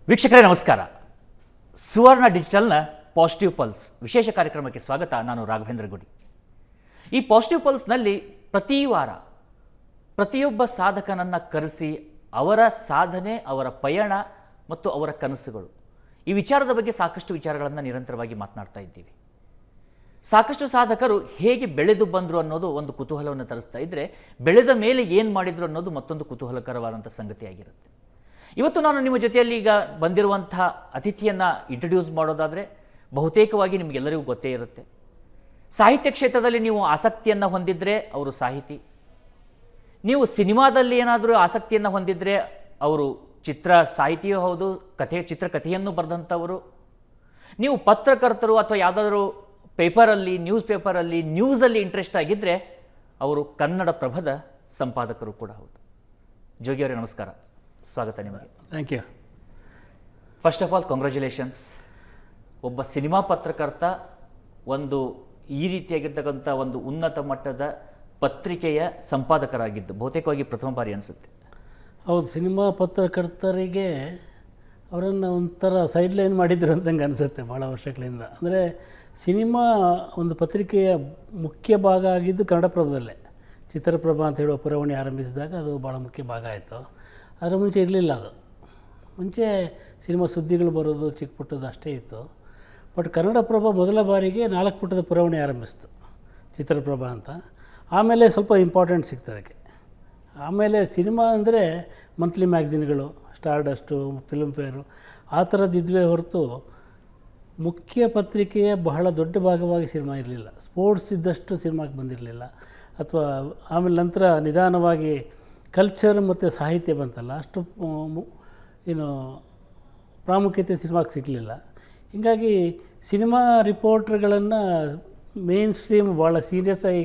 ವೀಕ್ಷಕರೇ ನಮಸ್ಕಾರ. ಸುವರ್ಣ ಡಿಜಿಟಲ್ನ positive pulse ವಿಶೇಷ ಕಾರ್ಯಕ್ರಮಕ್ಕೆ ಸ್ವಾಗತ. ನಾನು ರಾಘವೇಂದ್ರ ಗುಡಿ. ಈ ಪಾಸಿಟಿವ್ ಪಲ್ಸ್ನಲ್ಲಿ ಪ್ರತಿ ವಾರ ಪ್ರತಿಯೊಬ್ಬ ಸಾಧಕನನ್ನು ಕರೆಸಿ ಅವರ ಸಾಧನೆ, ಅವರ ಪಯಣ ಮತ್ತು ಅವರ ಕನಸುಗಳು, ಈ ವಿಚಾರದ ಬಗ್ಗೆ ಸಾಕಷ್ಟು ವಿಚಾರಗಳನ್ನು ನಿರಂತರವಾಗಿ ಮಾತನಾಡ್ತಾ ಇದ್ದೀವಿ. ಸಾಕಷ್ಟು ಸಾಧಕರು ಹೇಗೆ ಬೆಳೆದು ಬಂದರು ಅನ್ನೋದು ಒಂದು ಕುತೂಹಲವನ್ನು ತರಿಸ್ತಾ ಇದ್ದರೆ, ಬೆಳೆದ ಮೇಲೆ ಏನು ಮಾಡಿದ್ರು ಅನ್ನೋದು ಮತ್ತೊಂದು ಕುತೂಹಲಕರವಾದಂಥ ಸಂಗತಿಯಾಗಿರುತ್ತೆ. ಇವತ್ತು ನಾನು ನಿಮ್ಮ ಜೊತೆಯಲ್ಲಿ ಈಗ ಬಂದಿರುವಂಥ ಅತಿಥಿಯನ್ನು ಇಂಟ್ರಡ್ಯೂಸ್ ಮಾಡೋದಾದರೆ ಬಹುತೇಕವಾಗಿ ನಿಮಗೆಲ್ಲರಿಗೂ ಗೊತ್ತೇ ಇರುತ್ತೆ. ಸಾಹಿತ್ಯ ಕ್ಷೇತ್ರದಲ್ಲಿ ನೀವು ಆಸಕ್ತಿಯನ್ನು ಹೊಂದಿದರೆ ಅವರು ಸಾಹಿತಿ, ನೀವು ಸಿನಿಮಾದಲ್ಲಿ ಏನಾದರೂ ಆಸಕ್ತಿಯನ್ನು ಹೊಂದಿದರೆ ಅವರು ಚಿತ್ರ ಸಾಹಿತಿಯೂ ಹೌದು, ಚಿತ್ರಕಥೆಯನ್ನು ಬರೆದಂಥವರು. ನೀವು ಪತ್ರಕರ್ತರು ಅಥವಾ ಯಾವುದಾದ್ರೂ ಪೇಪರಲ್ಲಿ, ನ್ಯೂಸಲ್ಲಿ ಇಂಟ್ರೆಸ್ಟ್ ಆಗಿದ್ದರೆ ಅವರು ಕನ್ನಡ ಪ್ರಭದ ಸಂಪಾದಕರು ಕೂಡ ಹೌದು. ಜೋಗಿಯವರೇ ನಮಸ್ಕಾರ, ಸ್ವಾಗತ ನಿಮಗೆ. Thank you. First of all congratulations. ಒಬ್ಬ ಸಿನಿಮಾ ಪತ್ರಕರ್ತ ಒಂದು ಈ ರೀತಿಯಾಗಿರ್ತಕ್ಕಂಥ ಒಂದು ಉನ್ನತ ಮಟ್ಟದ ಪತ್ರಿಕೆಯ ಸಂಪಾದಕರಾಗಿದ್ದು ಬಹುತೇಕವಾಗಿ ಪ್ರಥಮ ಬಾರಿ ಅನಿಸುತ್ತೆ. ಹೌದು, ಸಿನಿಮಾ ಪತ್ರಕರ್ತರಿಗೆ ಅವರನ್ನು ಒಂಥರ ಸೈಡ್ ಲೈನ್ ಮಾಡಿದ್ರು ಅಂತಂಗೆ ಅನಿಸುತ್ತೆ ಭಾಳ ವರ್ಷಗಳಿಂದ. ಅಂದರೆ ಸಿನಿಮಾ ಒಂದು ಪತ್ರಿಕೆಯ ಮುಖ್ಯ ಭಾಗ ಆಗಿದ್ದು ಕನ್ನಡಪ್ರಭದಲ್ಲೇ. ಚಿತ್ರಪ್ರಭ ಅಂತ ಹೇಳುವ ಪುರವಣಿ ಆರಂಭಿಸಿದಾಗ ಅದು ಭಾಳ ಮುಖ್ಯ ಭಾಗ ಆಯಿತು. ಅದರ ಮುಂಚೆ ಇರಲಿಲ್ಲ. ಅದು ಮುಂಚೆ ಸಿನಿಮಾ ಸುದ್ದಿಗಳು ಬರೋದು ಚಿಕ್ಕ ಪುಟ್ಟದ್ದು ಅಷ್ಟೇ ಇತ್ತು. ಬಟ್ ಕನ್ನಡಪ್ರಭ ಮೊದಲ ಬಾರಿಗೆ 4 ಪುಟದ ಪುರವಣಿ ಆರಂಭಿಸ್ತು, ಚಿತ್ರಪ್ರಭ ಅಂತ. ಆಮೇಲೆ ಸ್ವಲ್ಪ ಇಂಪಾರ್ಟೆಂಟ್ ಸಿಗ್ತದೆ ಅದಕ್ಕೆ. ಆಮೇಲೆ ಸಿನಿಮಾ ಅಂದರೆ ಮಂತ್ಲಿ ಮ್ಯಾಗ್ಝಿನ್ಗಳು, ಸ್ಟಾರ್ಡಸ್ಟು, ಫಿಲ್ಮ್ ಫೇರು ಆ ಥರದ್ದಿದ್ವೇ ಹೊರತು ಮುಖ್ಯ ಪತ್ರಿಕೆಯ ಬಹಳ ದೊಡ್ಡ ಭಾಗವಾಗಿ ಸಿನಿಮಾ ಇರಲಿಲ್ಲ. ಸ್ಪೋರ್ಟ್ಸ್ ಇದ್ದಷ್ಟು ಸಿನಿಮಾಕ್ಕೆ ಬಂದಿರಲಿಲ್ಲ. ಅಥವಾ ಆಮೇಲೆ ನಂತರ ನಿಧಾನವಾಗಿ ಕಲ್ಚರ್ ಮತ್ತು ಸಾಹಿತ್ಯ ಬಂತಲ್ಲ, ಅಷ್ಟು ಏನು ಪ್ರಾಮುಖ್ಯತೆ ಸಿನಿಮಾಗೆ ಸಿಗಲಿಲ್ಲ. ಹೀಗಾಗಿ ಸಿನಿಮಾ ರಿಪೋರ್ಟ್ರ್ಗಳನ್ನು ಮೇನ್ ಸ್ಟ್ರೀಮ್ ಭಾಳ ಸೀರಿಯಸ್ ಆಗಿ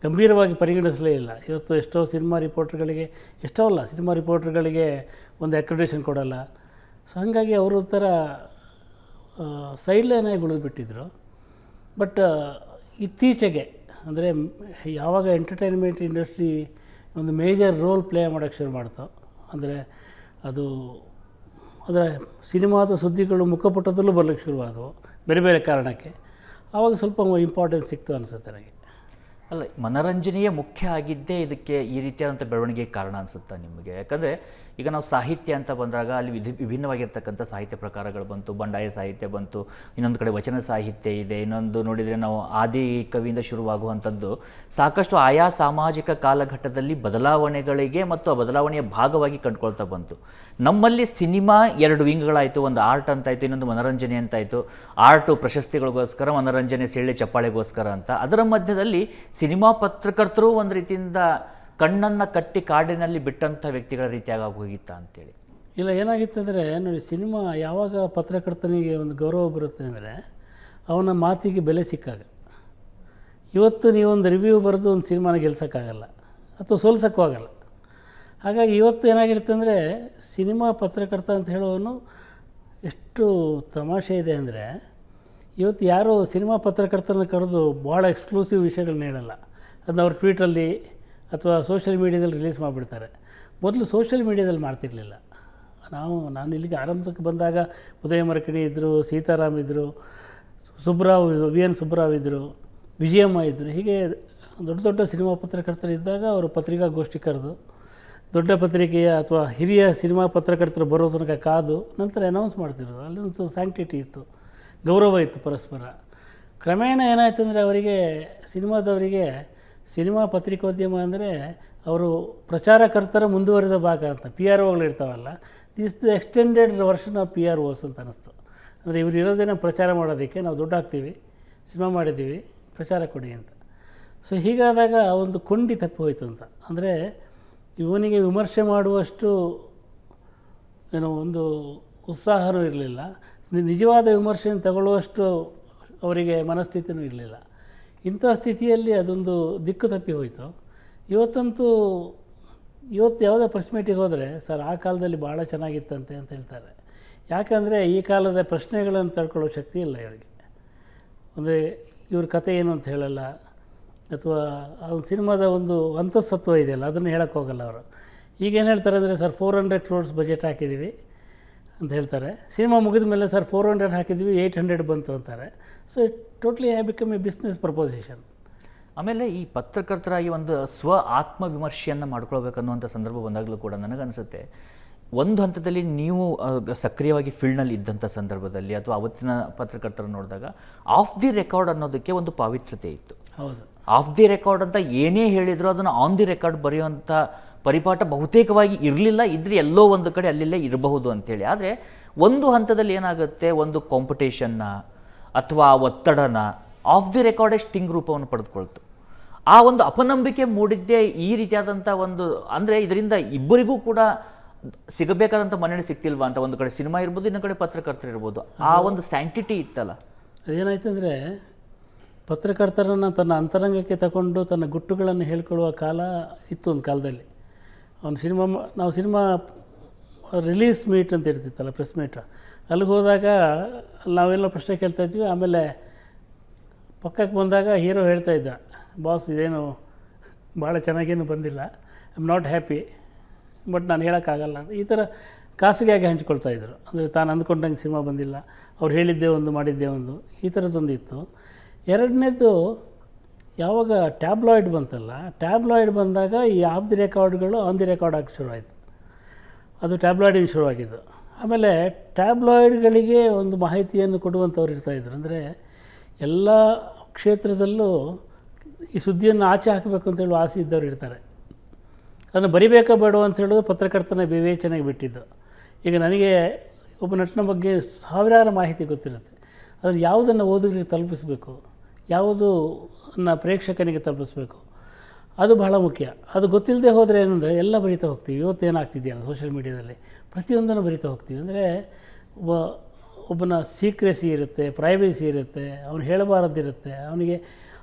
ಗಂಭೀರವಾಗಿ ಪರಿಗಣಿಸಲೇ ಇಲ್ಲ. ಇವತ್ತು ಎಷ್ಟೋ ಸಿನಿಮಾ ರಿಪೋರ್ಟ್ರ್ಗಳಿಗೆ ಒಂದು ಅಕ್ರೆಡಿಟೇಷನ್ ಕೊಡಲ್ಲ. ಸೊ ಹಾಗಾಗಿ ಅವರು ಒಂಥರ ಸೈಡ್ಲೈನಾಗಿ ಉಳಿದುಬಿಟ್ಟಿದ್ರು. ಬಟ್ ಇತ್ತೀಚೆಗೆ ಅಂದರೆ ಯಾವಾಗ ಎಂಟರ್ಟೈನ್ಮೆಂಟ್ ಇಂಡಸ್ಟ್ರಿ ಒಂದು ಮೇಜರ್ ರೋಲ್ ಪ್ಲೇ ಮಾಡೋಕ್ಕೆ ಶುರು ಮಾಡ್ತು, ಅಂದರೆ ಅದು ಅದರ ಸಿನಿಮಾದ ಸುದ್ದಿಗಳು ಮುಖಪುಟದಲ್ಲೂ ಬರಲಿಕ್ಕೆ ಶುರುವಾದವು ಬೇರೆ ಬೇರೆ ಕಾರಣಕ್ಕೆ. ಆವಾಗ ಸ್ವಲ್ಪ ಇಂಪಾರ್ಟೆನ್ಸ್ ಸಿಕ್ತು ಅನಿಸುತ್ತೆ ನನಗೆ. ಅಲ್ಲ, ಮನರಂಜನೆಯೇ ಮುಖ್ಯ ಆಗಿದ್ದೇ ಇದಕ್ಕೆ ಈ ರೀತಿಯಾದಂಥ ಬೆಳವಣಿಗೆಗೆ ಕಾರಣ ಅನಿಸುತ್ತಾ ನಿಮಗೆ? ಯಾಕಂದರೆ ಈಗ ನಾವು ಸಾಹಿತ್ಯ ಅಂತ ಬಂದಾಗ ಅಲ್ಲಿ ವಿಭಿನ್ನವಾಗಿರ್ತಕ್ಕಂಥ ಸಾಹಿತ್ಯ ಪ್ರಕಾರಗಳು ಬಂತು. ಬಂಡಾಯ ಸಾಹಿತ್ಯ ಬಂತು, ಇನ್ನೊಂದು ಕಡೆ ವಚನ ಸಾಹಿತ್ಯ ಇದೆ, ಇನ್ನೊಂದು ನೋಡಿದರೆ ನಾವು ಆದಿ ಕವಿಯಿಂದ ಶುರುವಾಗುವಂಥದ್ದು ಸಾಕಷ್ಟು ಆಯಾ ಸಾಮಾಜಿಕ ಕಾಲಘಟ್ಟದಲ್ಲಿ ಬದಲಾವಣೆಗಳಿಗೆ ಮತ್ತು ಆ ಬದಲಾವಣೆಯ ಭಾಗವಾಗಿ ಕಂಡುಕೊಳ್ತಾ ಬಂತು. ನಮ್ಮಲ್ಲಿ ಸಿನಿಮಾ 2 ವಿಂಗ್ಗಳಾಯಿತು. ಒಂದು ಆರ್ಟ್ ಅಂತಾಯಿತು, ಇನ್ನೊಂದು ಮನರಂಜನೆ ಅಂತಾಯಿತು. ಆರ್ಟು ಪ್ರಶಸ್ತಿಗಳಿಗೋಸ್ಕರ, ಮನರಂಜನೆ ಸೇಳೆ ಚಪ್ಪಾಳೆಗೋಸ್ಕರ ಅಂತ. ಅದರ ಮಧ್ಯದಲ್ಲಿ ಸಿನಿಮಾ ಪತ್ರಕರ್ತರು ಒಂದು ರೀತಿಯಿಂದ ಕಣ್ಣನ್ನು ಕಟ್ಟಿ ಕಾಡಿನಲ್ಲಿ ಬಿಟ್ಟಂಥ ವ್ಯಕ್ತಿಗಳ ರೀತಿಯಾಗಿ ಹೋಗಿತ್ತಾ ಅಂತೇಳಿ. ಇಲ್ಲ, ಏನಾಗಿತ್ತಂದರೆ ನೋಡಿ, ಸಿನಿಮಾ ಯಾವಾಗ ಪತ್ರಕರ್ತನಿಗೆ ಒಂದು ಗೌರವ ಬರುತ್ತೆ ಅಂದರೆ ಅವನ ಮಾತಿಗೆ ಬೆಲೆ ಸಿಕ್ಕಾಗ. ಇವತ್ತು ನೀವೊಂದು ರಿವ್ಯೂ ಬರೆದು ಒಂದು ಸಿನಿಮಾನ ಗೆಲ್ಸೋಕ್ಕಾಗಲ್ಲ ಅಥವಾ ಸೋಲ್ಸೋಕ್ಕೂ ಆಗಲ್ಲ. ಹಾಗಾಗಿ ಇವತ್ತು ಏನಾಗಿರುತ್ತೆ ಅಂದರೆ ಸಿನಿಮಾ ಪತ್ರಕರ್ತ ಅಂತ ಹೇಳೋನು ಎಷ್ಟು ತಮಾಷೆ ಇದೆ ಅಂದರೆ, ಇವತ್ತು ಯಾರೋ ಸಿನಿಮಾ ಪತ್ರಕರ್ತನ ಕರೆದು ಭಾಳ ಎಕ್ಸ್ಕ್ಲೂಸಿವ್ ವಿಷಯಗಳನ್ನ ಹೇಳಲ್ಲ. ಅದನ್ನ ಅವ್ರ ಟ್ವೀಟಲ್ಲಿ ಅಥವಾ ಸೋಷಿಯಲ್ ಮೀಡ್ಯಾದಲ್ಲಿ ರಿಲೀಸ್ ಮಾಡಿಬಿಡ್ತಾರೆ. ಮೊದಲು ಸೋಷಿಯಲ್ ಮೀಡ್ಯಾದಲ್ಲಿ ಮಾಡ್ತಿರಲಿಲ್ಲ. ನಾನು ಇಲ್ಲಿಗೆ ಆರಂಭಕ್ಕೆ ಬಂದಾಗ ಉದಯ ಮರಕಣಿ ಇದ್ದರು, ಸೀತಾರಾಮ್ ಇದ್ದರು, ಸುಬ್ರಾವ್ VN ಸುಬ್ರಾವ್ ಇದ್ದರು, ವಿಜಯಮ್ಮ ಇದ್ದರು. ಹೀಗೆ ದೊಡ್ಡ ದೊಡ್ಡ ಸಿನಿಮಾ ಪತ್ರಕರ್ತರು ಇದ್ದಾಗ ಅವರು ಪತ್ರಿಕಾಗೋಷ್ಠಿ ಕರೆದು ದೊಡ್ಡ ಪತ್ರಿಕೆಯ ಅಥವಾ ಹಿರಿಯ ಸಿನಿಮಾ ಪತ್ರಕರ್ತರು ಬರೋ ತನಕ ಕಾದು ನಂತರ ಅನೌನ್ಸ್ ಮಾಡ್ತಿರೋದು. ಅಲ್ಲಿ ಒಂದು ಸ್ಯಾಂಕ್ಟಿಟಿ ಇತ್ತು, ಗೌರವ ಇತ್ತು ಪರಸ್ಪರ. ಕ್ರಮೇಣ ಏನಾಯಿತು ಅಂದರೆ ಅವರಿಗೆ, ಸಿನಿಮಾದವರಿಗೆ ಸಿನಿಮಾ ಪತ್ರಿಕೋದ್ಯಮ ಅಂದರೆ ಅವರು ಪ್ರಚಾರಕರ್ತರ ಮುಂದುವರಿದ ಭಾಗ ಅಂತ. PROಗಳು ಇರ್ತಾವಲ್ಲ, this the extended version of PROs ಅಂತ ಅನ್ನಿಸ್ತು. ಅಂದರೆ ಇವರು ಇರೋದೇನೋ ಪ್ರಚಾರ ಮಾಡೋದಕ್ಕೆ, ನಾವು ದುಡ್ಡು ಹಾಕ್ತೀವಿ, ಸಿನಿಮಾ ಮಾಡಿದ್ದೀವಿ, ಪ್ರಚಾರ ಕೊಡಿ ಅಂತ. ಸೊ ಹೀಗಾದಾಗ ಒಂದು ಕೊಂಡಿ ತಪ್ಪಿ ಹೋಯಿತು ಅಂತ. ಅಂದರೆ ಇವನಿಗೆ ವಿಮರ್ಶೆ ಮಾಡುವಷ್ಟು ಒಂದು ಉತ್ಸಾಹವೂ ಇರಲಿಲ್ಲ, ನಿಜವಾದ ವಿಮರ್ಶೆಯನ್ನು ತಗೊಳ್ಳುವಷ್ಟು ಅವರಿಗೆ ಮನಸ್ಥಿತಿಯೂ ಇರಲಿಲ್ಲ. ಇಂಥ ಸ್ಥಿತಿಯಲ್ಲಿ ಅದೊಂದು ದಿಕ್ಕು ತಪ್ಪಿ ಹೋಯಿತು. ಇವತ್ತು ಯಾವುದೇ ಪ್ರೆಸ್ ಮೀಟಿಗೆ ಹೋದರೆ ಸರ್ ಆ ಕಾಲದಲ್ಲಿ ಭಾಳ ಚೆನ್ನಾಗಿತ್ತಂತೆ ಅಂತ ಹೇಳ್ತಾರೆ. ಯಾಕಂದರೆ ಈ ಕಾಲದ ಪ್ರಶ್ನೆಗಳನ್ನು ತಡ್ಕೊಳ್ಳೋ ಶಕ್ತಿ ಇಲ್ಲ ಇವರಿಗೆ. ಅಂದರೆ ಇವ್ರ ಕತೆ ಏನು ಅಂತ ಹೇಳಲ್ಲ, ಅಥವಾ ಆ ಸಿನಿಮಾದ ಒಂದು ಅಂತಃಸತ್ವ ಇದೆಯಲ್ಲ ಅದನ್ನು ಹೇಳೋಕ್ಕೆ ಹೋಗಲ್ಲ ಅವರು. ಈಗೇನು ಹೇಳ್ತಾರೆ ಅಂದರೆ, ಸರ್ 400 crores ಬಜೆಟ್ ಹಾಕಿದ್ದೀವಿ, ಅಂತ ಹೇಳ್ತಾರೆ. ಸಿನಿಮಾ ಮುಗಿದ ಮೇಲೆ ಸರ್ 400 ಹಾಕಿದ್ವಿ 800 ಬಂತು ಅಂತಾರೆ. So it totally have become A business proposition. ಆಮೇಲೆ ಈ ಪತ್ರಕರ್ತರಾಗಿ ಒಂದು ಆತ್ಮವಿಮರ್ಶೆಯನ್ನು ಮಾಡ್ಕೊಳ್ಬೇಕನ್ನುವಂಥ ಸಂದರ್ಭ ಬಂದಾಗಲೂ ಕೂಡ ನನಗನ್ಸುತ್ತೆ, ಒಂದು ಹಂತದಲ್ಲಿ ನೀವು ಸಕ್ರಿಯವಾಗಿ ಫೀಲ್ಡ್ನಲ್ಲಿ ಇದ್ದಂಥ ಸಂದರ್ಭದಲ್ಲಿ ಅಥವಾ ಅವತ್ತಿನ ಪತ್ರಕರ್ತರನ್ನು ನೋಡಿದಾಗ ಆಫ್ ದಿ ರೆಕಾರ್ಡ್ ಅನ್ನೋದಕ್ಕೆ ಒಂದು ಪಾವಿತ್ರ್ಯತೆ ಇತ್ತು. ಹೌದು, ಆಫ್ ದಿ ರೆಕಾರ್ಡ್ ಅಂತ ಏನೇ ಹೇಳಿದ್ರು ಅದನ್ನು ಆನ್ ದಿ ರೆಕಾರ್ಡ್ ಬರೆಯುವಂಥ ಪರಿಪಾಠ ಬಹುತೇಕವಾಗಿ ಇರಲಿಲ್ಲ. ಇದ್ರೆ ಎಲ್ಲೋ ಒಂದು ಕಡೆ ಅಲ್ಲಿಲ್ಲೇ ಇರಬಹುದು ಅಂತೇಳಿ. ಆದರೆ ಒಂದು ಹಂತದಲ್ಲಿ ಏನಾಗುತ್ತೆ, ಒಂದು ಕಾಂಪಿಟೇಷನ್ನ ಅಥವಾ ಒತ್ತಡನ ಆಫ್ ದಿ ರೆಕಾರ್ಡೇ ಸ್ಟಿಂಗ್ ರೂಪವನ್ನು ಪಡೆದುಕೊಳ್ತು. ಆ ಒಂದು ಅಪನಂಬಿಕೆ ಮೂಡಿದ್ದೇ ಈ ರೀತಿಯಾದಂಥ ಒಂದು, ಅಂದರೆ ಇದರಿಂದ ಇಬ್ಬರಿಗೂ ಕೂಡ ಸಿಗಬೇಕಾದಂಥ ಮನ್ನಣೆ ಸಿಗ್ತಿಲ್ವಾ ಅಂತ. ಒಂದು ಕಡೆ ಸಿನಿಮಾ ಇರ್ಬೋದು, ಇನ್ನೊಂದು ಕಡೆ ಪತ್ರಕರ್ತರು ಇರ್ಬೋದು. ಆ ಒಂದು ಸ್ಯಾಂಕ್ಟಿಟಿ ಇತ್ತಲ್ಲ. ಅದೇನಾಯ್ತು ಅಂದರೆ, ಪತ್ರಕರ್ತರನ್ನು ತನ್ನ ಅಂತರಂಗಕ್ಕೆ ತಗೊಂಡು ತನ್ನ ಗುಟ್ಟುಗಳನ್ನು ಹೇಳ್ಕೊಳ್ಳುವ ಕಾಲ ಇತ್ತು ಒಂದು ಕಾಲದಲ್ಲಿ. ನಾವು ಸಿನಿಮಾ ರಿಲೀಸ್ ಮೀಟ್ ಅಂತ ಇರ್ತಿತ್ತಲ್ಲ, ಪ್ರೆಸ್ ಮೀಟ್, ಅಲ್ಲಿಗೆ ಹೋದಾಗ ನಾವೆಲ್ಲ ಪ್ರಶ್ನೆ ಕೇಳ್ತಾ ಇದ್ವಿ. ಆಮೇಲೆ ಪಕ್ಕಕ್ಕೆ ಬಂದಾಗ ಹೀರೋ ಹೇಳ್ತಾ ಇದ್ದ, ಬಾಸ್ ಇದೇನು ಭಾಳ ಚೆನ್ನಾಗೇನು ಬಂದಿಲ್ಲ, I am not happy, but ನಾನು ಹೇಳೋಕ್ಕಾಗಲ್ಲ ಅಂತ ಈ ಥರ ಖಾಸಗಿಯಾಗಿ ಹಂಚ್ಕೊಳ್ತಾಯಿದ್ರು. ಅಂದರೆ ತಾನು ಅಂದ್ಕೊಂಡಂಗೆ ಸಿನಿಮಾ ಬಂದಿಲ್ಲ, ಅವ್ರು ಹೇಳಿದ್ದೇ ಒಂದು ಮಾಡಿದ್ದೇ ಒಂದು, ಈ ಥರದ್ದೊಂದು ಇತ್ತು. ಎರಡನೇದು, ಯಾವಾಗ ಟ್ಯಾಬ್ಲಾಯ್ಡ್ ಬಂತಲ್ಲ, ಟ್ಯಾಬ್ಲಾಯ್ಡ್ ಬಂದಾಗ ಈ ಆಫ್ ದಿ ರೆಕಾರ್ಡ್ಗಳು ಆನ್ ದಿ ರೆಕಾರ್ಡ್ ಆಗಿ ಶುರುವಾಯಿತು. ಅದು ಟ್ಯಾಬ್ಲಾಯ್ಡಿಂದ ಶುರುವಾಗಿದ್ದು. ಆಮೇಲೆ ಟ್ಯಾಬ್ಲಾಯ್ಡ್ಗಳಿಗೆ ಒಂದು ಮಾಹಿತಿಯನ್ನು ಕೊಡುವಂಥವ್ರು ಇರ್ತಾಯಿದ್ರು. ಅಂದರೆ ಎಲ್ಲ ಕ್ಷೇತ್ರದಲ್ಲೂ ಈ ಸುದ್ದಿಯನ್ನು ಆಚೆ ಹಾಕಬೇಕು ಅಂತೇಳಿ ಆಸೆ ಇದ್ದವ್ರು ಇರ್ತಾರೆ. ಅದನ್ನು ಬರಿಬೇಕಾ ಬೇಡೋ ಅಂತ ಹೇಳೋದು ಪತ್ರಕರ್ತನ ವಿವೇಚನೆಗೆ ಬಿಟ್ಟಿದ್ದು. ಈಗ ನನಗೆ ಒಬ್ಬ ನಟನ ಬಗ್ಗೆ ಸಾವಿರಾರು ಮಾಹಿತಿ ಗೊತ್ತಿರುತ್ತೆ. ಅದನ್ನು ಯಾವುದನ್ನು ಓದುಗರಿಗೆ ತಲುಪಿಸಬೇಕು, ಯಾವುದನ್ನು ಪ್ರೇಕ್ಷಕನಿಗೆ ತಲುಪಿಸ್ಬೇಕು, ಅದು ಬಹಳ ಮುಖ್ಯ. ಅದು ಗೊತ್ತಿಲ್ಲದೆ ಹೋದರೆ ಏನಂದರೆ ಎಲ್ಲ ಬರಿತಾ ಹೋಗ್ತೀವಿ. ಇವತ್ತು ಏನಾಗ್ತಿದೆಯಲ್ಲ ಸೋಷಿಯಲ್ ಮೀಡಿಯಾದಲ್ಲಿ ಪ್ರತಿಯೊಂದನ್ನು ಬರಿತಾ ಹೋಗ್ತೀವಿ. ಅಂದರೆ ಒಬ್ಬನ ಸೀಕ್ರೆಸಿ ಇರುತ್ತೆ, ಪ್ರೈವೇಸಿ ಇರುತ್ತೆ, ಅವನು ಹೇಳಬಾರದಿರುತ್ತೆ, ಅವನಿಗೆ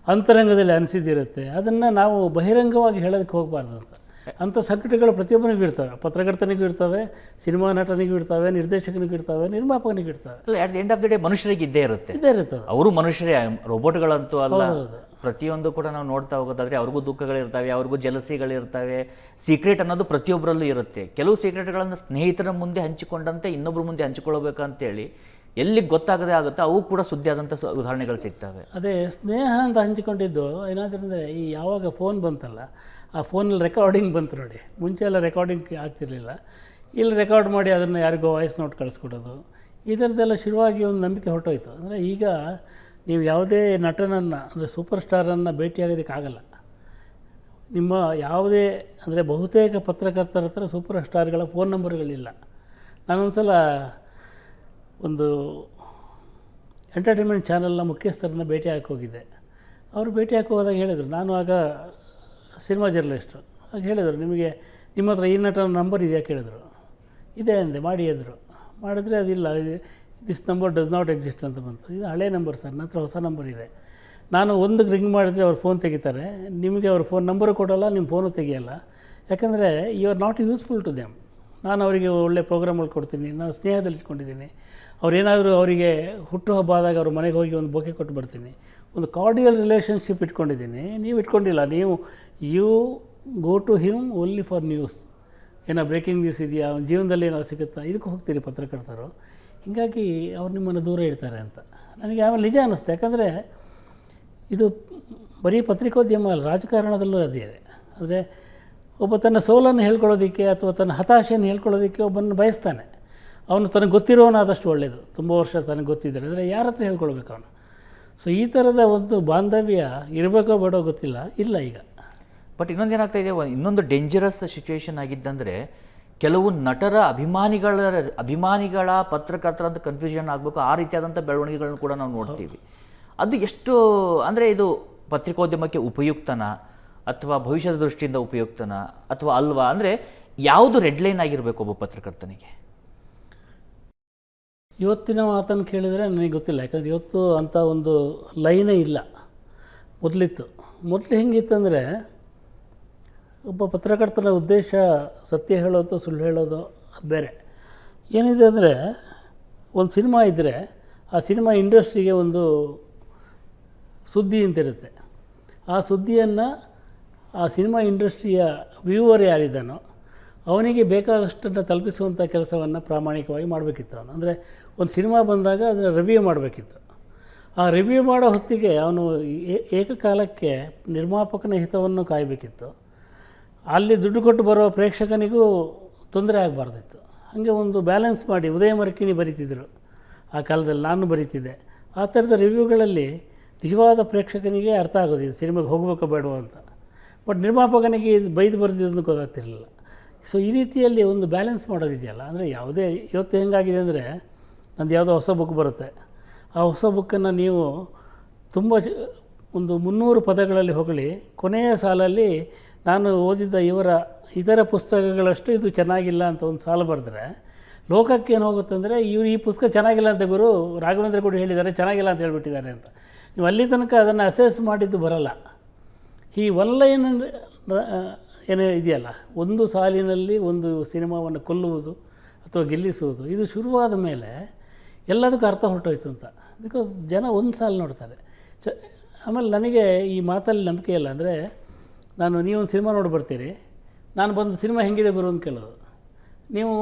ಅಂತರಂಗದಲ್ಲಿ ಅನಿಸಿದ್ದಿರುತ್ತೆ. ಅದನ್ನು ನಾವು ಬಹಿರಂಗವಾಗಿ ಹೇಳೋದಕ್ಕೆ ಹೋಗಬಾರ್ದು ಅಂತ. ಅಂಥ ಸಂಕಟಗಳು ಪ್ರತಿಯೊಬ್ಬನಿಗೂ ಇರ್ತವೆ. ಪತ್ರಕರ್ತನಿಗೂ ಇರ್ತವೆ, ಸಿನಿಮಾ ನಟನಿಗೂ ಇರ್ತವೆ, ನಿರ್ದೇಶಕನಿಗೂ ಇರ್ತವೆ, ನಿರ್ಮಾಪಕನಿಗೂ ಇರ್ತವೆ. At the end of the day ಮನುಷ್ಯರಿಗೆ ಇದ್ದೇ ಇರುತ್ತೆ. ಅವರು ಮನುಷ್ಯರೇ, ರೋಬೋಟ್ಗಳಂತೂ ಅಲ್ಲ. ಪ್ರತಿಯೊಂದು ಕೂಡ ನಾವು ನೋಡ್ತಾ ಹೋಗೋದಾದರೆ ಅವ್ರಿಗೂ ದುಃಖಗಳಿರ್ತವೆ, ಅವ್ರಿಗೂ ಜಲಸಿಗಳಿರ್ತವೆ. ಸೀಕ್ರೆಟ್ ಅನ್ನೋದು ಪ್ರತಿಯೊಬ್ಬರಲ್ಲೂ ಇರುತ್ತೆ. ಕೆಲವು ಸೀಕ್ರೆಟ್ಗಳನ್ನು ಸ್ನೇಹಿತರ ಮುಂದೆ ಹಂಚಿಕೊಂಡಂತೆ ಇನ್ನೊಬ್ಬರ ಮುಂದೆ ಹಂಚಿಕೊಳ್ಳಬೇಕಂತೇಳಿ ಎಲ್ಲಿಗೆ ಗೊತ್ತಾಗದೇ ಆಗುತ್ತೋ ಅವು ಕೂಡ ಸುದ್ದಿ ಆದಂಥ ಉದಾಹರಣೆಗಳು ಸಿಗ್ತವೆ. ಅದೇ ಸ್ನೇಹ ಅಂತ ಹಂಚಿಕೊಂಡಿದ್ದು ಏನಾದರೂ ಅಂದರೆ, ಈ ಯಾವಾಗ ಫೋನ್ ಬಂತಲ್ಲ, ಆ ಫೋನಲ್ಲಿ ರೆಕಾರ್ಡಿಂಗ್ ಬಂತು ನೋಡಿ. ಮುಂಚೆ ಎಲ್ಲ ರೆಕಾರ್ಡಿಂಗ್ ಆಗ್ತಿರ್ಲಿಲ್ಲ. ಇಲ್ಲಿ ರೆಕಾರ್ಡ್ ಮಾಡಿ ಅದನ್ನು ಯಾರಿಗೋ ವಾಯ್ಸ್ ನೋಟ್ ಕಳಿಸ್ಕೊಡೋದು, ಈ ಥರದ್ದೆಲ್ಲ ಶುರುವಾಗಿ ಒಂದು ನಂಬಿಕೆ ಹೊರಟೋಯ್ತು. ಅಂದರೆ ಈಗ ನೀವು ಯಾವುದೇ ನಟನನ್ನು, ಅಂದರೆ ಸೂಪರ್ ಸ್ಟಾರನ್ನು ಭೇಟಿಯಾಗೋದಕ್ಕಾಗಲ್ಲ. ನಿಮ್ಮ ಯಾವುದೇ, ಅಂದರೆ ಬಹುತೇಕ ಪತ್ರಕರ್ತರ ಹತ್ರ ಸೂಪರ್ ಸ್ಟಾರ್ಗಳ ಫೋನ್ ನಂಬರ್ಗಳಿಲ್ಲ. ನಾನೊಂದು ಸಲ ಒಂದು ಎಂಟರ್ಟೈನ್ಮೆಂಟ್ ಚಾನಲ್ನ ಮುಖ್ಯಸ್ಥರನ್ನ ಭೇಟಿ ಹಾಕಿ ಹೋಗಿದ್ದೆ. ಅವರು ಭೇಟಿ ಹಾಕಿ ಹೋದಾಗ ಹೇಳಿದರು, ನಾನು ಆಗ ಸಿನಿಮಾ ಜರ್ನಲಿಸ್ಟು. ಆಗ ಹೇಳಿದರು, ನಿಮಗೆ ನಿಮ್ಮ ಹತ್ರ ಈ ನಟನ ನಂಬರ್ ಇದೆಯಾ ಕೇಳಿದ್ರು. ಇದೆ ಅಂದೆ, ಮಾಡಿ ಅಂದರು. ಮಾಡಿದ್ರೆ ಅದಿಲ್ಲ, this number does not exist ಅಂತ ಬಂತು. ಇದು ಹಳೆ ನಂಬರ್ ಸರ್, ನನ್ನ ಹತ್ರ ಹೊಸ ನಂಬರ್ ಇದೆ. ನಾನು ಒಂದಕ್ಕೆ ರಿಂಗ್ ಮಾಡಿದರೆ ಅವ್ರು ಫೋನ್ ತೆಗಿತಾರೆ, ನಿಮಗೆ ಅವ್ರ ಫೋನ್ ನಂಬರು ಕೊಡೋಲ್ಲ, ನಿಮ್ಮ ಫೋನು ತೆಗಿಯಲ್ಲ. ಯಾಕಂದರೆ you are not useful to them. ನಾನು ಅವರಿಗೆ ಒಳ್ಳೆ ಪ್ರೋಗ್ರಾಮ್ಗಳು ಕೊಡ್ತೀನಿ, ನಾನು ಸ್ನೇಹದಲ್ಲಿ ಇಟ್ಕೊಂಡಿದ್ದೀನಿ. ಅವರೇನಾದರೂ ಅವರಿಗೆ ಹುಟ್ಟುಹಬ್ಬ ಆದಾಗ ಅವ್ರ ಮನೆಗೆ ಹೋಗಿ ಒಂದು ಬೊಕೆ ಕೊಟ್ಟು ಬರ್ತೀನಿ. ಒಂದು ಕಾರ್ಡಿಯಲ್ ರಿಲೇಷನ್ಶಿಪ್ ಇಟ್ಕೊಂಡಿದ್ದೀನಿ. ನೀವು ಇಟ್ಕೊಂಡಿಲ್ಲ. ನೀವು you go to him only for news. ಏನೋ ಬ್ರೇಕಿಂಗ್ ನ್ಯೂಸ್ ಇದೆಯಾ, ಅವನ ಜೀವನದಲ್ಲಿ ಏನೋ ಸಿಗುತ್ತಾ, ಇದಕ್ಕೆ ಹೋಗ್ತೀರಿ ಪತ್ರಕರ್ತರು. ಹೀಗಾಗಿ ಅವ್ರು ನಿಮ್ಮನ್ನು ದೂರ ಇಡ್ತಾರೆ ಅಂತ ನನಗೆ ಆಮೇಲೆ ನಿಜ ಅನ್ನಿಸ್ತು. ಯಾಕಂದರೆ ಇದು ಬರೀ ಪತ್ರಿಕೋದ್ಯಮ ಅಲ್ಲ, ರಾಜಕಾರಣದಲ್ಲೂ ಅದೇ ಇದೆ. ಅಂದರೆ ಒಬ್ಬ ತನ್ನ ಸೋಲನ್ನು ಹೇಳ್ಕೊಳ್ಳೋದಕ್ಕೆ ಅಥವಾ ತನ್ನ ಹತಾಶೆಯನ್ನು ಹೇಳ್ಕೊಳ್ಳೋದಕ್ಕೆ ಒಬ್ಬನ ಬಯಸ್ತಾನೆ. ಅವನು ತನಗೆ ಗೊತ್ತಿರೋನಾದಷ್ಟು ಒಳ್ಳೆಯದು. ತುಂಬ ವರ್ಷ ತನಗೆ ಗೊತ್ತಿದ್ದಾರೆ ಅಂದರೆ ಯಾರ ಹತ್ರ ಹೇಳ್ಕೊಳ್ಬೇಕು ಅವನು. ಸೊ ಈ ಥರದ ಒಂದು ಬಾಂಧವ್ಯ ಇರಬೇಕೋ ಬೇಡೋ ಗೊತ್ತಿಲ್ಲ, ಇಲ್ಲ ಈಗ. ಬಟ್ ಇನ್ನೊಂದೇನಾಗ್ತಾ ಇದೆ, ಇನ್ನೊಂದು ಡೇಂಜರಸ್ ಸಿಚುವೇಶನ್ ಆಗಿದ್ದಂದರೆ, ಕೆಲವು ನಟರ ಅಭಿಮಾನಿಗಳ ಪತ್ರಕರ್ತರ ಅಂತ ಕನ್ಫ್ಯೂಷನ್ ಆಗಬೇಕು, ಆ ರೀತಿಯಾದಂಥ ಬೆಳವಣಿಗೆಗಳನ್ನು ಕೂಡ ನಾವು ನೋಡ್ತೀವಿ. ಅದು ಎಷ್ಟು ಅಂದರೆ ಇದು ಪತ್ರಿಕೋದ್ಯಮಕ್ಕೆ ಉಪಯುಕ್ತನ ಅಥವಾ ಭವಿಷ್ಯದ ದೃಷ್ಟಿಯಿಂದ ಉಪಯುಕ್ತನ ಅಥವಾ ಅಲ್ವಾ? ಅಂದರೆ ಯಾವುದು ರೆಡ್ ಲೈನ್ ಆಗಿರಬೇಕು ಒಬ್ಬ ಪತ್ರಕರ್ತನಿಗೆ? ಇವತ್ತಿನ ಮಾತನ್ನು ಕೇಳಿದರೆ ನನಗೆ ಗೊತ್ತಿಲ್ಲ. ಯಾಕಂದರೆ ಇವತ್ತು ಅಂಥ ಒಂದು ಲೈನೇ ಇಲ್ಲ. ಮೊದಲಿತ್ತು. ಮೊದಲು ಹೆಂಗಿತ್ತಂದರೆ, ಒಬ್ಬ ಪತ್ರಕರ್ತನ ಉದ್ದೇಶ ಸತ್ಯ ಹೇಳೋದು ಸುಳ್ಳು ಹೇಳೋದು ಅದು ಬೇರೆ. ಏನಿದೆ ಅಂದರೆ, ಒಂದು ಸಿನಿಮಾ ಇದ್ದರೆ ಆ ಸಿನಿಮಾ ಇಂಡಸ್ಟ್ರಿಗೆ ಒಂದು ಸುದ್ದಿ ಅಂತಿರುತ್ತೆ. ಆ ಸುದ್ದಿಯನ್ನು ಆ ಸಿನಿಮಾ ಇಂಡಸ್ಟ್ರಿಯ ವ್ಯೂವರ್ ಯಾರಿದ್ದಾನೋ ಅವನಿಗೆ ಬೇಕಾದಷ್ಟನ್ನು ತಲುಪಿಸುವಂಥ ಕೆಲಸವನ್ನು ಪ್ರಾಮಾಣಿಕವಾಗಿ ಮಾಡಬೇಕಿತ್ತು ಅವನು. ಅಂದರೆ ಒಂದು ಸಿನಿಮಾ ಬಂದಾಗ ಅದನ್ನು ರಿವ್ಯೂ ಮಾಡಬೇಕಿತ್ತು. ಆ ರಿವ್ಯೂ ಮಾಡೋ ಹೊತ್ತಿಗೆ ಅವನು ಏಕಕಾಲಕ್ಕೆ ನಿರ್ಮಾಪಕನ ಹಿತವನ್ನು ಕಾಯಬೇಕಿತ್ತು, ಅಲ್ಲಿ ದುಡ್ಡು ಕೊಟ್ಟು ಬರೋ ಪ್ರೇಕ್ಷಕನಿಗೂ ತೊಂದರೆ ಆಗಬಾರ್ದಿತ್ತು. ಹಾಗೆ ಒಂದು ಬ್ಯಾಲೆನ್ಸ್ ಮಾಡಿ ಉದಯ ಮರಕಿಣಿ ಬರೀತಿದ್ರು ಆ ಕಾಲದಲ್ಲಿ, ನಾನು ಬರೀತಿದ್ದೆ. ಆ ಥರದ ರಿವ್ಯೂಗಳಲ್ಲಿ ನಿಜವಾದ ಪ್ರೇಕ್ಷಕನಿಗೆ ಅರ್ಥ ಆಗೋದು ಇದು ಸಿನಿಮಾಗೆ ಹೋಗಬೇಕೋ ಬೇಡವೋ ಅಂತ. ಬಟ್ ನಿರ್ಮಾಪಕನಿಗೆ ಇದು ಬೈದು ಬರೆದಿದ್ದನ್ನು ಗೊತ್ತಾಗ್ತಿರಲಿಲ್ಲ. ಸೊ ಈ ರೀತಿಯಲ್ಲಿ ಒಂದು ಬ್ಯಾಲೆನ್ಸ್ ಮಾಡೋದಿದೆಯಲ್ಲ, ಅಂದರೆ ಯಾವುದೇ ಇವತ್ತು ಹೆಂಗಾಗಿದೆ ಅಂದರೆ, ನಂದು ಯಾವುದೋ ಹೊಸ ಬುಕ್ ಬರುತ್ತೆ, ಆ ಹೊಸ ಬುಕ್ಕನ್ನು ನೀವು ತುಂಬ ಒಂದು 300 ಪದಗಳಲ್ಲಿ ಹೊಗಳಿ ಕೊನೆಯ ಸಾಲಲ್ಲಿ ನಾನು ಓದಿದ್ದ ಇತರ ಪುಸ್ತಕಗಳಷ್ಟು ಇದು ಚೆನ್ನಾಗಿಲ್ಲ ಅಂತ ಒಂದು ಸಾಲು ಬರೆದ್ರೆ ಲೋಕಕ್ಕೆ ಏನು ಹೋಗುತ್ತೆ ಅಂದರೆ, ಇವರು ಈ ಪುಸ್ತಕ ಚೆನ್ನಾಗಿಲ್ಲ ಅಂತ ಗುರು ರಾಘವೇಂದ್ರ ಕೂಡ ಹೇಳಿದ್ದಾರೆ, ಚೆನ್ನಾಗಿಲ್ಲ ಅಂತ ಹೇಳ್ಬಿಟ್ಟಿದ್ದಾರೆ ಅಂತ. ನೀವು ಅಲ್ಲಿ ತನಕ ಅದನ್ನು ಅಸೆಸ್ ಮಾಡಿದ್ದು ಬರಲ್ಲ. ಈ ಒನ್ ಲೈನ್ ಏನೇ ಇದೆಯಲ್ಲ, ಒಂದು ಸಾಲಿನಲ್ಲಿ ಒಂದು ಸಿನಿಮಾವನ್ನು ಕೊಲ್ಲುವುದು ಅಥವಾ ಗೆಲ್ಲಿಸುವುದು, ಇದು ಶುರುವಾದ ಮೇಲೆ ಎಲ್ಲದಕ್ಕೂ ಅರ್ಥ ಹೊರಟೋಯ್ತು ಅಂತ. ಬಿಕಾಸ್ ಜನ ಒಂದು ಸಾಲು ನೋಡ್ತಾರೆ. ಆಮೇಲೆ ನನಗೆ ಈ ಮಾತಲ್ಲಿ ನಂಬಿಕೆ ಇಲ್ಲ. ಅಂದರೆ ನೀವೊಂದು ಸಿನಿಮಾ ನೋಡಿ ಬರ್ತೀರಿ, ನಾನು ಬಂದು ಸಿನಿಮಾ ಹೆಂಗಿದೆ ಗುರು ಅಂತ ಕೇಳೋದು. ನೀವು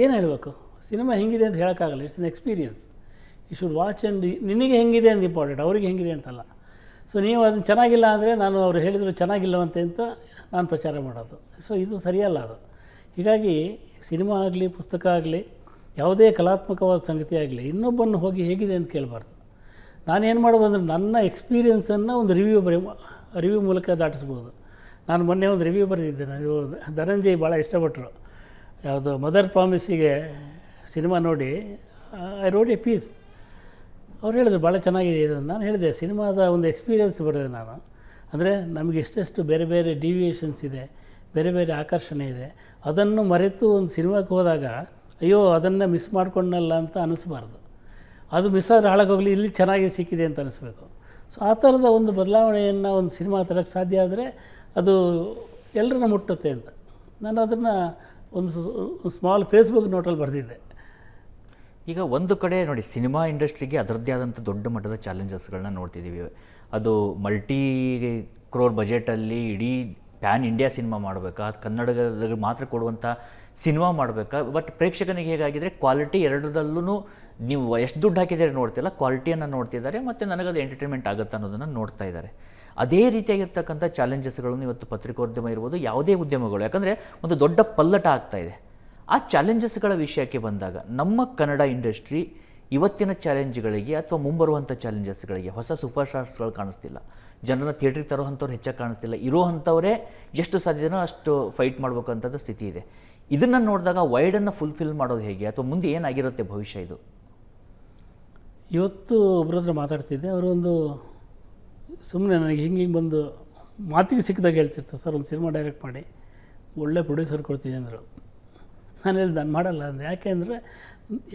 ಏನು ಹೇಳಬೇಕು, ಸಿನಿಮಾ ಹೆಂಗಿದೆ ಅಂತ ಹೇಳೋಕ್ಕಾಗಲ್ಲ. It's an experience. You should watch and ನಿನಗೆ ಹೆಂಗಿದೆ ಅಂತ ಇಂಪಾರ್ಟೆಂಟ್, ಅವ್ರಿಗೆ ಹೆಂಗಿದೆ ಅಂತಲ್ಲ. ಸೊ ನೀವು ಅದನ್ನು ಚೆನ್ನಾಗಿಲ್ಲ ಅಂದರೆ ನಾನು ಅವ್ರು ಹೇಳಿದ್ರು ಚೆನ್ನಾಗಿಲ್ಲವಂತೆ ಅಂತ ನಾನು ಪ್ರಚಾರ ಮಾಡೋದು. ಸೊ ಇದು ಸರಿಯಲ್ಲ ಅದು. ಹೀಗಾಗಿ ಸಿನಿಮಾ ಆಗಲಿ, ಪುಸ್ತಕ ಆಗಲಿ, ಯಾವುದೇ ಕಲಾತ್ಮಕವಾದ ಸಂಗತಿ ಆಗಲಿ, ಇನ್ನೊಬ್ಬನ್ನು ಹೋಗಿ ಹೇಗಿದೆ ಅಂತ ಕೇಳಬಾರ್ದು. ನಾನೇನು ಮಾಡ್ಬೋದು ಅಂದರೆ ನನ್ನ ಎಕ್ಸ್ಪೀರಿಯೆನ್ಸನ್ನು ಒಂದು ರಿವ್ಯೂ ಮೂಲಕ ದಾಟಿಸ್ಬೋದು. ನಾನು ಮೊನ್ನೆ ಒಂದು ರಿವ್ಯೂ ಬರೆದಿದ್ದೆ. ನಾನು ಧನಂಜಯ್ ಭಾಳ ಇಷ್ಟಪಟ್ಟರು. ಯಾವುದು ಮದರ್ ಪ್ರಾಮಿಸಿಗೆ ಸಿನಿಮಾ ನೋಡಿ ಐ ರೋಟ್ ಎ ಪೀಸ್. ಅವ್ರು ಹೇಳಿದ್ರು ಭಾಳ ಚೆನ್ನಾಗಿದೆ ಇದು. ನಾನು ಹೇಳಿದೆ ಸಿನಿಮಾದ ಒಂದು ಎಕ್ಸ್ಪೀರಿಯೆನ್ಸ್ ಬರೆದೆ ನಾನು. ಅಂದರೆ ನಮಗೆ ಎಷ್ಟೆಷ್ಟು ಬೇರೆ ಬೇರೆ ಡಿವಿಯೇಷನ್ಸ್ ಇದೆ, ಬೇರೆ ಬೇರೆ ಆಕರ್ಷಣೆ ಇದೆ, ಅದನ್ನು ಮರೆತು ಒಂದು ಸಿನಿಮಾಕ್ಕೆ ಹೋದಾಗ ಅಯ್ಯೋ ಅದನ್ನು ಮಿಸ್ ಮಾಡ್ಕೊಂಡಲ್ಲ ಅಂತ ಅನ್ನಿಸ್ಬಾರ್ದು. ಅದು ಮಿಸ್ ಆದರೆ ಹಾಳಾಗೋಗಲಿ, ಇಲ್ಲಿ ಚೆನ್ನಾಗಿ ಸಿಕ್ಕಿದೆ ಅಂತ ಅನ್ನಿಸ್ಬೇಕು. ಸೊ ಆ ಥರದ ಒಂದು ಬದಲಾವಣೆಯನ್ನು ಒಂದು ಸಿನಿಮಾ ತರಕ್ಕೆ ಸಾಧ್ಯ ಆದರೆ ಅದು ಎಲ್ಲರನ್ನ ಮುಟ್ಟುತ್ತೆ ಅಂತ ನಾನು ಅದನ್ನು ಒಂದು ಸ್ಮಾಲ್ ಫೇಸ್ಬುಕ್ ನೋಟಲ್ಲಿ ಬರೆದಿದ್ದೆ. ಈಗ ಒಂದು ಕಡೆ ನೋಡಿ, ಸಿನಿಮಾ ಇಂಡಸ್ಟ್ರಿಗೆ ಅದರದ್ದೇ ಆದಂಥ ದೊಡ್ಡ ಮಟ್ಟದ ಚಾಲೆಂಜಸ್ಗಳನ್ನ ನೋಡ್ತಿದ್ದೀವಿ. ಅದು ಮಲ್ಟಿ ಕ್ರೋರ್ ಬಜೆಟಲ್ಲಿ ಇಡೀ ಪ್ಯಾನ್ ಇಂಡಿಯಾ ಸಿನಿಮಾ ಮಾಡಬೇಕಾ, ಅದು ಕನ್ನಡದಲ್ಲಿ ಮಾತ್ರ ಕೊಡುವಂಥ ಸಿನಿಮಾ ಮಾಡಬೇಕಾ. ಬಟ್ ಪ್ರೇಕ್ಷಕನಿಗೆ ಹೇಗಾಗಿದ್ರೆ ಕ್ವಾಲಿಟಿ ಎರಡರಲ್ಲೂ ನೀವು ಎಷ್ಟು ದುಡ್ಡು ಹಾಕಿದರೆ ನೋಡ್ತಿಲ್ಲ, ಕ್ವಾಲಿಟಿಯನ್ನು ನೋಡ್ತಿದ್ದಾರೆ ಮತ್ತು ನನಗದು ಎಂಟರ್ಟೈನ್ಮೆಂಟ್ ಆಗುತ್ತೆ ಅನ್ನೋದನ್ನು ನೋಡ್ತಾ ಇದ್ದಾರೆ. ಅದೇ ರೀತಿಯಾಗಿರ್ತಕ್ಕಂಥ ಚಾಲೆಂಜಸ್ಗಳನ್ನು ಇವತ್ತು ಪತ್ರಿಕೋದ್ಯಮ ಇರ್ಬೋದು, ಯಾವುದೇ ಉದ್ಯಮಗಳು, ಯಾಕಂದರೆ ಒಂದು ದೊಡ್ಡ ಪಲ್ಲಟ ಆಗ್ತಾಯಿದೆ. ಆ ಚಾಲೆಂಜಸ್ಗಳ ವಿಷಯಕ್ಕೆ ಬಂದಾಗ ನಮ್ಮ ಕನ್ನಡ ಇಂಡಸ್ಟ್ರಿ ಇವತ್ತಿನ ಚಾಲೆಂಜ್ಗಳಿಗೆ ಅಥವಾ ಮುಂಬರುವಂಥ ಚಾಲೆಂಜಸ್ಗಳಿಗೆ ಹೊಸ ಸೂಪರ್ ಸ್ಟಾರ್ಸ್ಗಳು ಕಾಣಿಸ್ತಿಲ್ಲ, ಜನರನ್ನ ಥಿಯೇಟ್ರಿಗೆ ತರೋವಂಥವ್ರು ಹೆಚ್ಚಾಗಿ ಕಾಣಿಸ್ತಿಲ್ಲ. ಇರೋವಂಥವರೇ ಎಷ್ಟು ಸಾಧ್ಯನೋ ಅಷ್ಟು ಫೈಟ್ ಮಾಡಬೇಕಂಥದ್ದು ಸ್ಥಿತಿ ಇದೆ. ಇದನ್ನು ನೋಡಿದಾಗ ವೈಡನ್ನು ಫುಲ್ಫಿಲ್ ಮಾಡೋದು ಹೇಗೆ, ಅಥವಾ ಮುಂದೆ ಏನಾಗಿರುತ್ತೆ ಭವಿಷ್ಯ? ಇದು ಇವತ್ತು ಒಬ್ಬರ ಹತ್ರ ಮಾತಾಡ್ತಿದ್ದೆ. ಅವರು ಒಂದು ಸುಮ್ಮನೆ ನನಗೆ ಹಿಂಗೆ ಬಂದು ಮಾತಿಗೆ ಸಿಕ್ಕಿದಾಗ ಹೇಳ್ತಿರ್ತಾರೆ, ಸರ್ ಒಂದು ಸಿನಿಮಾ ಡೈರೆಕ್ಟ್ ಮಾಡಿ ಒಳ್ಳೆ ಪ್ರೊಡ್ಯೂಸರ್ ಕೊಡ್ತೀನಿ ಅಂದರು. ನಾನು ಹೇಳಿದೆ ನಾನು ಮಾಡಲ್ಲ ಅಂದೆ. ಯಾಕೆ ಅಂದರೆ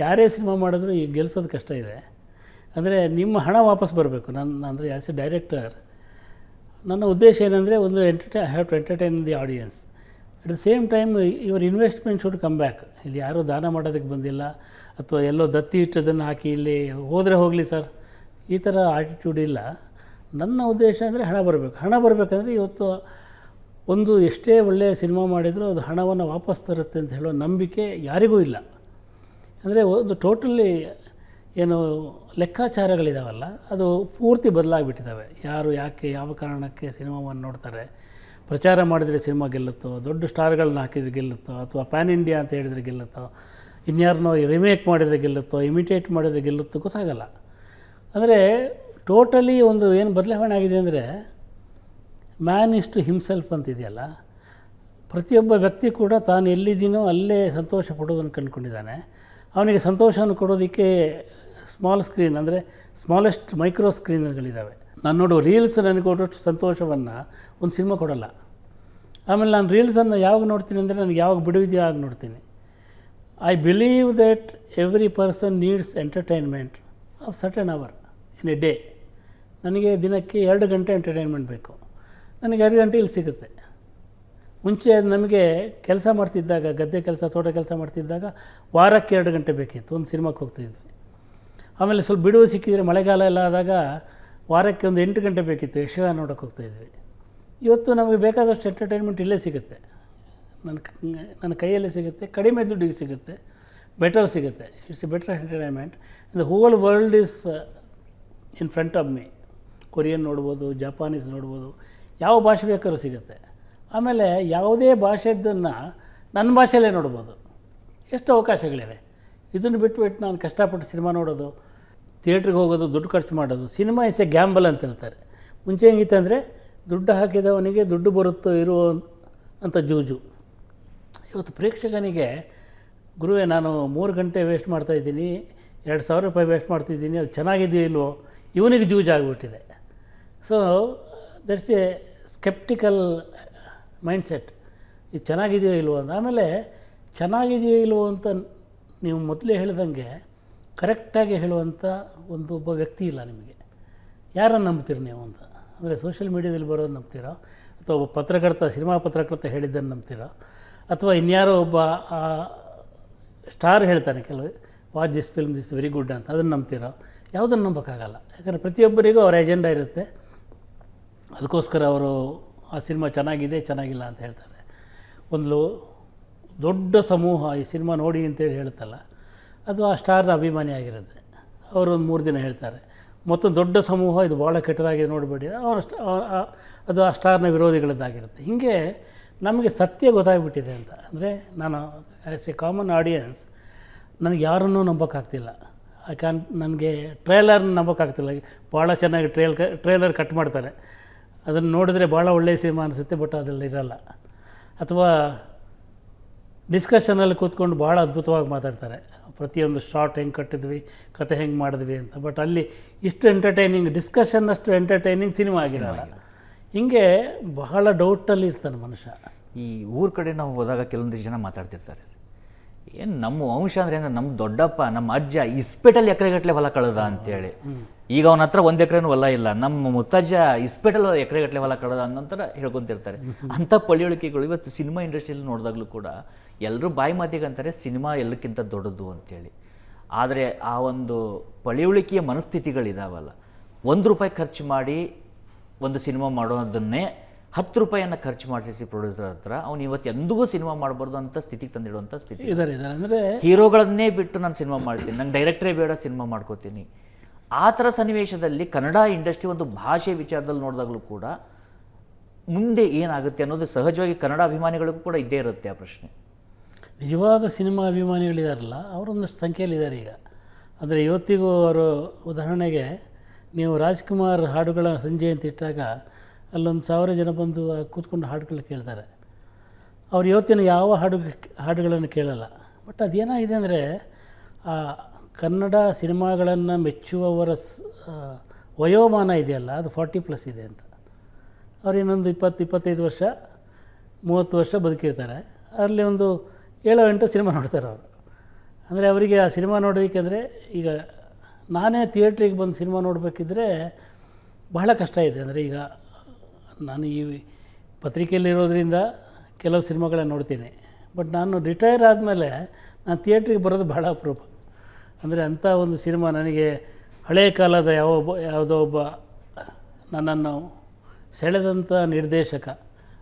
ಯಾರೇ ಸಿನಿಮಾ ಮಾಡಿದ್ರು ಈಗ ಗೆಲ್ಸೋದು ಕಷ್ಟ ಇದೆ. ಅಂದರೆ ನಿಮ್ಮ ಹಣ ವಾಪಸ್ ಬರಬೇಕು. ಅಂದರೆ ಆ್ಯಸ್ ಎ ಡೈರೆಕ್ಟರ್ ನನ್ನ ಉದ್ದೇಶ ಏನಂದರೆ ಒಂದು I have to entertain the audience. At the same time your investment should come back. ಇಲ್ಲಿ ಯಾರೂ ದಾನ ಮಾಡೋದಕ್ಕೆ ಬಂದಿಲ್ಲ, ಅಥವಾ ಎಲ್ಲೋ ದತ್ತಿ ಇಟ್ಟದನ್ನು ಹಾಕಿ ಇಲ್ಲಿ ಹೋದರೆ ಹೋಗಲಿ ಸರ್, ಈ ಥರ ಆಟಿಟ್ಯೂಡ್ ಇಲ್ಲ. ನನ್ನ ಉದ್ದೇಶ ಅಂದರೆ ಹಣ ಬರಬೇಕು. ಹಣ ಬರಬೇಕಂದ್ರೆ ಇವತ್ತು ಒಂದು ಎಷ್ಟೇ ಒಳ್ಳೆಯ ಸಿನಿಮಾ ಮಾಡಿದರೂ ಅದು ಹಣವನ್ನು ವಾಪಸ್ ತರುತ್ತೆ ಅಂತ ಹೇಳೋ ನಂಬಿಕೆ ಯಾರಿಗೂ ಇಲ್ಲ. ಅಂದರೆ ಒಂದು ಟೋಟಲಿ ಏನು ಲೆಕ್ಕಾಚಾರಗಳಿದಾವಲ್ಲ ಅದು ಪೂರ್ತಿ ಬದಲಾಗಿಬಿಟ್ಟಿದ್ದಾವೆ. ಯಾರು ಯಾಕೆ ಯಾವ ಕಾರಣಕ್ಕೆ ಸಿನಿಮಾವನ್ನು ನೋಡ್ತಾರೆ, ಪ್ರಚಾರ ಮಾಡಿದರೆ ಸಿನಿಮಾ ಗೆಲ್ಲುತ್ತೋ, ದೊಡ್ಡ ಸ್ಟಾರ್ಗಳನ್ನ ಹಾಕಿದರೆ ಗೆಲ್ಲುತ್ತೋ, ಅಥವಾ ಪ್ಯಾನ್ ಇಂಡಿಯಾ ಅಂತ ಹೇಳಿದರೆ ಗೆಲ್ಲುತ್ತೋ, ಇನ್ಯಾರನ್ನೋ ರಿಮೇಕ್ ಮಾಡಿದರೆ ಗೆಲ್ಲುತ್ತೋ, ಇಮಿಟೇಟ್ ಮಾಡಿದರೆ ಗೆಲ್ಲುತ್ತೋ ಗೊತ್ತಾಗಲ್ಲ. ಅಂದರೆ ಟೋಟಲಿ ಒಂದು ಏನು ಬದಲಾವಣೆ ಆಗಿದೆ ಅಂದರೆ ಮ್ಯಾನ್ ಇಸ್ ಟು ಹಿಮ್ಸೆಲ್ಫ್ ಅಂತಿದೆಯಲ್ಲ, ಪ್ರತಿಯೊಬ್ಬ ವ್ಯಕ್ತಿ ಕೂಡ ತಾನು ಎಲ್ಲಿದ್ದೀನೋ ಅಲ್ಲೇ ಸಂತೋಷ ಪಡೋದನ್ನು ಕಂಡುಕೊಂಡಿದ್ದಾನೆ. ಅವನಿಗೆ ಸಂತೋಷವನ್ನು ಕೊಡೋದಕ್ಕೆ ಸ್ಮಾಲ್ ಸ್ಕ್ರೀನ್, ಅಂದರೆ ಸ್ಮಾಲೆಸ್ಟ್ ಮೈಕ್ರೋ ಸ್ಕ್ರೀನ್ಗಳಿದ್ದಾವೆ. ನಾನು ನೋಡೋ ರೀಲ್ಸ್ ನನಗೆ ಕೊಡೋಷ್ಟು ಸಂತೋಷವನ್ನು ಒಂದು ಸಿನಿಮಾ ಕೊಡೋಲ್ಲ. ಆಮೇಲೆ ನಾನು ರೀಲ್ಸನ್ನು ಯಾವಾಗ ನೋಡ್ತೀನಿ ಅಂದರೆ ನನಗೆ ಯಾವಾಗ ಬಿಡುವಿದೆಯೋ ಆಗ ನೋಡ್ತೀನಿ. I believe that every person needs entertainment of certain hour in a day. ನನಗೆ ದಿನಕ್ಕೆ 2 ಗಂಟೆ ಎಂಟರ್ಟೈನ್ಮೆಂಟ್ ಬೇಕು. ನನಗೆ 2 ಗಂಟೆ ಇಲ್ಲಿ ಸಿಗುತ್ತೆ. ಮುಂಚೆ ನಮಗೆ ಕೆಲಸ ಮಾಡ್ತಿದ್ದಾಗ, ಗದ್ದೆ ಕೆಲಸ, ತೋಟ ಕೆಲಸ ಮಾಡ್ತಿದ್ದಾಗ ವಾರಕ್ಕೆ 2 ಗಂಟೆ ಬೇಕಿತ್ತು, ಒಂದು ಸಿನಿಮಾಕ್ಕೆ ಹೋಗ್ತಾಯಿದ್ವಿ. ಆಮೇಲೆ ಸ್ವಲ್ಪ ಬಿಡುವು ಸಿಕ್ಕಿದರೆ ಮಳೆಗಾಲ ಎಲ್ಲ ಆದಾಗ ವಾರಕ್ಕೆ ಒಂದು 8 ಗಂಟೆ ಬೇಕಿತ್ತು, ಯಕ್ಷಗಾನ ನೋಡೋಕ್ಕೆ ಹೋಗ್ತಾಯಿದ್ವಿ. ಇವತ್ತು ನಮಗೆ ಬೇಕಾದಷ್ಟು ಎಂಟರ್ಟೈನ್ಮೆಂಟ್ ಇಲ್ಲೇ ಸಿಗುತ್ತೆ. ನನ್ನ ಕೈಯಲ್ಲಿ ಸಿಗುತ್ತೆ, ಕಡಿಮೆ ದುಡ್ಡಿಗೆ ಸಿಗುತ್ತೆ, ಬೆಟರ್ ಸಿಗುತ್ತೆ. It's A better entertainment. The whole world is in front of me. Korean ನೋಡ್ಬೋದು, ಜಪಾನೀಸ್ ನೋಡ್ಬೋದು, ಯಾವ ಭಾಷೆ ಬೇಕಾದ್ರೂ ಸಿಗುತ್ತೆ. ಆಮೇಲೆ ಯಾವುದೇ ಭಾಷೆದ್ದನ್ನು ನನ್ನ ಭಾಷೆಯಲ್ಲೇ ನೋಡ್ಬೋದು. ಎಷ್ಟು ಅವಕಾಶಗಳಿವೆ. ಇದನ್ನು ಬಿಟ್ಟು ನಾನು ಕಷ್ಟಪಟ್ಟು ಸಿನಿಮಾ ನೋಡೋದು, ಥಿಯೇಟ್ರಿಗೆ ಹೋಗೋದು, ದುಡ್ಡು ಖರ್ಚು ಮಾಡೋದು. ಸಿನಿಮಾ ಇಸ್ ಎ ಗ್ಯಾಂಬಲ್ ಅಂತ ಹೇಳ್ತಾರೆ. ಮುಂಚೆ ಹೆಂಗಿತ್ತಂದರೆ ದುಡ್ಡು ಹಾಕಿದವನಿಗೆ ದುಡ್ಡು ಬರುತ್ತೋ ಇರೋ ಅಂತ ಜೂಜು. ಇವತ್ತು ಪ್ರೇಕ್ಷಕನಿಗೆ ಗುರುವೇ ನಾನು 3 ಗಂಟೆ ವೇಸ್ಟ್ ಮಾಡ್ತಾಯಿದ್ದೀನಿ, 2,000 ರೂಪಾಯಿ ವೇಸ್ಟ್ ಮಾಡ್ತಿದ್ದೀನಿ, ಅದು ಚೆನ್ನಾಗಿದೆಯೋ ಇಲ್ವೋ, ಇವನಿಗೆ ಜೂಜು ಆಗಿಬಿಟ್ಟಿದೆ. So that's A sceptical mindset. ಇದು ಚೆನ್ನಾಗಿದೆಯೋ ಇಲ್ವೋ ಅಂತ. ಆಮೇಲೆ ಚೆನ್ನಾಗಿದೆಯೋ ಇಲ್ವೋ ಅಂತ ನೀವು ಮೊದಲೇ ಹೇಳಿದಂಗೆ ಕರೆಕ್ಟಾಗಿ ಹೇಳುವಂಥ ಒಬ್ಬ ವ್ಯಕ್ತಿ ಇಲ್ಲ ನಿಮಗೆ. ಯಾರನ್ನು ನಂಬ್ತೀರಿ ನೀವು ಅಂತ ಅಂದರೆ ಸೋಷಿಯಲ್ ಮೀಡ್ಯಾದಲ್ಲಿ ಬರೋದು ನಂಬ್ತೀರೋ, ಅಥವಾ ಒಬ್ಬ ಪತ್ರಕರ್ತ, ಸಿನಿಮಾ ಪತ್ರಕರ್ತ ಹೇಳಿದ್ದನ್ನು ನಂಬ್ತೀರೋ, ಅಥವಾ ಇನ್ಯಾರೋ ಒಬ್ಬ ಸ್ಟಾರ್ ಹೇಳ್ತಾನೆ ಕೆಲವು, watch this film this very good ಅಂತ, ಅದನ್ನು ನಂಬ್ತೀರೋ? ಯಾವುದನ್ನು ನಂಬೋಕ್ಕಾಗಲ್ಲ. ಯಾಕಂದರೆ ಪ್ರತಿಯೊಬ್ಬರಿಗೂ ಅವರ ಎಜೆಂಡಾ ಇರುತ್ತೆ. ಅದಕ್ಕೋಸ್ಕರ ಅವರು ಆ ಸಿನಿಮಾ ಚೆನ್ನಾಗಿದೆ ಚೆನ್ನಾಗಿಲ್ಲ ಅಂತ ಹೇಳ್ತಾರೆ. ಒಂದು ದೊಡ್ಡ ಸಮೂಹ ಈ ಸಿನಿಮಾ ನೋಡಿ ಅಂತೇಳಿ ಹೇಳುತ್ತಲ್ಲ, ಅದು ಆ ಸ್ಟಾರ್ನ ಅಭಿಮಾನಿ ಆಗಿರುತ್ತೆ. ಅವರು ಒಂದು 3 ದಿನ ಹೇಳ್ತಾರೆ. ಮತ್ತೊಂದು ದೊಡ್ಡ ಸಮೂಹ ಇದು ಭಾಳ ಕೆಟ್ಟದಾಗಿದೆ ನೋಡಬೇಡಿ, ಅದು ಆ ಸ್ಟಾರ್ನ ವಿರೋಧಿಗಳದ್ದಾಗಿರುತ್ತೆ. ಹೀಗೆ ನಮಗೆ ಸತ್ಯ ಗೊತ್ತಾಗ್ಬಿಟ್ಟಿದೆ ಅಂತ. ಅಂದರೆ ನಾನು ಆ್ಯಸ್ ಎ ಕಾಮನ್ ಆಡಿಯನ್ಸ್ ನನಗೆ ಯಾರನ್ನೂ ನಂಬೋಕ್ಕಾಗ್ತಿಲ್ಲ. ನನಗೆ ಟ್ರೇಲರ್ನ ನಂಬೋಕ್ಕಾಗ್ತಿಲ್ಲ. ಭಾಳ ಚೆನ್ನಾಗಿ ಟ್ರೇಲರ್ ಕಟ್ ಮಾಡ್ತಾರೆ, ಅದನ್ನು ನೋಡಿದ್ರೆ ಭಾಳ ಒಳ್ಳೆಯ ಸಿನಿಮಾ ಅನಿಸುತ್ತೆ, ಬಟ್ ಅದರಲ್ಲಿ ಇರಲ್ಲ. ಅಥವಾ ಡಿಸ್ಕಷನಲ್ಲಿ ಕೂತ್ಕೊಂಡು ಭಾಳ ಅದ್ಭುತವಾಗಿ ಮಾತಾಡ್ತಾರೆ, ಪ್ರತಿಯೊಂದು ಶಾರ್ಟ್ ಹೆಂಗೆ ಕಟ್ಟಿದ್ವಿ, ಕತೆ ಹೆಂಗೆ ಮಾಡಿದ್ವಿ ಅಂತ. ಬಟ್ ಅಲ್ಲಿ ಇಷ್ಟು ಎಂಟರ್ಟೈನಿಂಗ್ ಡಿಸ್ಕಷನ್ ಅಷ್ಟು ಎಂಟರ್ಟೈನಿಂಗ್ ಸಿನಿಮಾ ಆಗಿರಲ್ಲ. ಹೀಗೆ ಬಹಳ ಡೌಟಲ್ಲಿ ಇರ್ತಾನೆ ಮನುಷ್ಯ. ಈ ಊರ ಕಡೆ ನಾವು ಹೋದಾಗ ಕೆಲವೊಂದಿಷ್ಟು ಜನ ಮಾತಾಡ್ತಿರ್ತಾರೆ, ಏನು ನಮ್ಮ ವಂಶ ಅಂದರೆ ಏನು, ನಮ್ಮ ದೊಡ್ಡಪ್ಪ ನಮ್ಮ ಅಜ್ಜ ಇಸ್ಪೇಟಲ್ಲಿ ಎಕರೆಗಟ್ಟಲೆ ಹೊಲ ಕಳೆದ ಅಂತೇಳಿ. ಈಗ ಅವನ ಹತ್ರ 1 ಎಕರೆನೂ ಹೊಲ ಇಲ್ಲ, ನಮ್ಮ ಮುತ್ತಜ್ಜ ಇಸ್ಪೇಟಲ್ಲಿ ಎಕರೆಗಟ್ಟಲೆ ಹೊಲ ಕಳೆದ ಅನ್ನೋಂಥರ ಹೇಳ್ಕೊತಿರ್ತಾರೆ. ಅಂಥ ಪಳಿಯುಳಿಕೆಗಳು ಇವತ್ತು ಸಿನಿಮಾ ಇಂಡಸ್ಟ್ರಿಯಲ್ಲಿ ನೋಡಿದಾಗಲೂ ಕೂಡ ಎಲ್ಲರೂ ಬಾಯಿ ಮಾತಿಗೆ ಅಂತಾರೆ ಸಿನಿಮಾ ಎಲ್ಲಕ್ಕಿಂತ ದೊಡ್ಡದು ಅಂತೇಳಿ. ಆದರೆ ಆ ಒಂದು ಪಳಿಯುಳಿಕೆಯ ಮನಸ್ಥಿತಿಗಳಿದಾವಲ್ಲ, 1 ರೂಪಾಯಿ ಖರ್ಚು ಮಾಡಿ ಒಂದು ಸಿನಿಮಾ ಮಾಡೋದನ್ನೇ 10 ರೂಪಾಯಿಯನ್ನು ಖರ್ಚು ಮಾಡಿಸಿ ಪ್ರೊಡ್ಯೂಸರ್ ಹತ್ರ ಅವ್ನು ಇವತ್ತು ಎಂದಿಗೂ ಸಿನಿಮಾ ಮಾಡಬಾರ್ದು ಅಂತ ಸ್ಥಿತಿಗೆ ತಂದಿಡುವಂಥ ಸ್ಥಿತಿ ಇದ್ದಾರೆ. ಅಂದರೆ ಹೀರೋಗಳನ್ನೇ ಬಿಟ್ಟು ನಾನು ಸಿನಿಮಾ ಮಾಡ್ತೀನಿ, ನಂಗೆ ಡೈರೆಕ್ಟ್ರೇ ಬೇಡ, ಸಿನಿಮಾ ಮಾಡ್ಕೋತೀನಿ. ಆ ಥರ ಸನ್ನಿವೇಶದಲ್ಲಿ ಕನ್ನಡ ಇಂಡಸ್ಟ್ರಿ ಒಂದು ಭಾಷೆ ವಿಚಾರದಲ್ಲಿ ನೋಡಿದಾಗಲೂ ಕೂಡ ಮುಂದೆ ಏನಾಗುತ್ತೆ ಅನ್ನೋದು ಸಹಜವಾಗಿ ಕನ್ನಡ ಅಭಿಮಾನಿಗಳಿಗೂ ಕೂಡ ಇದ್ದೇ ಇರುತ್ತೆ ಆ ಪ್ರಶ್ನೆ. ನಿಜವಾದ ಸಿನಿಮಾ ಅಭಿಮಾನಿಗಳಿದಾರಲ್ಲ ಅವರೊಂದಷ್ಟು ಸಂಖ್ಯೆಯಲ್ಲಿದ್ದಾರೆ ಈಗ. ಅಂದರೆ ಇವತ್ತಿಗೂ ಅವರು, ಉದಾಹರಣೆಗೆ ನೀವು ರಾಜ್ಕುಮಾರ್ ಹಾಡುಗಳ ಸಂಜೆ ಅಂತ ಇಟ್ಟಾಗ ಅಲ್ಲೊಂದು 1000 ಜನ ಬಂದು ಕೂತ್ಕೊಂಡು ಹಾಡುಗಳು ಕೇಳ್ತಾರೆ. ಅವ್ರು ಇವತ್ತಿನ ಯಾವ ಹಾಡುಗಳನ್ನು ಕೇಳಲ್ಲ. ಬಟ್ ಅದೇನಾಗಿದೆ ಅಂದರೆ ಆ ಕನ್ನಡ ಸಿನಿಮಾಗಳನ್ನು ಮೆಚ್ಚುವವರ ವಯೋಮಾನ ಇದೆಯಲ್ಲ, ಅದು 40+ ಇದೆ ಅಂತ. ಅವ್ರು ಇನ್ನೊಂದು 20-25 ವರ್ಷ 30 ವರ್ಷ ಬದುಕಿರ್ತಾರೆ. ಅದರಲ್ಲಿ ಒಂದು 7-8 ಸಿನಿಮಾ ನೋಡ್ತಾರೆ ಅವರು. ಅಂದರೆ ಅವರಿಗೆ ಆ ಸಿನಿಮಾ ನೋಡೋದಕ್ಕೆ, ಅಂದರೆ ಈಗ ನಾನೇ ಥಿಯೇಟ್ರಿಗೆ ಬಂದು ಸಿನಿಮಾ ನೋಡಬೇಕಿದ್ರೆ ಬಹಳ ಕಷ್ಟ ಇದೆ. ಅಂದರೆ ಈಗ ನಾನು ಈ ಪತ್ರಿಕೆಯಲ್ಲಿರೋದ್ರಿಂದ ಕೆಲವು ಸಿನಿಮಾಗಳನ್ನ ನೋಡ್ತೀನಿ. ಬಟ್ ನಾನು ರಿಟೈರ್ ಆದಮೇಲೆ ನಾನು ಥಿಯೇಟ್ರಿಗೆ ಬರೋದು ಬಹಳ ಅಪರೂಪ. ಅಂದರೆ ಅಂಥ ಒಂದು ಸಿನಿಮಾ ನನಗೆ ಹಳೆಯ ಕಾಲದ ಯಾವುದೋ ಒಬ್ಬ ನನ್ನನ್ನು ಸೆಳೆದಂಥ ನಿರ್ದೇಶಕ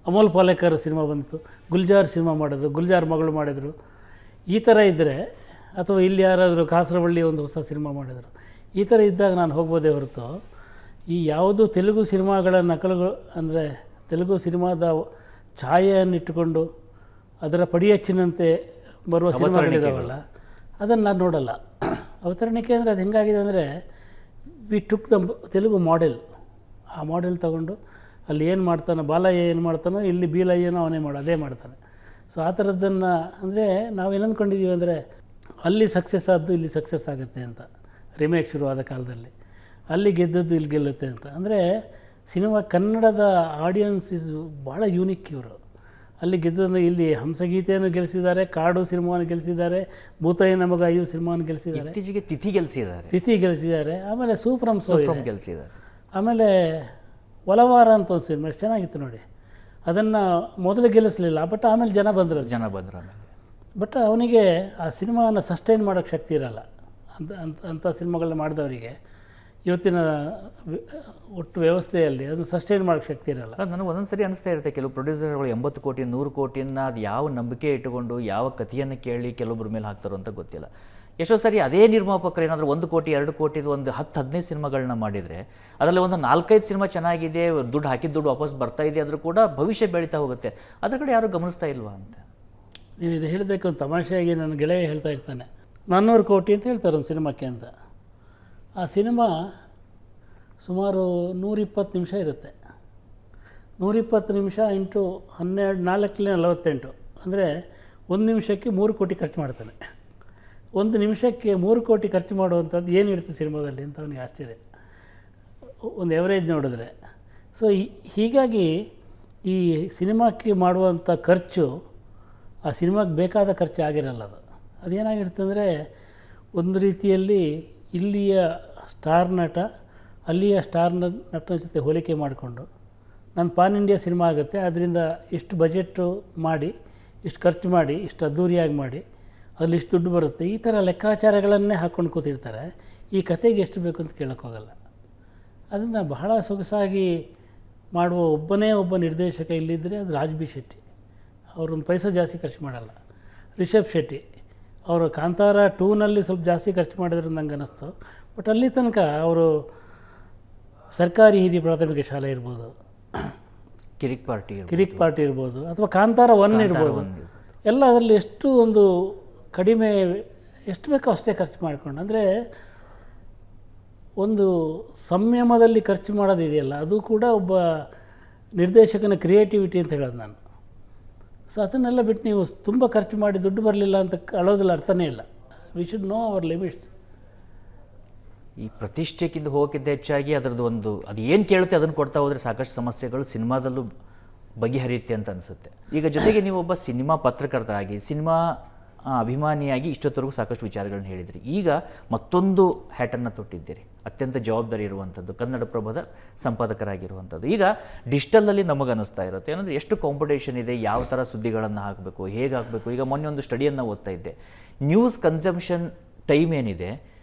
ಅಮೋಲ್ ಪಾಲೇಕರ್ ಸಿನಿಮಾ ಬಂತು, ಗುಲ್ಜಾರ್ ಸಿನಿಮಾ ಮಾಡಿದ್ರು, ಗುಲ್ಜಾರ್ ಮಗಳು ಮಾಡಿದರು. ಈ ಥರ ಇದ್ದರೆ, ಅಥವಾ ಇಲ್ಲಿ ಯಾರಾದರೂ ಕಾಸರವಳ್ಳಿ ಒಂದು ಹೊಸ ಸಿನಿಮಾ ಮಾಡಿದರು, ಈ ಥರ ಇದ್ದಾಗ ನಾನು ಹೋಗ್ಬೋದೇ ಹೊರತು ಈ ಯಾವುದು ತೆಲುಗು ಸಿನಿಮಾಗಳ ನಕಲುಗಳು, ಅಂದರೆ ತೆಲುಗು ಸಿನಿಮಾದ ಛಾಯೆಯನ್ನಿಟ್ಟುಕೊಂಡು ಅದರ ಪಡಿಯಚ್ಚಿನಂತೆ ಬರುವ ಸಿನಿಮಾಗಳಿದಾವಲ್ಲ, ಅದನ್ನು ನಾನು ನೋಡಲ್ಲ. ಅವತರಣಿಕೆ ಅಂದರೆ ಅದು ಹೆಂಗಾಗಿದೆ ಅಂದರೆ, we took the Telugu model. ಆ ಮಾಡೆಲ್ ತಗೊಂಡು ಅಲ್ಲಿ ಏನು ಮಾಡ್ತಾನೋ, ಬಾಲಯ್ಯ ಏನು ಮಾಡ್ತಾನೋ, ಇಲ್ಲಿ ಬೀಲಯ್ಯನೋ ಅವನೇ ಅದೇ ಮಾಡ್ತಾನೆ. ಸೊ ಆ ಥರದ್ದನ್ನು, ಅಂದರೆ ನಾವೇನು ಅಂದ್ಕೊಂಡಿದ್ದೀವಿ ಅಂದರೆ ಅಲ್ಲಿ ಸಕ್ಸಸ್ ಆದ್ದು ಇಲ್ಲಿ ಸಕ್ಸಸ್ ಆಗುತ್ತೆ ಅಂತ, ರಿಮೇಕ್ ಶುರುವಾದ ಕಾಲದಲ್ಲಿ ಅಲ್ಲಿ ಗೆದ್ದದ್ದು ಇಲ್ಲಿ ಗೆಲ್ಲುತ್ತೆ ಅಂತ. ಅಂದರೆ ಸಿನಿಮಾ ಕನ್ನಡದ ಆಡಿಯನ್ಸ್ ಇಸ್ ಭಾಳ ಯೂನಿಕ್. ಇವರು ಅಲ್ಲಿ ಗೆದ್ದನ್ನು ಇಲ್ಲಿ ಹಂಸಗೀತೆಯನ್ನು ಗೆಲ್ಲಿಸಿದ್ದಾರೆ, ಕಾಡು ಸಿನಿಮಾವನ್ನು ಗೆಲ್ಲಿಸಿದ್ದಾರೆ, ಭೂತಯ್ಯ ನಮಗ ಅಯ್ಯೋ ಸಿನಿಮಾವನ್ನು ಗೆಲ್ಲಿಸಿದ್ದಾರೆ, ಇತ್ತೀಚೆಗೆ ತಿಥಿ ಗೆಲ್ಲಿಸಿದ್ದಾರೆ, ಆಮೇಲೆ ಸೂಫ್ರಮ್ ಗೆಲ್ಲಿಸಿದ್ದಾರೆ. ಆಮೇಲೆ ಒಲವಾರ ಅಂತ ಒಂದು ಸಿನಿಮಾ ಎಷ್ಟು ಚೆನ್ನಾಗಿತ್ತು ನೋಡಿ. ಅದನ್ನು ಮೊದಲು ಗೆಲ್ಲಿಸಲಿಲ್ಲ, ಬಟ್ ಆಮೇಲೆ ಜನ ಬಂದರು. ಬಟ್ ಅವನಿಗೆ ಆ ಸಿನಿಮಾವನ್ನು ಸಸ್ಟೈನ್ ಮಾಡೋಕ್ಕೆ ಶಕ್ತಿ ಇರಲ್ಲ. ಅಂಥ ಸಿನಿಮಾಗಳನ್ನ ಮಾಡಿದವರಿಗೆ ಇವತ್ತಿನ ಒಟ್ಟು ವ್ಯವಸ್ಥೆಯಲ್ಲಿ ಅದನ್ನು ಸಸ್ಟೈನ್ ಮಾಡೋಕ್ಕೆ ಶಕ್ತಿ ಇರಲ್ಲ. ಅದು ನನಗೆ ಒಂದೊಂದು ಸರಿ ಅನಿಸ್ತಾ ಇರುತ್ತೆ, ಕೆಲವು ಪ್ರೊಡ್ಯೂಸರ್ಗಳು 80 ಕೋಟಿ 100 ಕೋಟಿಯನ್ನು ಅದು ಯಾವ ನಂಬಿಕೆ ಇಟ್ಟುಕೊಂಡು ಯಾವ ಕಥೆಯನ್ನು ಕೇಳಿ ಕೆಲವೊಬ್ಬರ ಮೇಲೆ ಹಾಕ್ತಾರೋ ಅಂತ ಗೊತ್ತಿಲ್ಲ. ಎಷ್ಟೋ ಸರಿ ಅದೇ ನಿರ್ಮಾಪಕರು ಏನಾದರೂ 1 ಕೋಟಿ 2 ಕೋಟಿದು ಒಂದು 10-15 ಸಿನಿಮಾಗಳನ್ನ ಮಾಡಿದರೆ ಅದರಲ್ಲಿ ಒಂದು 4-5 ಸಿನಿಮಾ ಚೆನ್ನಾಗಿದೆ, ದುಡ್ಡು ಹಾಕಿದ ದುಡ್ಡು ವಾಪಸ್ ಬರ್ತಾ ಇದೆ, ಆದರೂ ಕೂಡ ಭವಿಷ್ಯ ಬೆಳೀತಾ ಹೋಗುತ್ತೆ. ಅದ್ರ ಕಡೆ ಯಾರೂ ಗಮನಿಸ್ತಾ ಇಲ್ವಾ ಅಂತ. ನೀವು ಇದು ಹೇಳಬೇಕು ಒಂದು ತಮಾಷೆಯಾಗಿ ನನ್ನ ಗೆಳೆಯ ಹೇಳ್ತಾ ಇರ್ತಾನೆ, 400 ಕೋಟಿ ಅಂತ ಹೇಳ್ತಾರೆ ಒಂದು ಸಿನಿಮಾಕ್ಕೆ ಅಂತ. ಆ ಸಿನಿಮಾ ಸುಮಾರು 120 ನಿಮಿಷ ಇರುತ್ತೆ. 120 ನಿಮಿಷ ಇಂಟು 12 4 ಅಂದರೆ 1 ನಿಮಿಷಕ್ಕೆ 3 ಕೋಟಿ ಖರ್ಚು ಮಾಡ್ತಾನೆ. 1 ನಿಮಿಷಕ್ಕೆ 3 ಕೋಟಿ ಖರ್ಚು ಮಾಡುವಂಥದ್ದು ಏನಿರುತ್ತೆ ಸಿನಿಮಾದಲ್ಲಿ ಅಂತ ಅವನಿಗೆ ಆಶ್ಚರ್ಯ, ಒಂದು ಎವರೇಜ್ ನೋಡಿದ್ರೆ. ಸೊ ಹೀಗಾಗಿ ಈ ಸಿನಿಮಾಕ್ಕೆ ಮಾಡುವಂಥ ಖರ್ಚು ಆ ಸಿನಿಮಾಗೆ ಬೇಕಾದ ಖರ್ಚು ಆಗಿರಲ್ಲ. ಅದೇನಾಗಿರುತ್ತೆ ಅಂದರೆ ಒಂದು ರೀತಿಯಲ್ಲಿ ಇಲ್ಲಿಯ ಸ್ಟಾರ್ ನಟ ಅಲ್ಲಿಯ ಸ್ಟಾರ್ ನಟನ ಜೊತೆ ಹೋಲಿಕೆ ಮಾಡಿಕೊಂಡು ನನ್ನ ಪಾನ್ ಇಂಡಿಯಾ ಸಿನಿಮಾ ಆಗುತ್ತೆ, ಅದರಿಂದ ಇಷ್ಟು ಬಜೆಟ್ಟು ಮಾಡಿ ಇಷ್ಟು ಖರ್ಚು ಮಾಡಿ ಇಷ್ಟು ಅದ್ದೂರಿಯಾಗಿ ಮಾಡಿ ಅಲ್ಲಿ ಇಷ್ಟು ದುಡ್ಡು ಬರುತ್ತೆ, ಈ ಥರ ಲೆಕ್ಕಾಚಾರಗಳನ್ನೇ ಹಾಕ್ಕೊಂಡು ಕೂತಿರ್ತಾರೆ. ಈ ಕತೆಗೆ ಎಷ್ಟು ಬೇಕು ಅಂತ ಕೇಳೋಕ್ಕೋಗಲ್ಲ. ಅದನ್ನು ಬಹಳ ಸೊಗಸಾಗಿ ಮಾಡುವ ಒಬ್ಬ ನಿರ್ದೇಶಕ ಇಲ್ಲಿದ್ದರೆ ಅದು ರಾಜ್ ಬಿ ಶೆಟ್ಟಿ. ಅವರೊಂದು ಪೈಸೆ ಜಾಸ್ತಿ ಖರ್ಚು ಮಾಡಲ್ಲ. ರಿಷಬ್ ಶೆಟ್ಟಿ ಅವರು ಕಾಂತಾರ 2ನಲ್ಲಿ ಸ್ವಲ್ಪ ಜಾಸ್ತಿ ಖರ್ಚು ಮಾಡಿದ್ರು ನಂಗೆ ಅನ್ನಿಸ್ತು. ಬಟ್ ಅಲ್ಲಿ ತನಕ ಅವರು ಸರ್ಕಾರಿ ಹಿರಿಯ ಪ್ರಾಥಮಿಕ ಶಾಲೆ ಇರ್ಬೋದು, ಕಿರಿಕ್ ಪಾರ್ಟಿ ಇರ್ಬೋದು, ಅಥವಾ ಕಾಂತಾರ 1 ಇರ್ಬೋದು, ಎಲ್ಲ ಅದರಲ್ಲಿ ಎಷ್ಟು ಒಂದು ಕಡಿಮೆ ಎಷ್ಟು ಬೇಕೋ ಅಷ್ಟೇ ಖರ್ಚು ಮಾಡಿಕೊಂಡು, ಅಂದರೆ ಒಂದು ಸಂಯಮದಲ್ಲಿ ಖರ್ಚು ಮಾಡೋದಿದೆಯಲ್ಲ, ಅದು ಕೂಡ ಒಬ್ಬ ನಿರ್ದೇಶಕನ ಕ್ರಿಯೇಟಿವಿಟಿ ಅಂತ ಹೇಳೋದು ನಾನು. ಸೊ ಅದನ್ನೆಲ್ಲ ಬಿಟ್ಟು ನೀವು ತುಂಬ ಖರ್ಚು ಮಾಡಿ ದುಡ್ಡು ಬರಲಿಲ್ಲ ಅಂತ ಅಳೋದಿಲ್ಲ, ಅರ್ಥನೇ ಇಲ್ಲ. We should know our limits. ಈ ಪ್ರತಿಷ್ಠೆಕ್ಕಿಂತ ಹೋಗೋಕ್ಕಿಂತ ಹೆಚ್ಚಾಗಿ ಅದರದ್ದು ಒಂದು ಅದು ಏನು ಕೇಳುತ್ತೆ ಅದನ್ನು ಕೊಡ್ತಾ ಹೋದರೆ ಸಾಕಷ್ಟು ಸಮಸ್ಯೆಗಳು ಸಿನಿಮಾದಲ್ಲೂ ಬಗೆಹರಿಯುತ್ತೆ ಅಂತ ಅನಿಸುತ್ತೆ. ಈಗ ಜೊತೆಗೆ ನೀವು ಒಬ್ಬ ಸಿನಿಮಾ ಪತ್ರಕರ್ತರಾಗಿ ಸಿನಿಮಾ ಅಭಿಮಾನಿಯಾಗಿ ಇಷ್ಟೊತ್ತವರೆಗೂ ಸಾಕಷ್ಟು ವಿಚಾರಗಳನ್ನ ಹೇಳಿದ್ರಿ. ಈಗ ಮತ್ತೊಂದು ಹ್ಯಾಟನ್ನು ತೊಟ್ಟಿದ್ದೀರಿ, ಅತ್ಯಂತ ಜವಾಬ್ದಾರಿ ಇರುವಂಥದ್ದು, ಕನ್ನಡಪ್ರಭದ ಸಂಪಾದಕರಾಗಿರುವಂಥದ್ದು. ಈಗ ಡಿಜಿಟಲಲ್ಲಿ ನಮಗೆ ಅನ್ನಿಸ್ತಾ ಇರುತ್ತೆ ಏನಂದರೆ ಎಷ್ಟು ಕಾಂಪಿಟೇಷನ್ ಇದೆ, ಯಾವ ಥರ ಸುದ್ದಿಗಳನ್ನು ಹಾಕಬೇಕು, ಹೇಗೆ ಹಾಕಬೇಕು. ಈಗ ಮೊನ್ನೆ ಒಂದು ಸ್ಟಡಿಯನ್ನು ಓದ್ತಾ ಇದ್ದೆ, ನ್ಯೂಸ್ ಕನ್ಸಂಪ್ಷನ್ ಟೈಮ್ ಏನಿದೆ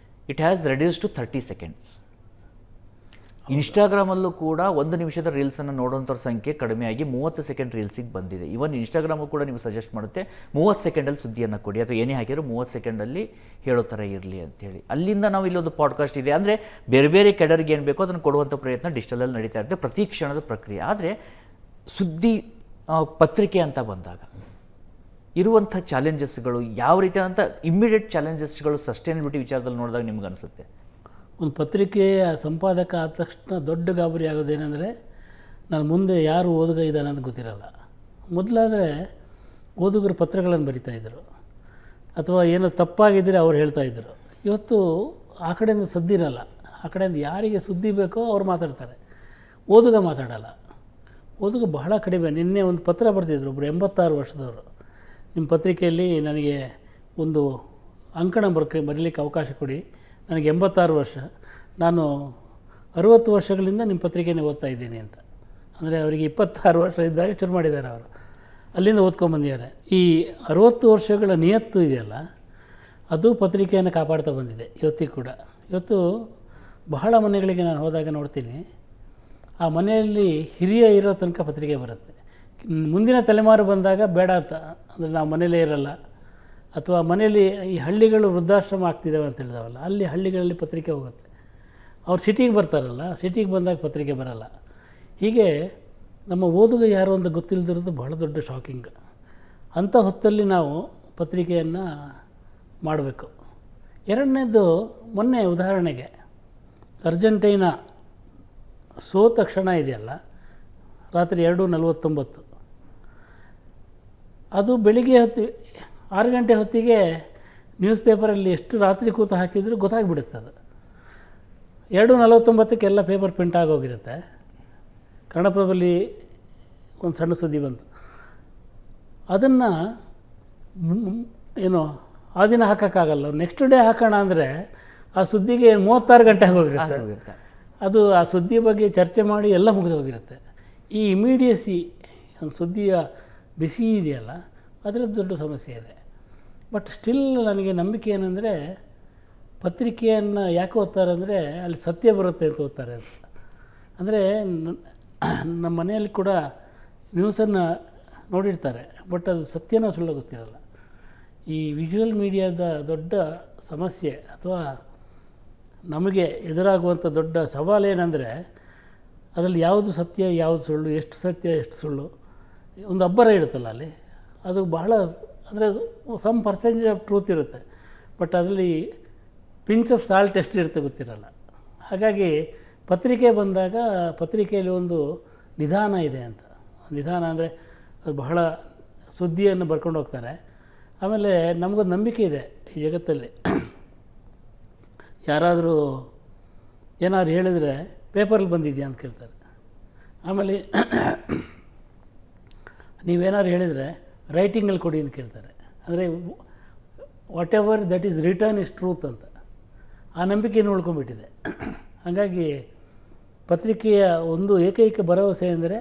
it has reduce to 30 seconds. ಇನ್ಸ್ಟಾಗ್ರಾಮಲ್ಲೂ ಕೂಡ 1 ನಿಮಿಷದ ರೀಲ್ಸನ್ನು ನೋಡೋಂಥವ್ರ ಸಂಖ್ಯೆ ಕಡಿಮೆಯಾಗಿ 30 ಸೆಕೆಂಡ್ ರೀಲ್ಸಿಗೆ ಬಂದಿದೆ. ಇವನ್ ಇನ್ಸ್ಟಾಗ್ರಾಮು ಕೂಡ ನೀವು ಸಜೆಸ್ಟ್ ಮಾಡುತ್ತೆ 30 ಸೆಕೆಂಡಲ್ಲಿ ಸುದ್ದಿಯನ್ನು ಕೊಡಿ, ಅಥವಾ ಏನೇ ಹಾಕಿದ್ರು 30 ಸೆಕೆಂಡಲ್ಲಿ ಹೇಳೋ ಥರ ಇರಲಿ ಅಂಥೇಳಿ. ಅಲ್ಲಿಂದ ನಾವು ಇಲ್ಲೊಂದು ಪಾಡ್ಕಾಸ್ಟ್ ಇದೆ, ಅಂದರೆ ಬೇರೆ ಬೇರೆ ಕೆಡರ್ಗೆ ಏನು ಬೇಕೋ ಅದನ್ನು ಕೊಡುವಂಥ ಪ್ರಯತ್ನ ಡಿಜಿಟಲಲ್ಲಿ ನಡೀತಾ ಇರುತ್ತೆ, ಪ್ರತಿ ಕ್ಷಣದ ಪ್ರಕ್ರಿಯೆ. ಆದರೆ ಸುದ್ದಿ ಪತ್ರಿಕೆ ಅಂತ ಬಂದಾಗ ಇರುವಂಥ ಚಾಲೆಂಜಸ್ಗಳು ಯಾವ ರೀತಿಯಾದಂಥ ಇಮ್ಮಿಡಿಯೇಟ್ ಚಾಲೆಂಜಸ್ಗಳು ಸಸ್ಟೈನಬಿಲಿಟಿ ವಿಚಾರದಲ್ಲಿ ನೋಡಿದಾಗ ನಿಮ್ಗೆ ಅನಿಸುತ್ತೆ? ಒಂದು ಪತ್ರಿಕೆಯ ಸಂಪಾದಕ ಆದ ತಕ್ಷಣ ದೊಡ್ಡ ಗಾಬರಿ ಆಗೋದೇನೆಂದರೆ ನಾನು ಮುಂದೆ ಯಾರು ಓದುಗ ಇದ್ದಾನೆ ಅಂತ ಗೊತ್ತಿರಲ್ಲ. ಮೊದಲಾದರೆ ಓದುಗರು ಪತ್ರಗಳನ್ನು ಬರಿತಾಯಿದ್ರು, ಅಥವಾ ಏನೋ ತಪ್ಪಾಗಿದ್ದರೆ ಅವ್ರು ಹೇಳ್ತಾಯಿದ್ರು. ಇವತ್ತು ಆ ಕಡೆಯಿಂದ ಸದ್ದಿರಲ್ಲ, ಆ ಕಡೆಯಿಂದ ಯಾರಿಗೆ ಸುದ್ದಿ ಬೇಕೋ ಅವ್ರು ಮಾತಾಡ್ತಾರೆ, ಓದುಗ ಮಾತಾಡಲ್ಲ. ಓದುಗ ಬಹಳ ಕಡಿಮೆ. ನಿನ್ನೆ ಒಂದು ಪತ್ರ ಬರೆದಿದ್ರು ಒಬ್ಬರು 86 ವರ್ಷದವರು, ನಿಮ್ಮ ಪತ್ರಿಕೆಯಲ್ಲಿ ನನಗೆ ಒಂದು ಅಂಕಣ ಬರೀಲಿಕ್ಕೆ ಅವಕಾಶ ಕೊಡಿ, ನನಗೆ 86 ವರ್ಷ, ನಾನು 60 ವರ್ಷಗಳಿಂದ ನಿಮ್ಮ ಪತ್ರಿಕೆನೇ ಓದ್ತಾ ಇದ್ದೀನಿ ಅಂತ. ಅಂದರೆ ಅವರಿಗೆ 26 ವರ್ಷ ಇದ್ದಾಗ ಶುರು ಮಾಡಿದ್ದಾರೆ ಅವರು, ಅಲ್ಲಿಂದ ಓದ್ಕೊಂಬಂದಿದ್ದಾರೆ. ಈ 60 ವರ್ಷಗಳ ನಿಯತ್ತು ಇದೆಯಲ್ಲ, ಅದು ಪತ್ರಿಕೆಯನ್ನು ಕಾಪಾಡ್ತಾ ಬಂದಿದೆ ಇವತ್ತಿಗೂ ಕೂಡ. ಇವತ್ತು ಬಹಳ ಮನೆಗಳಿಗೆ ನಾನು ಹೋದಾಗ ನೋಡ್ತೀನಿ, ಆ ಮನೆಯಲ್ಲಿ ಹಿರಿಯ ಇರೋ ತನಕ ಪತ್ರಿಕೆ ಬರುತ್ತೆ. ಮುಂದಿನ ತಲೆಮಾರು ಬಂದಾಗ ಬೇಡ ಅಂತ, ಅಂದರೆ ನಾವು ಮನೇಲೇ ಇರಲ್ಲ, ಅಥವಾ ಮನೆಯಲ್ಲಿ ಈ ಹಳ್ಳಿಗಳು ವೃದ್ಧಾಶ್ರಮ ಆಗ್ತಿದ್ದಾವೆ ಅಂತ ಹೇಳಿದಾವಲ್ಲ, ಅಲ್ಲಿ ಹಳ್ಳಿಗಳಲ್ಲಿ ಪತ್ರಿಕೆ ಹೋಗುತ್ತೆ. ಅವ್ರು ಸಿಟಿಗೆ ಬರ್ತಾರಲ್ಲ, ಸಿಟಿಗೆ ಬಂದಾಗ ಪತ್ರಿಕೆ ಬರಲ್ಲ. ಹೀಗೆ ನಮ್ಮ ಓದುಗ ಯಾರು ಅಂತ ಗೊತ್ತಿಲ್ಲದಿರೋದು ಬಹಳ ದೊಡ್ಡ ಶಾಕಿಂಗ್. ಅಂಥ ಹೊತ್ತಲ್ಲಿ ನಾವು ಪತ್ರಿಕೆಯನ್ನು ಮಾಡಬೇಕು. ಎರಡನೇದು, ಮೊನ್ನೆ ಉದಾಹರಣೆಗೆ ಅರ್ಜೆಂಟೈನಾ ಸೋತ ಕ್ಷಣ ಇದೆಯಲ್ಲ, ರಾತ್ರಿ 2:49, ಅದು ಬೆಳಿಗ್ಗೆ 6 ಗಂಟೆ ಹೊತ್ತಿಗೆ ನ್ಯೂಸ್ ಪೇಪರಲ್ಲಿ ಎಷ್ಟು ರಾತ್ರಿ ಕೂತು ಹಾಕಿದರೂ ಗೊತ್ತಾಗ್ಬಿಡುತ್ತೆ. ಅದು 2:49 ಎಲ್ಲ ಪೇಪರ್ ಪ್ರಿಂಟ್ ಆಗೋಗಿರುತ್ತೆ. ಕನ್ನಡಪ್ರಭದಲ್ಲಿ ಒಂದು ಸಣ್ಣ ಸುದ್ದಿ ಬಂತು, ಅದನ್ನು ಏನು ಆ ದಿನ ಹಾಕೋಕ್ಕಾಗಲ್ಲ, ನೆಕ್ಸ್ಟ್ ಡೇ ಹಾಕೋಣ ಅಂದರೆ ಆ ಸುದ್ದಿಗೆ 36 ಗಂಟೆ ಆಗೋಗಿರುತ್ತೆ. ಅದು ಆ ಸುದ್ದಿ ಬಗ್ಗೆ ಚರ್ಚೆ ಮಾಡಿ ಎಲ್ಲ ಮುಗಿದು ಹೋಗಿರುತ್ತೆ. ಈ ಇಮಿಡಿಯಸಿ ಒಂದು ಸುದ್ದಿಯ ಬಿಸಿ ಇದೆಯಲ್ಲ, ಅದರದ್ದು ದೊಡ್ಡ ಸಮಸ್ಯೆ ಇದೆ. ಬಟ್ ಸ್ಟಿಲ್ ನನಗೆ ನಂಬಿಕೆ ಏನಂದರೆ ಪತ್ರಿಕೆಯನ್ನು ಯಾಕೆ ಓದ್ತಾರೆ ಅಂದರೆ ಅಲ್ಲಿ ಸತ್ಯ ಬರುತ್ತೆ ಅಂತ ಓದ್ತಾರೆ ಅಂತ. ಅಂದರೆ ನಮ್ಮ ಮನೆಯಲ್ಲಿ ಕೂಡ ನ್ಯೂಸನ್ನು ನೋಡಿರ್ತಾರೆ, ಬಟ್ ಅದು ಸತ್ಯನೋ ಸುಳ್ಳು ಗೊತ್ತಿರಲ್ಲ. ಈ ವಿಜುವಲ್ ಮೀಡಿಯಾದ ದೊಡ್ಡ ಸಮಸ್ಯೆ ಅಥವಾ ನಮಗೆ ಎದುರಾಗುವಂಥ ದೊಡ್ಡ ಸವಾಲೇನೆಂದರೆ ಅದರಲ್ಲಿ ಯಾವುದು ಸತ್ಯ ಯಾವುದು ಸುಳ್ಳು, ಎಷ್ಟು ಸತ್ಯ ಎಷ್ಟು ಸುಳ್ಳು, ಒಂದು ಅಬ್ಬರ ಇರುತ್ತಲ್ಲ ಅಲ್ಲಿ, ಅದು ಬಹಳ ಅಂದರೆ ಸಮ್ ಪರ್ಸೆಂಟೇಜ್ ಆಫ್ ಟ್ರೂತ್ ಇರುತ್ತೆ, ಬಟ್ ಅದರಲ್ಲಿ ಪಿಂಚ್ ಆಫ್ ಸಾಲ್ಟ್ ಎಷ್ಟು ಇರುತ್ತೆ ಗೊತ್ತಿರಲ್ಲ. ಹಾಗಾಗಿ ಪತ್ರಿಕೆ ಬಂದಾಗ ಪತ್ರಿಕೆಯಲ್ಲಿ ಒಂದು ನಿಧಾನ ಇದೆ ಅಂತ. ನಿಧಾನ ಅಂದರೆ ಅದು ಬಹಳ ಸುದ್ದಿಯನ್ನು ಬರ್ಕೊಂಡು ಹೋಗ್ತಾರೆ. ಆಮೇಲೆ ನಮಗೊಂದು ನಂಬಿಕೆ ಇದೆ ಈ ಜಗತ್ತಲ್ಲಿ, ಯಾರಾದರೂ ಏನಾದ್ರು ಹೇಳಿದರೆ ಪೇಪರಲ್ಲಿ ಬಂದಿದೆಯಾ ಅಂತ ಕೇಳ್ತಾರೆ. ಆಮೇಲೆ ನೀವೇನಾದ್ರು ಹೇಳಿದರೆ ರೈಟಿಂಗಲ್ಲಿ ಕೊಡಿ ಅಂತ ಕೇಳ್ತಾರೆ. ಅಂದರೆ what ever that is return is truth ಅಂತ ಆ ನಂಬಿಕೆಯನ್ನು ಉಳ್ಕೊಂಡ್ಬಿಟ್ಟಿದೆ. ಹಾಗಾಗಿ ಪತ್ರಿಕೆಯ ಒಂದು ಏಕೈಕ ಭರವಸೆ ಅಂದರೆ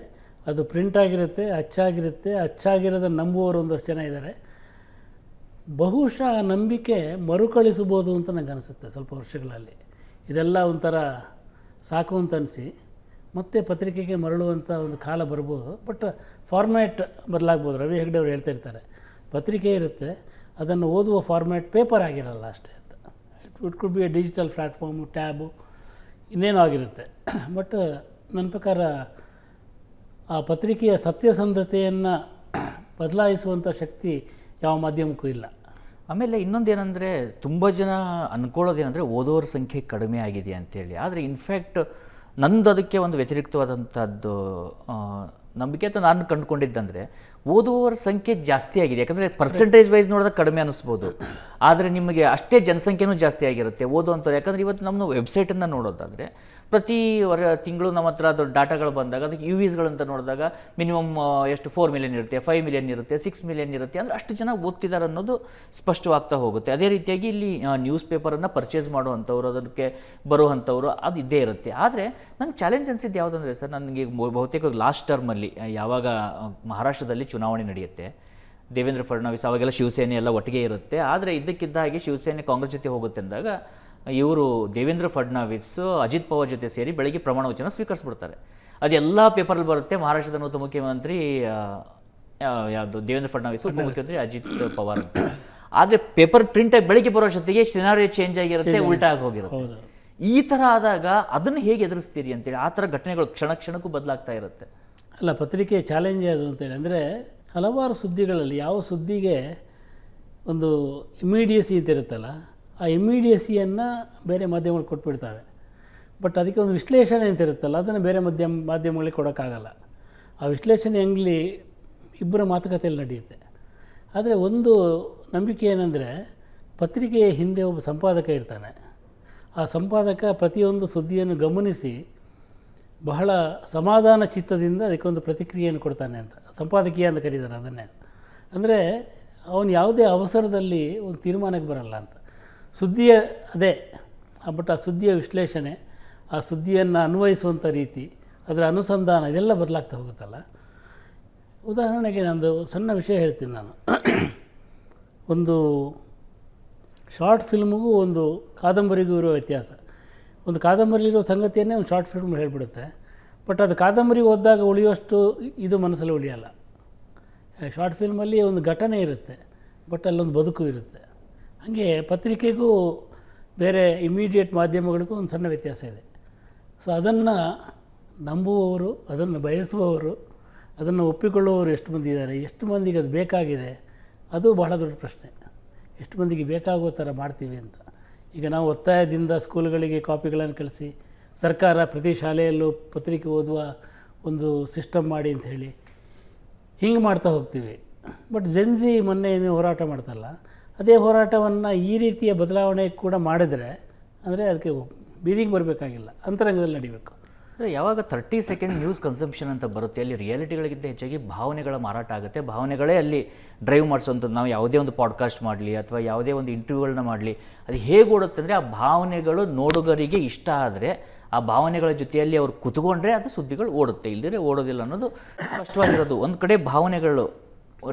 ಅದು ಪ್ರಿಂಟ್ ಆಗಿರುತ್ತೆ, ಅಚ್ಚಾಗಿರುತ್ತೆ. ಅಚ್ಚಾಗಿರೋದನ್ನು ನಂಬುವವರು ಒಂದಷ್ಟು ಜನ ಇದ್ದಾರೆ. ಬಹುಶಃ ಆ ನಂಬಿಕೆ ಮರುಕಳಿಸ್ಬೋದು ಅಂತ ನನಗೆ ಅನಿಸುತ್ತೆ ಸ್ವಲ್ಪ ವರ್ಷಗಳಲ್ಲಿ. ಇದೆಲ್ಲ ಒಂಥರ ಸಾಕು ಅಂತ ಅನಿಸಿ ಮತ್ತೆ ಪತ್ರಿಕೆಗೆ ಮರಳುವಂಥ ಒಂದು ಕಾಲ ಬರ್ಬೋದು. ಬಟ್ ಫಾರ್ಮ್ಯಾಟ್ ಬದಲಾಗ್ಬೋದು. ರವಿ ಹೆಗ್ಡೆ ಅವರು ಹೇಳ್ತಾ ಇರ್ತಾರೆ, ಪತ್ರಿಕೆ ಇರುತ್ತೆ, ಅದನ್ನು ಓದುವ ಫಾರ್ಮ್ಯಾಟ್ ಪೇಪರ್ ಆಗಿರಲ್ಲ ಅಷ್ಟೇ ಅಂತ. It could be A digital platform, tab, ಇನ್ನೇನೋ ಆಗಿರುತ್ತೆ. ಬಟ್ ನನ್ನ ಪ್ರಕಾರ ಆ ಪತ್ರಿಕೆಯ ಸತ್ಯಸಂಧತೆಯನ್ನು ಬದಲಾಯಿಸುವಂಥ ಶಕ್ತಿ ಯಾವ ಮಾಧ್ಯಮಕ್ಕೂ ಇಲ್ಲ. ಆಮೇಲೆ ಇನ್ನೊಂದೇನೆಂದರೆ ತುಂಬ ಜನ ಅಂದ್ಕೊಳ್ಳೋದೇನೆಂದರೆ ಓದೋರ ಸಂಖ್ಯೆ ಕಡಿಮೆ ಆಗಿದೆ ಅಂತೇಳಿ. ಆದರೆ ಇನ್ಫ್ಯಾಕ್ಟ್ ನಂದು ಅದಕ್ಕೆ ಒಂದು ವ್ಯತಿರಿಕ್ತವಾದಂಥದ್ದು ನಂಬಿಕೆ ಅಂತ ನಾನು ಕಂಡುಕೊಂಡಿದ್ದಂದರೆ ಓದುವವರ ಸಂಖ್ಯೆ ಜಾಸ್ತಿ ಆಗಿದೆ. ಯಾಕಂದರೆ ಪರ್ಸೆಂಟೇಜ್ ವೈಸ್ ನೋಡಿದಾಗ ಕಡಿಮೆ ಅನ್ನಿಸ್ಬೋದು, ಆದರೆ ನಿಮಗೆ ಅಷ್ಟೇ ಜನಸಂಖ್ಯೆನೂ ಜಾಸ್ತಿ ಆಗಿರುತ್ತೆ ಓದುವಂಥವ್ರು. ಯಾಕಂದರೆ ಇವತ್ತು ನಮ್ಮ ವೆಬ್ಸೈಟನ್ನು ನೋಡೋದಾದರೆ ಪ್ರತಿ ತಿಂಗಳು ನಮ್ಮ ಹತ್ರ ಅದು ಡಾಟಾಗಳು ಬಂದಾಗ ಅದಕ್ಕೆ UVsಗಳಂತ ನೋಡಿದಾಗ ಮಿನಿಮಮ್ ಎಷ್ಟು 4 ಮಿಲಿಯನ್ ಇರುತ್ತೆ, 5 ಮಿಲಿಯನ್ ಇರುತ್ತೆ, 6 ಮಿಲಿಯನ್ ಇರುತ್ತೆ. ಅಂದರೆ ಅಷ್ಟು ಜನ ಓದ್ತಿದ್ದಾರೆ ಅನ್ನೋದು ಸ್ಪಷ್ಟವಾಗ್ತಾ ಹೋಗುತ್ತೆ. ಅದೇ ರೀತಿಯಾಗಿ ಇಲ್ಲಿ ನ್ಯೂಸ್ ಪೇಪರನ್ನು ಪರ್ಚೇಸ್ ಮಾಡುವಂಥವ್ರು, ಅದಕ್ಕೆ ಬರುವಂಥವ್ರು ಅದು ಇದ್ದೇ ಇರುತ್ತೆ. ಆದರೆ ನಂಗೆ ಚಾಲೆಂಜ್ ಅನಿಸಿದ್ದು ಯಾವುದಂದರೆ ಸರ್, ನನಗೆ ಬಹುತೇಕ ಲಾಸ್ಟ್ ಟರ್ಮಲ್ಲಿ ಯಾವಾಗ ಮಹಾರಾಷ್ಟ್ರದಲ್ಲಿ ಚುನಾವಣೆ ನಡೆಯುತ್ತೆ, ದೇವೇಂದ್ರ ಫಡ್ನವೀಸ್ ಅವಾಗೆಲ್ಲ ಶಿವಸೇನೆ ಎಲ್ಲ ಒಟ್ಟಿಗೆ ಇರುತ್ತೆ. ಆದರೆ ಇದ್ದಕ್ಕಿದ್ದ ಹಾಗೆ ಶಿವಸೇನೆ ಕಾಂಗ್ರೆಸ್ ಜೊತೆ ಹೋಗುತ್ತೆ ಅಂದಾಗ ಇವರು ದೇವೇಂದ್ರ ಫಡ್ನವೀಸ್ ಅಜಿತ್ ಪವಾರ್ ಜೊತೆ ಸೇರಿ ಬೆಳಗ್ಗೆ ಪ್ರಮಾಣ ವಚನ ಸ್ವೀಕರಿಸ್ಬಿಡ್ತಾರೆ. ಅದೆಲ್ಲ ಪೇಪರಲ್ಲಿ ಬರುತ್ತೆ. ಮಹಾರಾಷ್ಟ್ರದ ನೂತನ ಮುಖ್ಯಮಂತ್ರಿ ಯಾವುದು ದೇವೇಂದ್ರ ಫಡ್ನವೀಸ್, ಉಪಮುಖ್ಯಮಂತ್ರಿ ಅಜಿತ್ ಪವಾರ್ ಅಂತ. ಆದರೆ ಪೇಪರ್ ಪ್ರಿಂಟಾಗಿ ಬೆಳಗ್ಗೆ ಬರೋ ಜೊತೆಗೆ ಸಿನಾರಿಯೋ ಚೇಂಜ್ ಆಗಿರುತ್ತೆ, ಉಲ್ಟಾ ಆಗಿ ಹೋಗಿರುತ್ತೆ. ಈ ಥರ ಆದಾಗ ಅದನ್ನು ಹೇಗೆ ಎದುರಿಸ್ತೀರಿ ಅಂತೇಳಿ, ಆ ಥರ ಘಟನೆಗಳು ಕ್ಷಣ ಕ್ಷಣಕ್ಕೂ ಬದಲಾಗ್ತಾ ಇರುತ್ತೆ. ಅಲ್ಲ, ಪತ್ರಿಕೆ ಚಾಲೆಂಜೇ ಅದು ಅಂತೇಳಿ. ಅಂದರೆ ಹಲವಾರು ಸುದ್ದಿಗಳಲ್ಲಿ ಯಾವ ಸುದ್ದಿಗೆ ಒಂದು ಇಮಿಡಿಯಸಿ ಅಂತ ಇರುತ್ತಲ್ಲ, ಆ ಇಮಿಡಿಯಸಿಯನ್ನು ಬೇರೆ ಮಾಧ್ಯಮಗಳು ಕೊಟ್ಬಿಡ್ತವೆ. ಬಟ್ ಅದಕ್ಕೆ ಒಂದು ವಿಶ್ಲೇಷಣೆ ಅಂತ ಇರುತ್ತಲ್ಲ, ಅದನ್ನು ಬೇರೆ ಮಾಧ್ಯಮಗಳಿಗೆ ಕೊಡೋಕ್ಕಾಗಲ್ಲ. ಆ ವಿಶ್ಲೇಷಣೆ ಹೆಂಗಲಿ ಇಬ್ಬರ ಮಾತುಕತೆಯಲ್ಲಿ ನಡೆಯುತ್ತೆ. ಆದರೆ ಒಂದು ನಂಬಿಕೆ ಏನಂದರೆ, ಪತ್ರಿಕೆಯ ಹಿಂದೆ ಒಬ್ಬ ಸಂಪಾದಕ ಇರ್ತಾನೆ. ಆ ಸಂಪಾದಕ ಪ್ರತಿಯೊಂದು ಸುದ್ದಿಯನ್ನು ಗಮನಿಸಿ ಬಹಳ ಸಮಾಧಾನ ಚಿತ್ತದಿಂದ ಅದಕ್ಕೊಂದು ಪ್ರತಿಕ್ರಿಯೆಯನ್ನು ಕೊಡ್ತಾನೆ ಅಂತ ಸಂಪಾದಕೀಯ ಅಂತ ಕರೀತಾರೆ ಅದನ್ನೇ. ಅಂದರೆ ಅವನು ಯಾವುದೇ ಅವಸರದಲ್ಲಿ ಒಂದು ತೀರ್ಮಾನಕ್ಕೆ ಬರಲ್ಲ ಅಂತ. ಸುದ್ದಿಯ ಅದೇ, ಬಟ್ ಆ ಸುದ್ದಿಯ ವಿಶ್ಲೇಷಣೆ, ಆ ಸುದ್ದಿಯನ್ನು ಅನ್ವಯಿಸುವಂಥ ರೀತಿ, ಅದರ ಅನುಸಂಧಾನ, ಇದೆಲ್ಲ ಬದಲಾಗ್ತಾ ಹೋಗುತ್ತಲ್ಲ. ಉದಾಹರಣೆಗೆ ನಂದು ಸಣ್ಣ ವಿಷಯ ಹೇಳ್ತೀನಿ ನಾನು. ಒಂದು ಶಾರ್ಟ್ ಫಿಲ್ಮಿಗೂ ಒಂದು ಕಾದಂಬರಿಗೂ ಇರೋ ವ್ಯತ್ಯಾಸ. ಒಂದು ಕಾದಂಬರಿಲಿರೋ ಸಂಗತಿಯನ್ನೇ ಒಂದು ಶಾರ್ಟ್ ಫಿಲ್ಮ್ ಹೇಳಿಬಿಡುತ್ತೆ. ಬಟ್ ಅದು ಕಾದಂಬರಿ ಓದಿದಾಗ ಉಳಿಯುವಷ್ಟು ಇದು ಮನಸ್ಸಲ್ಲಿ ಉಳಿಯಲ್ಲ. ಶಾರ್ಟ್ ಫಿಲ್ಮಲ್ಲಿ ಒಂದು ಘಟನೆ ಇರುತ್ತೆ, ಬಟ್ ಅಲ್ಲೊಂದು ಬದುಕು ಇರುತ್ತೆ. ಹಾಗೆ ಪತ್ರಿಕೆಗೂ ಬೇರೆ ಇಮಿಡಿಯೇಟ್ ಮಾಧ್ಯಮಗಳಿಗೂ ಒಂದು ಸಣ್ಣ ವ್ಯತ್ಯಾಸ ಇದೆ. ಸೊ ಅದನ್ನು ನಂಬುವವರು, ಅದನ್ನು ಬಯಸುವವರು, ಅದನ್ನು ಒಪ್ಪಿಕೊಳ್ಳುವವರು ಎಷ್ಟು ಮಂದಿ ಇದ್ದಾರೆ, ಎಷ್ಟು ಮಂದಿಗೆ ಅದು ಬೇಕಾಗಿದೆ, ಅದು ಬಹಳ ದೊಡ್ಡ ಪ್ರಶ್ನೆ. ಎಷ್ಟು ಮಂದಿಗೆ ಬೇಕಾಗೋ ಥರ ಮಾಡ್ತೀವಿ ಅಂತ. ಈಗ ನಾವು ಒತ್ತಾಯದಿಂದ ಸ್ಕೂಲ್ಗಳಿಗೆ ಕಾಪಿಗಳನ್ನು ಕಳಿಸಿ, ಸರ್ಕಾರ ಪ್ರತಿ ಶಾಲೆಯಲ್ಲೂ ಪತ್ರಿಕೆ ಓದುವ ಒಂದು ಸಿಸ್ಟಮ್ ಮಾಡಿ ಅಂತ ಹೇಳಿ ಹಿಂಗೆ ಮಾಡ್ತಾ ಹೋಗ್ತೀವಿ. ಬಟ್ ಜೆನ್ಸಿ ಮೊನ್ನೆ ಏನು ಹೋರಾಟ ಮಾಡ್ತಲ್ಲ, ಅದೇ ಹೋರಾಟವನ್ನು ಈ ರೀತಿಯ ಬದಲಾವಣೆ ಕೂಡ ಮಾಡಿದರೆ, ಅಂದರೆ ಅದಕ್ಕೆ ಬೀದಿಗೆ ಬರಬೇಕಾಗಿಲ್ಲ, ಅಂತರಂಗದಲ್ಲಿ ನಡಿಬೇಕು. ಯಾವಾಗ 30 ಸೆಕೆಂಡ್ ನ್ಯೂಸ್ ಕನ್ಸಂಪ್ಷನ್ ಅಂತ ಬರುತ್ತೆ, ಅಲ್ಲಿ ರಿಯಾಲಿಟಿಗಳಿಗಿಂತ ಹೆಚ್ಚಾಗಿ ಭಾವನೆಗಳ ಮಾರಾಟ ಆಗುತ್ತೆ. ಭಾವನೆಗಳೇ ಅಲ್ಲಿ ಡ್ರೈವ್ ಮಾಡಿಸೋಂಥದ್ದು. ನಾವು ಯಾವುದೇ ಒಂದು ಪಾಡ್ಕಾಸ್ಟ್ ಮಾಡಲಿ ಅಥವಾ ಯಾವುದೇ ಒಂದು ಇಂಟರ್ವ್ಯೂಗಳನ್ನ ಮಾಡಲಿ, ಅದು ಹೇಗೆ ಓಡುತ್ತೆ ಅಂದರೆ, ಆ ಭಾವನೆಗಳು ನೋಡುಗರಿಗೆ ಇಷ್ಟ ಆದರೆ, ಆ ಭಾವನೆಗಳ ಜೊತೆಯಲ್ಲಿ ಅವ್ರು ಕುತ್ಕೊಂಡ್ರೆ ಅದು ಸುದ್ದಿಗಳು ಓಡುತ್ತೆ, ಇಲ್ಲದೇ ಓಡೋದಿಲ್ಲ ಅನ್ನೋದು ಸ್ಪಷ್ಟವಾಗಿರೋದು. ಒಂದು ಕಡೆ ಭಾವನೆಗಳು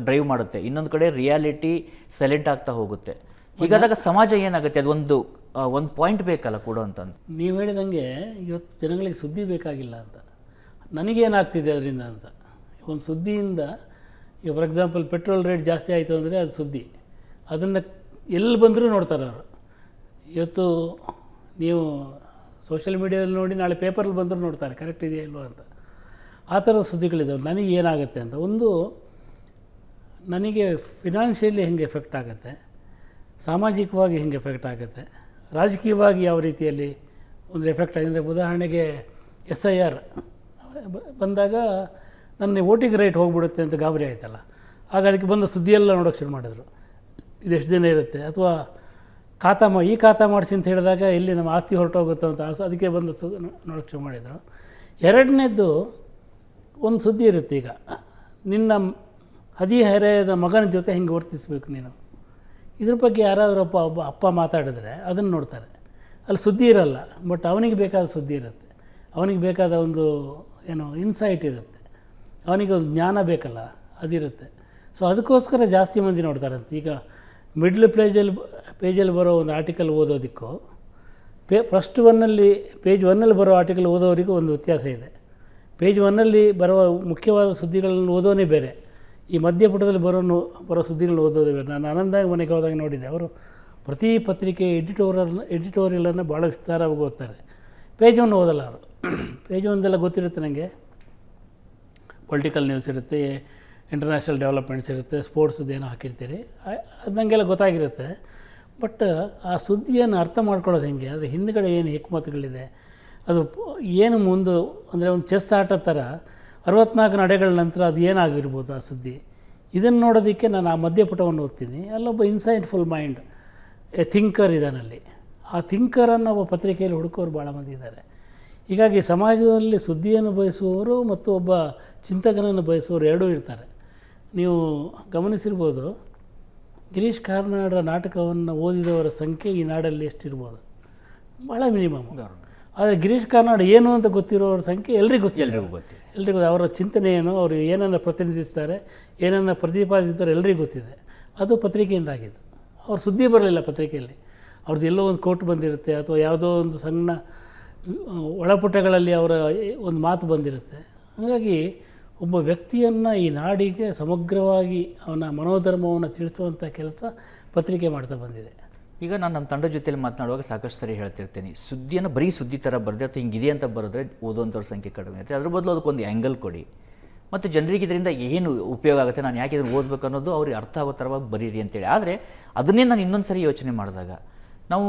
ಡ್ರೈವ್ ಮಾಡುತ್ತೆ, ಇನ್ನೊಂದು ಕಡೆ ರಿಯಾಲಿಟಿ ಸೈಲೆಂಟ್ ಆಗ್ತಾ ಹೋಗುತ್ತೆ. ಹೀಗಾದಾಗ ಸಮಾಜ ಏನಾಗುತ್ತೆ, ಅದೊಂದು ಒಂದು ಪಾಯಿಂಟ್ ಬೇಕಲ್ಲ ಕೊಡೋ ಅಂತಂದು. ನೀವು ಹೇಳಿದಂಗೆ ಇವತ್ತು ಜನಗಳಿಗೆ ಸುದ್ದಿ ಬೇಕಾಗಿಲ್ಲ ಅಂತ, ನನಗೇನಾಗ್ತಿದೆ ಅದರಿಂದ ಅಂತ. ಒಂದು ಸುದ್ದಿಯಿಂದ ಈಗ ಫಾರ್ ಎಕ್ಸಾಂಪಲ್ ಪೆಟ್ರೋಲ್ ರೇಟ್ ಜಾಸ್ತಿ ಆಯಿತು ಅಂದರೆ ಅದು ಸುದ್ದಿ, ಅದನ್ನು ಎಲ್ಲಿ ಬಂದರೂ ನೋಡ್ತಾರೆ ಅವರು. ಇವತ್ತು ನೀವು ಸೋಷಿಯಲ್ ಮೀಡಿಯಾದಲ್ಲಿ ನೋಡಿ, ನಾಳೆ ಪೇಪರಲ್ಲಿ ಬಂದರೂ ನೋಡ್ತಾರೆ ಕರೆಕ್ಟ್ ಇದೆಯಾ ಇಲ್ವೋ ಅಂತ. ಆ ಥರದ ಸುದ್ದಿಗಳಿದ್ದಾವೆ. ನನಗೆ ಏನಾಗುತ್ತೆ ಅಂತ, ಒಂದು ನನಗೆ ಫಿನಾನ್ಷಿಯಲಿ ಹೆಂಗೆ ಎಫೆಕ್ಟ್ ಆಗುತ್ತೆ, ಸಾಮಾಜಿಕವಾಗಿ ಹೆಂಗೆ ಎಫೆಕ್ಟ್ ಆಗುತ್ತೆ, ರಾಜಕೀಯವಾಗಿ ಯಾವ ರೀತಿಯಲ್ಲಿ ಒಂದು ಎಫೆಕ್ಟ್ ಆಗಿದೆ. ಉದಾಹರಣೆಗೆ SIR ಬಂದಾಗ ನನ್ನ ವೋಟಿಂಗ್ ರೈಟ್ ಹೋಗ್ಬಿಡುತ್ತೆ ಅಂತ ಗಾಬರಿ ಆಯ್ತಲ್ಲ, ಆಗ ಅದಕ್ಕೆ ಬಂದ ಸುದ್ದಿಯೆಲ್ಲ ನೋಡೋಕ್ಕೆ ಶುರು ಮಾಡಿದ್ರು, ಇದೆಷ್ಟು ದಿನ ಇರುತ್ತೆ. ಅಥವಾ ಈ ಖಾತಾ ಮಾಡಿಸಿ ಅಂತ ಹೇಳಿದಾಗ ಎಲ್ಲಿ ನಮ್ಮ ಆಸ್ತಿ ಹೊರಟೋಗುತ್ತೋ ಅಂತ ಅದಕ್ಕೆ ಬಂದ ನೋಡೋಕ್ಕೆ ಶುರು ಮಾಡಿದರು. ಎರಡನೇದ್ದು ಒಂದು ಸುದ್ದಿ ಇರುತ್ತೆ, ಈಗ ನಿನ್ನ ಹದಿಹರೆಯದ ಮಗನ ಜೊತೆ ಹೆಂಗೆ ವರ್ತಿಸಬೇಕು ನೀನು, ಇದ್ರ ಬಗ್ಗೆ ಯಾರಾದರೂ ಒಬ್ಬ ಅಪ್ಪ ಮಾತಾಡಿದ್ರೆ ಅದನ್ನು ನೋಡ್ತಾರೆ. ಅಲ್ಲಿ ಸುದ್ದಿ ಇರಲ್ಲ, ಬಟ್ ಅವನಿಗೆ ಬೇಕಾದ ಸುದ್ದಿ ಇರುತ್ತೆ, ಅವನಿಗೆ ಬೇಕಾದ ಒಂದು ಇನ್ಸೈಟ್ ಇರುತ್ತೆ, ಅವನಿಗೆ ಒಂದು ಜ್ಞಾನ ಬೇಕಲ್ಲ, ಅದಿರುತ್ತೆ. ಸೊ ಅದಕ್ಕೋಸ್ಕರ ಜಾಸ್ತಿ ಮಂದಿ ನೋಡ್ತಾರಂತೆ. ಈಗ ಮಿಡ್ಲ್ ಪೇಜಲ್ಲಿ ಬರೋ ಒಂದು ಆರ್ಟಿಕಲ್ ಓದೋದಕ್ಕೂ ಫಸ್ಟ್ ಪೇಜ್ 1 ಬರೋ ಆರ್ಟಿಕಲ್ ಓದೋರಿಗೂ ಒಂದು ವ್ಯತ್ಯಾಸ ಇದೆ. ಪೇಜ್ 1 ಬರುವ ಮುಖ್ಯವಾದ ಸುದ್ದಿಗಳನ್ನು ಓದೋನೇ ಬೇರೆ, ಈ ಮಧ್ಯಪುಟದಲ್ಲಿ ಬರೋ ಸುದ್ದಿಗಳನ್ನ ಓದೋದೇ ಬೇರೆ. ನಾನು ಆನಂದಾಗ ಮನೆಗೆ ಹೋದಾಗ ನೋಡಿದ್ದೆ, ಅವರು ಪ್ರತಿ ಪತ್ರಿಕೆ ಎಡಿಟೋರಿಯಲನ್ನು ಭಾಳ ವಿಸ್ತಾರವಾಗಿ ಓದ್ತಾರೆ. ಪೇಜ್ 1 ಓದಲ್ಲ ಅವರು. ಪೇಜ್ 1 ಗೊತ್ತಿರುತ್ತೆ ನನಗೆ, ಪೊಲಿಟಿಕಲ್ ನ್ಯೂಸ್ ಇರುತ್ತೆ, ಇಂಟರ್ನ್ಯಾಷನಲ್ ಡೆವಲಪ್ಮೆಂಟ್ಸ್ ಇರುತ್ತೆ, ಸ್ಪೋರ್ಟ್ಸ್ದೇನೋ ಹಾಕಿರ್ತೀರಿ, ಅದು ನನಗೆಲ್ಲ ಗೊತ್ತಾಗಿರುತ್ತೆ. ಬಟ್ ಆ ಸುದ್ದಿಯನ್ನು ಅರ್ಥ ಮಾಡ್ಕೊಳ್ಳೋದು ಹೆಂಗೆ, ಅದರ ಹಿಂದುಗಡೆ ಏನು ಹಿಕ್ಮತುಗಳಿದೆ, ಅದು ಏನು ಮುಂದೆ ಅಂದರೆ ಒಂದು ಚೆಸ್ ಆಟ ಥರ 64 ನಡೆಗಳ ನಂತರ ಅದು ಏನಾಗಿರ್ಬೋದು ಆ ಸುದ್ದಿ, ಇದನ್ನು ನೋಡೋದಕ್ಕೆ ನಾನು ಆ ಮಧ್ಯಪುಟವನ್ನು ಓದ್ತೀನಿ. ಅಲ್ಲೊಬ್ಬ ಇನ್ಸೈಟ್ಫುಲ್ ಮೈಂಡ್ ಥಿಂಕರ್ ಇದ್ದಾನಲ್ಲಿ, ಆ ಥಿಂಕರನ್ನು ಒಬ್ಬ ಪತ್ರಿಕೆಯಲ್ಲಿ ಹುಡುಕೋರು ಭಾಳ ಮಂದಿ ಇದ್ದಾರೆ. ಹೀಗಾಗಿ ಸಮಾಜದಲ್ಲಿ ಸುದ್ದಿಯನ್ನು ಬಯಸುವವರು ಮತ್ತು ಒಬ್ಬ ಚಿಂತಕನನ್ನು ಬಯಸುವವರು ಎರಡೂ ಇರ್ತಾರೆ. ನೀವು ಗಮನಿಸಿರ್ಬೋದು, ಗಿರೀಶ್ ಕಾರ್ನಾಡರ ನಾಟಕವನ್ನು ಓದಿದವರ ಸಂಖ್ಯೆ ಈ ನಾಡಲ್ಲಿ ಎಷ್ಟಿರ್ಬೋದು, ಭಾಳ ಮಿನಿಮಮ್. ಆದರೆ ಗಿರೀಶ್ ಕಾರ್ನಾಡ್ ಏನು ಅಂತ ಗೊತ್ತಿರೋರ ಸಂಖ್ಯೆ ಎಲ್ರಿಗೂ ಗೊತ್ತಿದೆ. ಅವರ ಚಿಂತನೆ ಏನು, ಅವರು ಏನನ್ನು ಪ್ರತಿನಿಧಿಸ್ತಾರೆ, ಏನನ್ನು ಪ್ರತಿಪಾದಿಸ್ತಾರೆ ಎಲ್ಲರಿಗೂ ಗೊತ್ತಿದೆ. ಅದು ಪತ್ರಿಕೆಯಿಂದಾಗಿದ್ದು. ಅವ್ರ ಸುದ್ದಿ ಬರಲಿಲ್ಲ ಪತ್ರಿಕೆಯಲ್ಲಿ, ಅವ್ರದ್ದು ಎಲ್ಲೋ ಒಂದು ಕೋಟ್ ಬಂದಿರುತ್ತೆ, ಅಥವಾ ಯಾವುದೋ ಒಂದು ಸಣ್ಣ ಒಳಪುಟಗಳಲ್ಲಿ ಅವರ ಒಂದು ಮಾತು ಬಂದಿರುತ್ತೆ. ಹಾಗಾಗಿ ಒಬ್ಬ ವ್ಯಕ್ತಿಯನ್ನು ಈ ನಾಡಿಗೆ ಸಮಗ್ರವಾಗಿ ಅವನ ಮನೋಧರ್ಮವನ್ನು ತಿಳಿಸುವಂಥ ಕೆಲಸ ಪತ್ರಿಕೆ ಮಾಡ್ತಾ ಬಂದಿದೆ. ಈಗ ನಾನು ನಮ್ಮ ತಂಡದ ಜೊತೆಯಲ್ಲಿ ಮಾತನಾಡುವಾಗ ಸಾಕಷ್ಟು ಸರಿ ಹೇಳ್ತಿರ್ತೀನಿ, ಸುದ್ದಿಯನ್ನು ಬರೀ ಸುದ್ದಿ ಥರ ಬರೆದ್ರೆ ಅಥವಾ ಹಿಂಗಿದೆ ಅಂತ ಬರೆದ್ರೆ ಓದೋಂಥವ್ರ ಸಂಖ್ಯೆ ಕಡಿಮೆ ಇರುತ್ತೆ. ಅದ್ರ ಬದಲು ಅದಕ್ಕೊಂದು ಆ್ಯಂಗಲ್ ಕೊಡಿ, ಮತ್ತು ಜನರಿಗೆ ಇದರಿಂದ ಏನು ಉಪಯೋಗ ಆಗುತ್ತೆ, ನಾನು ಯಾಕೆ ಇದನ್ನು ಓದಬೇಕು ಅನ್ನೋದು ಅವ್ರಿಗೆ ಅರ್ಥ ಆಗೋ ಥರವಾಗಿ ಬರೀರಿ ಅಂತೇಳಿ. ಆದರೆ ಅದನ್ನೇ ನಾನು ಇನ್ನೊಂದು ಸರಿ ಯೋಚನೆ ಮಾಡಿದಾಗ, ನಾವು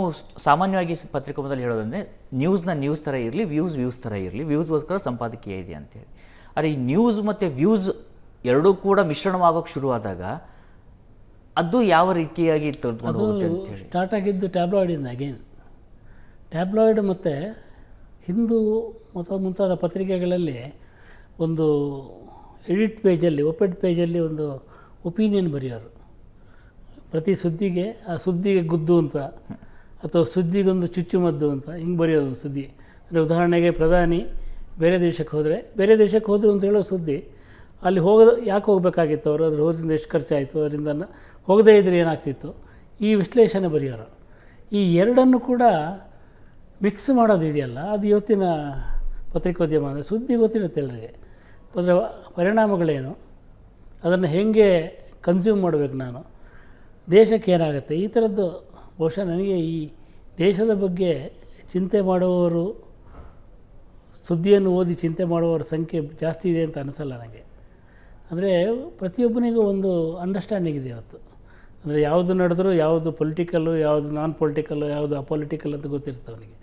ಸಾಮಾನ್ಯವಾಗಿ ಪತ್ರಿಕೋದ್ಯಮದಲ್ಲಿ ಹೇಳೋದಂದರೆ ನ್ಯೂಸ್ ಥರ ಇರಲಿ, ವ್ಯೂಸ್ ಥರ ಇರಲಿ, ವ್ಯೂಸ್ಗೋಸ್ಕರ ಸಂಪಾದಕೀಯ ಇದೆ ಅಂತೇಳಿ. ಆದರೆ ಈ ನ್ಯೂಸ್ ಮತ್ತು ವ್ಯೂಸ್ ಎರಡೂ ಕೂಡ ಮಿಶ್ರಣವಾಗೋಕ್ಕೆ ಶುರುವಾದಾಗ ಅದು ಯಾವ ರೀತಿಯಾಗಿ ತೆಗೆದುಕೊಂಡು ಹೋಗುತ್ತೆ ಅಂತೇಳಿ. ಸ್ಟಾರ್ಟ್ ಆಗಿದ್ದು ಟ್ಯಾಬ್ಲಾಯ್ಡಿಂದ. ಅಗೇನ್ ಟ್ಯಾಬ್ಲಾಯ್ಡ್ ಮತ್ತು ಹಿಂದೂ ಮತ್ತು ಮುಂತಾದ ಪತ್ರಿಕೆಗಳಲ್ಲಿ ಒಂದು ಎಡಿಟ್ ಪೇಜಲ್ಲಿ, ಒಪೆಡ್ ಪೇಜಲ್ಲಿ ಒಂದು ಒಪಿನಿಯನ್ ಬರೆಯೋರು ಪ್ರತಿ ಸುದ್ದಿಗೆ. ಆ ಸುದ್ದಿಗೆ ಗುದ್ದು ಅಂತ, ಅಥವಾ ಸುದ್ದಿಗೊಂದು ಚುಚ್ಚುಮದ್ದು ಅಂತ ಹಿಂಗೆ ಬರೆಯೋದು ಸುದ್ದಿ. ಅಂದರೆ ಉದಾಹರಣೆಗೆ ಪ್ರಧಾನಿ ಬೇರೆ ದೇಶಕ್ಕೆ ಹೋದರು ಅಂತ ಹೇಳೋ ಸುದ್ದಿ, ಅಲ್ಲಿ ಯಾಕೆ ಹೋಗಬೇಕಾಗಿತ್ತು ಅವರು, ಅದ್ರ ಹೋದ್ರಿಂದ ಎಷ್ಟು ಖರ್ಚಾಯಿತು, ಅದರಿಂದ ಹೋಗದೇ ಇದ್ದರೆ ಏನಾಗ್ತಿತ್ತು, ಈ ವಿಶ್ಲೇಷಣೆ ಬರೆಯೋರು. ಈ ಎರಡನ್ನು ಕೂಡ ಮಿಕ್ಸ್ ಮಾಡೋದಿದೆಯಲ್ಲ, ಅದು ಇವತ್ತಿನ ಪತ್ರಿಕೋದ್ಯಮ. ಅಂದರೆ ಸುದ್ದಿ ಗೊತ್ತಿರುತ್ತೆ ಎಲ್ಲರಿಗೆ, ಅದರ ಪರಿಣಾಮಗಳೇನು, ಅದನ್ನು ಹೇಗೆ ಕನ್ಸ್ಯೂಮ್ ಮಾಡಬೇಕು, ನಾನು ದೇಶಕ್ಕೆ ಏನಾಗುತ್ತೆ, ಈ ಥರದ್ದು. ಬಹುಶಃ ನನಗೆ ಈ ದೇಶದ ಬಗ್ಗೆ ಚಿಂತೆ ಮಾಡುವವರು, ಸುದ್ದಿಯನ್ನು ಓದಿ ಚಿಂತೆ ಮಾಡುವವರ ಸಂಖ್ಯೆ ಜಾಸ್ತಿ ಇದೆ ಅಂತ ಅನಿಸಲ್ಲ ನನಗೆ. ಅಂದರೆ ಪ್ರತಿಯೊಬ್ಬನಿಗೂ ಒಂದು ಅಂಡರ್ಸ್ಟ್ಯಾಂಡಿಂಗ್ ಇದೆ ಇವತ್ತು. ಅಂದರೆ ಯಾವುದು ನಡೆದರೂ, ಯಾವುದು ಪೊಲಿಟಿಕಲ್ಲು, ಯಾವುದು ನಾನ್ ಪೊಲಿಟಿಕಲ್ಲು, ಯಾವುದು ಅಪೊಲಿಟಿಕಲ್ ಅಂತ ಗೊತ್ತಿರುತ್ತೆ ಅವನಿಗೆ.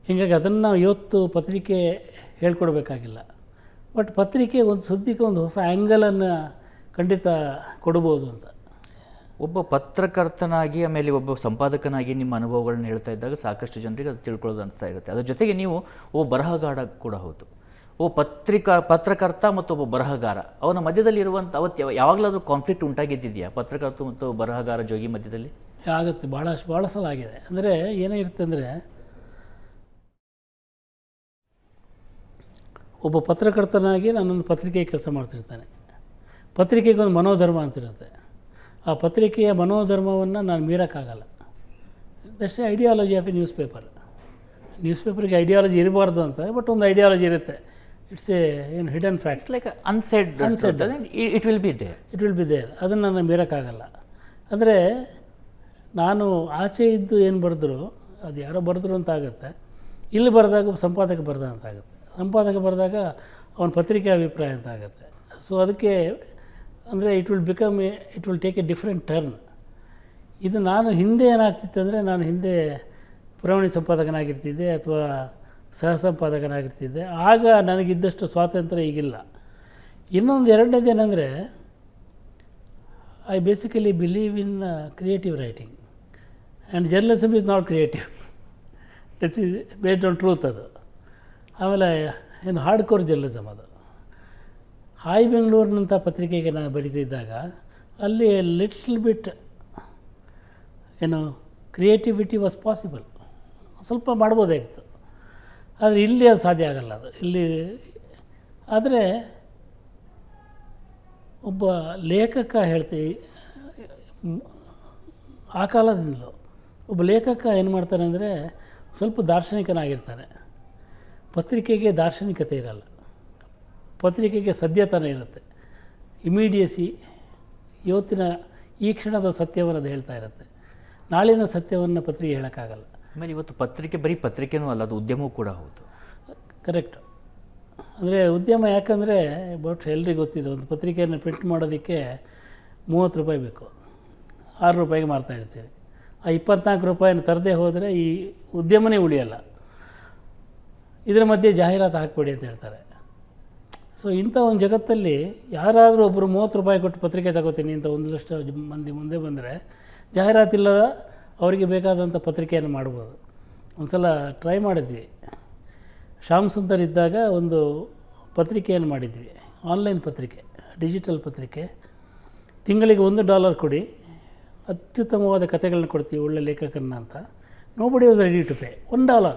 ಹೀಗಾಗಿ ಅದನ್ನು ನಾವು ಇವತ್ತು ಪತ್ರಿಕೆ ಹೇಳ್ಕೊಡ್ಬೇಕಾಗಿಲ್ಲ. ಬಟ್ ಪತ್ರಿಕೆ ಒಂದು ಸುದ್ದಿಗೆ ಒಂದು ಹೊಸ ಆ್ಯಂಗಲನ್ನು ಖಂಡಿತ ಕೊಡ್ಬೋದು ಅಂತ. ಒಬ್ಬ ಪತ್ರಕರ್ತನಾಗಿ, ಆಮೇಲೆ ಒಬ್ಬ ಸಂಪಾದಕನಾಗಿ ನಿಮ್ಮ ಅನುಭವಗಳನ್ನ ಹೇಳ್ತಾ ಇದ್ದಾಗ ಸಾಕಷ್ಟು ಜನರಿಗೆ ಅದು ತಿಳ್ಕೊಳ್ಳೋದು ಅನಿಸ್ತಾ ಇರುತ್ತೆ. ಅದ್ರ ಜೊತೆಗೆ ನೀವು ಒಬ್ಬ ಬರಹಗಾರ ಕೂಡ ಹೌದು. ಒಬ್ಬ ಪತ್ರಕರ್ತ ಮತ್ತು ಒಬ್ಬ ಬರಹಗಾರ ಅವನ ಮಧ್ಯದಲ್ಲಿರುವಂಥ ಅವತ್ತು ಯಾವಾಗಲಾದರೂ ಕಾನ್ಫ್ಲಿಕ್ಟ್ ಉಂಟಾಗಿದ್ದಿದೆಯಾ ಪತ್ರಕರ್ತ ಮತ್ತು ಬರಹಗಾರ ಜೋಗಿ ಮಧ್ಯದಲ್ಲಿ? ಆಗುತ್ತೆ, ಭಾಳ ಸಲ ಆಗಿದೆ. ಅಂದರೆ ಏನಾಗಿರುತ್ತೆ ಅಂದರೆ, ಒಬ್ಬ ಪತ್ರಕರ್ತನಾಗಿ ನಾನೊಂದು ಪತ್ರಿಕೆ ಕೆಲಸ ಮಾಡ್ತಿರ್ತಾನೆ. ಪತ್ರಿಕೆಗೆ ಒಂದು ಮನೋಧರ್ಮ ಅಂತಿರುತ್ತೆ. ಆ ಪತ್ರಿಕೆಯ ಮನೋಧರ್ಮವನ್ನು ನಾನು ಮೀರೋಕ್ಕಾಗಲ್ಲ. That's ideology of a news ಪೇಪರ್ಗೆ ಐಡಿಯಾಲಜಿ ಇರಬಾರ್ದು ಅಂತ, ಬಟ್ ಒಂದು ಐಡಿಯಾಲಜಿ ಇರುತ್ತೆ. ಇಟ್ಸ್ ಏನು hidden facts, it's like unsaid it will be there. ಅದನ್ನು ನಾನು ಮೀರೋಕ್ಕಾಗಲ್ಲ. ಅಂದರೆ ನಾನು ಆಚೆ ಇದ್ದು ಏನು ಬರೆದ್ರು ಅದು ಯಾರೋ ಬರೆದ್ರು ಅಂತ ಆಗುತ್ತೆ, ಇಲ್ಲಿ ಬರೆದಾಗ ಸಂಪಾದಕ ಬರೆದ ಅಂತ ಆಗುತ್ತೆ, ಸಂಪಾದಕ ಬರೆದಾಗ ಅವನ ಪತ್ರಿಕೆ ಅಭಿಪ್ರಾಯ ಅಂತ ಆಗುತ್ತೆ. ಸೊ ಅದಕ್ಕೆ ಅಂದರೆ it will take A different turn. ಇದು ನಾನು ಹಿಂದೆ ಏನಾಗ್ತಿತ್ತು ಅಂದರೆ, ನಾನು ಹಿಂದೆ ಪುರವಣಿ ಸಂಪಾದಕನಾಗಿರ್ತಿದ್ದೆ ಅಥವಾ ಸಹ ಸಂಪಾದಕನಾಗಿರ್ತಿದ್ದೆ. ಆಗ ನನಗಿದ್ದಷ್ಟು ಸ್ವಾತಂತ್ರ್ಯ ಈಗಿಲ್ಲ. ಇನ್ನೊಂದು ಎರಡನೇದೇನೆಂದರೆ, I basically believe in creative writing and journalism is not creative, it is based on truth. ಅದು ಆಮೇಲೆ ಏನು ಹಾರ್ಡ್ ಕೋರ್ ಜರ್ನಲಿಸಮ್ ಅದು. ಹಾಯ್ ಬೆಂಗಳೂರಿನಂಥ ಪತ್ರಿಕೆಗೆ ನಾನು ಬರೀತಿದ್ದಾಗ ಅಲ್ಲಿ ಲಿಟ್ಲ್ ಬಿಟ್ ಏನು ಕ್ರಿಯೇಟಿವಿಟಿ ವಾಸ್ ಪಾಸಿಬಲ್, ಸ್ವಲ್ಪ ಮಾಡ್ಬೋದಾಗಿತ್ತು. ಆದರೆ ಇಲ್ಲಿ ಅದು ಸಾಧ್ಯ ಆಗಲ್ಲ. ಅದು ಇಲ್ಲಿ ಆದರೆ ಒಬ್ಬ ಲೇಖಕ ಹೇಳ್ತೀವಿ, ಆ ಕಾಲದಿಂದಲೂ ಒಬ್ಬ ಲೇಖಕ ಏನು ಮಾಡ್ತಾನೆ ಅಂದರೆ ಸ್ವಲ್ಪ ದಾರ್ಶನಿಕನಾಗಿರ್ತಾನೆ. ಪತ್ರಿಕೆಗೆ ದಾರ್ಶನಿಕತೆ ಇರಲ್ಲ, ಪತ್ರಿಕೆಗೆ ಸದ್ಯತನ ಇರುತ್ತೆ, ಇಮಿಡಿಯಸಿ. ಇವತ್ತಿನ ಈ ಕ್ಷಣದ ಸತ್ಯವನ್ನು ಅದು ಹೇಳ್ತಾ ಇರುತ್ತೆ, ನಾಳಿನ ಸತ್ಯವನ್ನು ಪತ್ರಿಕೆ ಹೇಳೋಕ್ಕಾಗಲ್ಲ. ಆಮೇಲೆ ಇವತ್ತು ಪತ್ರಿಕೆ ಬರೀ ಪತ್ರಿಕೆನೂ ಅಲ್ಲ, ಅದು ಉದ್ಯಮವೂ ಕೂಡ ಹೌದು. ಕರೆಕ್ಟು. ಅಂದರೆ ಉದ್ಯಮ ಯಾಕಂದರೆ ಎಲ್ರಿಗೂ ಗೊತ್ತಿದೆ, ಒಂದು ಪತ್ರಿಕೆಯನ್ನು ಪ್ರಿಂಟ್ ಮಾಡೋದಕ್ಕೆ 30 ರೂಪಾಯಿ ಬೇಕು, 6 ರೂಪಾಯಿಗೆ ಮಾರ್ತಾಯಿರ್ತೀವಿ. ಆ 24 ರೂಪಾಯಿನ ತರದೇ ಹೋದರೆ ಈ ಉದ್ಯಮನೇ ಉಳಿಯಲ್ಲ. ಇದರ ಮಧ್ಯೆ ಜಾಹೀರಾತು ಹಾಕ್ಬೇಡಿ ಅಂತ ಹೇಳ್ತಾರೆ. ಸೊ ಇಂಥ ಒಂದು ಜಗತ್ತಲ್ಲಿ ಯಾರಾದರೂ ಒಬ್ಬರು 30 ರೂಪಾಯಿ ಕೊಟ್ಟು ಪತ್ರಿಕೆ ತಗೋತೀನಿ ಅಂತ ಒಂದಷ್ಟು ಮಂದಿ ಮುಂದೆ ಬಂದರೆ, ಜಾಹೀರಾತಿಲ್ಲದ ಅವರಿಗೆ ಬೇಕಾದಂಥ ಪತ್ರಿಕೆಯನ್ನು ಮಾಡ್ಬೋದು. ಒಂದು ಸಲ ಟ್ರೈ ಮಾಡಿದ್ವಿ. ಶ್ಯಾಮ್ ಸುಂದರ್ ಇದ್ದಾಗ ಒಂದು ಪತ್ರಿಕೆಯನ್ನು ಮಾಡಿದ್ವಿ, ಆನ್ಲೈನ್ ಪತ್ರಿಕೆ, ಡಿಜಿಟಲ್ ಪತ್ರಿಕೆ. ತಿಂಗಳಿಗೆ $1 ಕೊಡಿ, ಅತ್ಯುತ್ತಮವಾದ ಕಥೆಗಳನ್ನ ಕೊಡ್ತೀವಿ ಒಳ್ಳೆ ಲೇಖಕರನ್ನ ಅಂತ. Nobody was ready to pay $1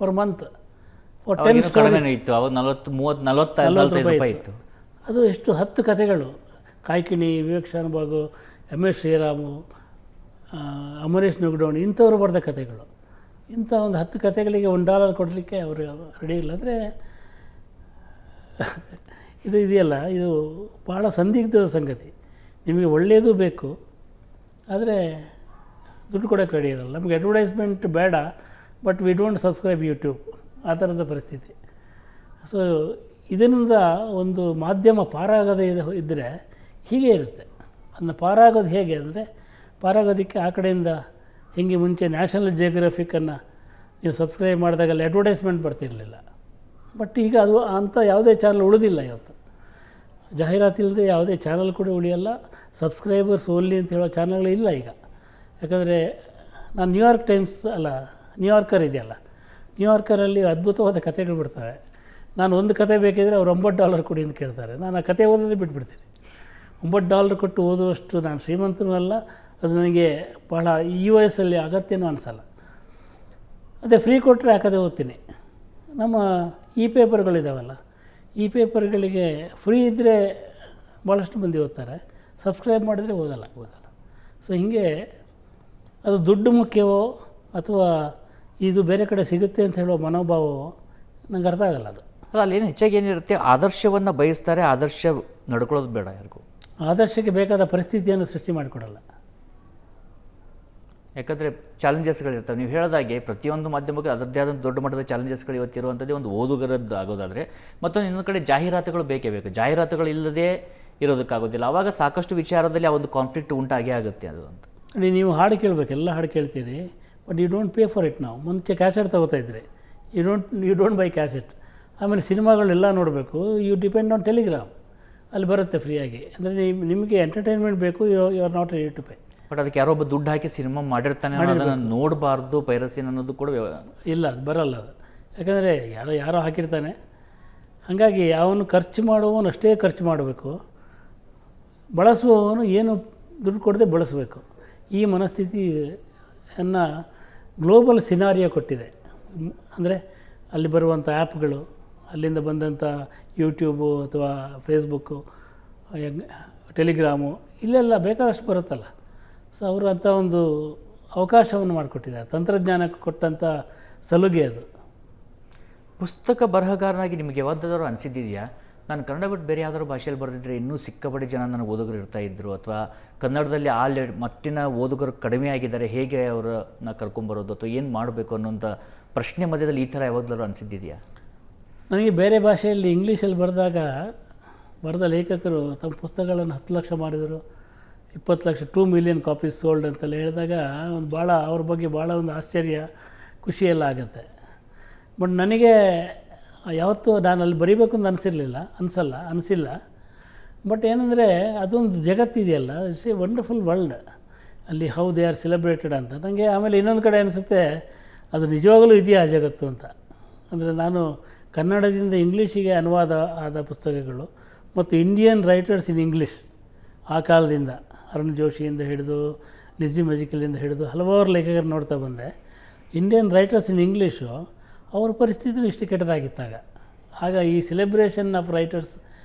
per month for 10 stories. ಇತ್ತು ಅವಾಗ 40 ರೂಪಾಯಿ ಇತ್ತು. ಅದು ಎಷ್ಟು 10 ಕಥೆಗಳು, ಕಾಯ್ಕಿಣಿ, ವಿವೇಕ್ ಶಾನುಭಾಗು, MS ಶ್ರೀರಾಮು, ಅಮರೇಶ್ ನುಗ್ಡೋಣಿ ಇಂಥವ್ರು ಬರೆದ ಕಥೆಗಳು. ಇಂಥ ಒಂದು 10 ಕಥೆಗಳಿಗೆ $1 ಕೊಡಲಿಕ್ಕೆ ಅವರು ರೆಡಿ ಇಲ್ಲ. ಅಂದರೆ ಇದು ಇದೆಯಲ್ಲ, ಇದು ಭಾಳ ಸಂದಿಗ್ಧದ ಸಂಗತಿ. ನಿಮಗೆ ಒಳ್ಳೆಯದು ಬೇಕು, ಆದರೆ ದುಡ್ಡು ಕೊಡೋಕ್ಕೆ ರೆಡಿ ಇರಲ್ಲ. ನಮಗೆ ಅಡ್ವರ್ಟೈಸ್ಮೆಂಟ್ ಬೇಡ, but we don't subscribe YouTube, ಆ ಥರದ ಪರಿಸ್ಥಿತಿ. ಸೊ ಇದರಿಂದ ಒಂದು ಮಾಧ್ಯಮ ಪಾರಾಗದೇ ಇದ್ದರೆ ಹೀಗೆ ಇರುತ್ತೆ. ಅದನ್ನು ಪಾರಾಗೋದು ಹೇಗೆ ಅಂದರೆ, ಪಾರಾಗೋದಕ್ಕೆ ಆ ಕಡೆಯಿಂದ ಹಿಂಗೆ ಮುಂಚೆ ನ್ಯಾಷನಲ್ ಜಿಯೋಗ್ರಫಿಕನ್ನು ನೀವು ಸಬ್ಸ್ಕ್ರೈಬ್ ಮಾಡಿದಾಗಲ್ಲ ಅಡ್ವರ್ಟೈಸ್ಮೆಂಟ್ ಬರ್ತಿರಲಿಲ್ಲ. ಬಟ್ ಈಗ ಅದು ಅಂಥ ಯಾವುದೇ ಚಾನಲ್ ಉಳಿದಿಲ್ಲ ಇವತ್ತು. ಜಾಹೀರಾತಿಲ್ಲದೆ ಯಾವುದೇ ಚಾನಲ್ ಕೂಡ ಉಳಿಯಲ್ಲ. ಸಬ್ಸ್ಕ್ರೈಬರ್ಸ್ ಓನ್ಲಿ ಅಂತ ಹೇಳೋ ಚಾನಲ್ಗಳು ಇಲ್ಲ ಈಗ. ಯಾಕಂದರೆ ನಾನು ನ್ಯೂಯಾರ್ಕ್ ಟೈಮ್ಸ್ ನ್ಯೂಯಾರ್ಕರ್ ಇದೆಯಲ್ಲ, ನ್ಯೂಯಾರ್ಕರಲ್ಲಿ ಅದ್ಭುತವಾದ ಕಥೆಗಳು ಬಿಡ್ತವೆ. ನಾನು ಒಂದು ಕತೆ ಬೇಕಿದ್ರೆ ಅವ್ರು $9 ಕೊಡಿ ಅಂತ ಕೇಳ್ತಾರೆ. ನಾನು ಆ ಕತೆ ಓದೋದೇ ಬಿಟ್ಬಿಡ್ತೀನಿ. $9 ಕೊಟ್ಟು ಓದುವಷ್ಟು ನಾನು ಶ್ರೀಮಂತನೂ ಅಲ್ಲ, ಅದು ನನಗೆ ಭಾಳ ಈ ವಯಸ್ಸಲ್ಲಿ ಅಗತ್ಯನೂ ಅನಿಸಲ್ಲ. ಅದೇ ಫ್ರೀ ಕೊಟ್ಟರೆ ಆ ಕತೆ ಓದ್ತೀನಿ. ನಮ್ಮ ಈ ಪೇಪರ್ಗಳಿದ್ದಾವಲ್ಲ, ಈ ಪೇಪರ್ಗಳಿಗೆ ಫ್ರೀ ಇದ್ದರೆ ಭಾಳಷ್ಟು ಮಂದಿ ಓದ್ತಾರೆ, ಸಬ್ಸ್ಕ್ರೈಬ್ ಮಾಡಿದರೆ ಓದಲ್ಲ. ಸೊ ಹೀಗೆ ಅದು ದುಡ್ಡು ಮುಖ್ಯವೋ ಅಥವಾ ಇದು ಬೇರೆ ಕಡೆ ಸಿಗುತ್ತೆ ಅಂತ ಹೇಳೋ ಮನೋಭಾವವೋ ನಂಗೆ ಅರ್ಥ ಆಗಲ್ಲ. ಅದು ಅಲ್ಲೇನು ಹೆಚ್ಚಾಗಿ ಏನಿರುತ್ತೆ, ಆದರ್ಶವನ್ನು ಬಯಸ್ತಾರೆ, ಆದರ್ಶ ನಡ್ಕೊಳ್ಳೋದು ಬೇಡ ಯಾರಿಗೂ. ಆದರ್ಶಕ್ಕೆ ಬೇಕಾದ ಪರಿಸ್ಥಿತಿಯನ್ನು ಸೃಷ್ಟಿ ಮಾಡಿಕೊಡಲ್ಲ. ಯಾಕಂದರೆ ಚಾಲೆಂಜಸ್ಗಳಿರ್ತವೆ. ನೀವು ಹೇಳಿದಾಗೆ ಪ್ರತಿಯೊಂದು ಮಾಧ್ಯಮಕ್ಕೆ ಅದರದ್ದೇ ಆದಂಥ ದೊಡ್ಡ ಮಟ್ಟದ ಚಾಲೆಂಜಸ್ಗಳು ಇವತ್ತಿರುವಂಥದ್ದೇ ಒಂದು ಓದುಗರದ್ದು ಆಗೋದಾದರೆ, ಮತ್ತೊಂದು ಇನ್ನೊಂದು ಕಡೆ ಜಾಹೀರಾತುಗಳು ಬೇಕೇ ಬೇಕು. ಜಾಹೀರಾತುಗಳು ಇಲ್ಲದೇ ಇರೋದಕ್ಕಾಗೋದಿಲ್ಲ. ಆವಾಗ ಸಾಕಷ್ಟು ವಿಚಾರದಲ್ಲಿ ಆ ಒಂದು ಕಾನ್ಫ್ಲಿಕ್ಟ್ ಉಂಟಾಗೇ ಆಗುತ್ತೆ ಅದು ಅಂತ. ನೀವು ಹಾಡು ಕೇಳಬೇಕು, ಎಲ್ಲ ಹಾಡು ಕೇಳ್ತೀರಿ, but you don't pay for it. ನಾವು ಮುಂಚೆ ಕ್ಯಾಸೆಟ್ ತೊಗೋತಾ ಇದ್ರಿ, ಯು ಡೋಂಟ್ ಬೈ ಕ್ಯಾಸೆಟ್. ಆಮೇಲೆ ಸಿನಿಮಾಗಳೆಲ್ಲ ನೋಡಬೇಕು, ಯು ಡಿಪೆಂಡ್ ಆನ್ ಟೆಲಿಗ್ರಾಮ್, ಅಲ್ಲಿ ಬರುತ್ತೆ ಫ್ರೀಯಾಗಿ. ಅಂದರೆ ನಿಮಗೆ ಎಂಟರ್ಟೈನ್ಮೆಂಟ್ ಬೇಕು, you are not ready to pay. But ಅದಕ್ಕೆ ಯಾರೊಬ್ಬ ದುಡ್ಡು ಹಾಕಿ ಸಿನಿಮಾ ಮಾಡಿರ್ತಾನೆ, ಅದನ್ನು ನೋಡಬಾರ್ದು, ಪೈರಸಿನ್ ಅನ್ನೋದು ಕೂಡ ಇಲ್ಲ, ಅದು ಬರಲ್ಲ. ಅದು ಯಾಕಂದರೆ ಯಾರೋ ಹಾಕಿರ್ತಾನೆ. ಹಾಗಾಗಿ ಅವನು ಖರ್ಚು ಮಾಡುವವನು ಅಷ್ಟೇ ಖರ್ಚು ಮಾಡಬೇಕು, ಬಳಸುವವನು ಏನು ದುಡ್ಡು ಕೊಡದೆ ಬಳಸಬೇಕು. ಈ ಮನಸ್ಥಿತಿಯನ್ನು ಗ್ಲೋಬಲ್ ಸಿನಾರಿಯೋ ಕೊಟ್ಟಿದೆ. ಅಂದರೆ ಅಲ್ಲಿ ಬರುವಂಥ ಆ್ಯಪ್ಗಳು, ಅಲ್ಲಿಂದ ಬಂದಂಥ ಯೂಟ್ಯೂಬು ಅಥವಾ ಫೇಸ್ಬುಕ್ಕು, ಟೆಲಿಗ್ರಾಮು, ಇಲ್ಲೆಲ್ಲ ಬೇಕಾದಷ್ಟು ಬರುತ್ತಲ್ಲ. ಸೊ ಅವರು ಅಂಥ ಒಂದು ಅವಕಾಶವನ್ನು ಮಾಡಿಕೊಟ್ಟಿದ್ದಾರೆ. ತಂತ್ರಜ್ಞಾನಕ್ಕೆ ಕೊಟ್ಟಂಥ ಸಲುಗೆ ಅದು. ಪುಸ್ತಕ ಬರಹಗಾರನಾಗಿ ನಿಮಗೆ ಯಾವ್ದಾದ್ರು ಅನಿಸಿದ್ದಿದೆಯಾ, ನಾನು ಕನ್ನಡ ಬಿಟ್ಟು ಬೇರೆ ಯಾವ್ದಾದ್ರು ಭಾಷೆಯಲ್ಲಿ ಬರೆದಿದ್ರೆ ಇನ್ನೂ ಸಿಕ್ಕಾಪಟ್ಟೆ ಜನ ನನಗೆ ಓದುಗರು ಇರ್ತಾಯಿದ್ರು, ಅಥವಾ ಕನ್ನಡದಲ್ಲಿ ಮಟ್ಟಿನ ಓದುಗರು ಕಡಿಮೆ ಆಗಿದ್ದಾರೆ, ಹೇಗೆ ಅವರನ್ನ ಕರ್ಕೊಂಬರೋದು ಅಥವಾ ಏನು ಮಾಡಬೇಕು ಅನ್ನೋಂಥ ಪ್ರಶ್ನೆ ಮಧ್ಯದಲ್ಲಿ ಈ ಥರ ಯಾವಾಗಲಾದ್ರು ಅನಿಸಿದ್ದಿದೆಯಾ? ನನಗೆ ಬೇರೆ ಭಾಷೆಯಲ್ಲಿ ಇಂಗ್ಲೀಷಲ್ಲಿ ಬರೆದ ಲೇಖಕರು ತಮ್ಮ ಪುಸ್ತಕಗಳನ್ನು 10 ಲಕ್ಷ ಮಾರಿದರು, 20 ಲಕ್ಷ 2 ಮಿಲಿಯನ್ ಕಾಪೀಸ್ ಸೋಲ್ಡ್ ಅಂತೆಲ್ಲ ಹೇಳಿದಾಗ ಒಂದು ಭಾಳ ಅವ್ರ ಬಗ್ಗೆ ಭಾಳ ಒಂದು ಆಶ್ಚರ್ಯ, ಖುಷಿಯೆಲ್ಲ ಆಗುತ್ತೆ. ಬಟ್ ನನಗೆ ಯಾವತ್ತೂ ನಾನು ಅಲ್ಲಿ ಬರೀಬೇಕು ಅಂತ ಅನಿಸಿಲ್ಲ. ಬಟ್ ಏನಂದರೆ ಅದೊಂದು ಜಗತ್ತಿದೆಯಲ್ಲ, ಇಟ್ಸ್ ಎ ವಂಡರ್ಫುಲ್ ವರ್ಲ್ಡ್. ಅಲ್ಲಿ ಹೌ ದೇ ಆರ್ ಸೆಲೆಬ್ರೇಟೆಡ್ ಅಂತ ನನಗೆ. ಆಮೇಲೆ ಇನ್ನೊಂದು ಕಡೆ ಅನಿಸುತ್ತೆ, ಅದು ನಿಜವಾಗಲೂ ಇದೆಯಾ ಆ ಜಗತ್ತು ಅಂತ. ಅಂದರೆ ನಾನು ಕನ್ನಡದಿಂದ ಇಂಗ್ಲೀಷಿಗೆ ಅನುವಾದ ಆದ ಪುಸ್ತಕಗಳು ಮತ್ತು ಇಂಡಿಯನ್ ರೈಟರ್ಸ್ ಇನ್ ಇಂಗ್ಲೀಷ್ ಆ ಕಾಲದಿಂದ ಅರುಣ್ ಜೋಶಿಯಿಂದ ಹಿಡಿದು ನಿಜಿ ಮಜಿಕಲಿಂದ ಹಿಡಿದು ಹಲವಾರು ಲೇಖಕರು ನೋಡ್ತಾ ಬಂದೆ. ಇಂಡಿಯನ್ ರೈಟರ್ಸ್ ಇನ್ ಇಂಗ್ಲೀಷು ಅವ್ರ ಪರಿಸ್ಥಿತಿ ಇಷ್ಟು ಕೆಟ್ಟದಾಗಿತ್ತಾಗ. ಆಗ ಈ ಸೆಲೆಬ್ರೇಷನ್ ಆಫ್ ರೈಟರ್ಸ್,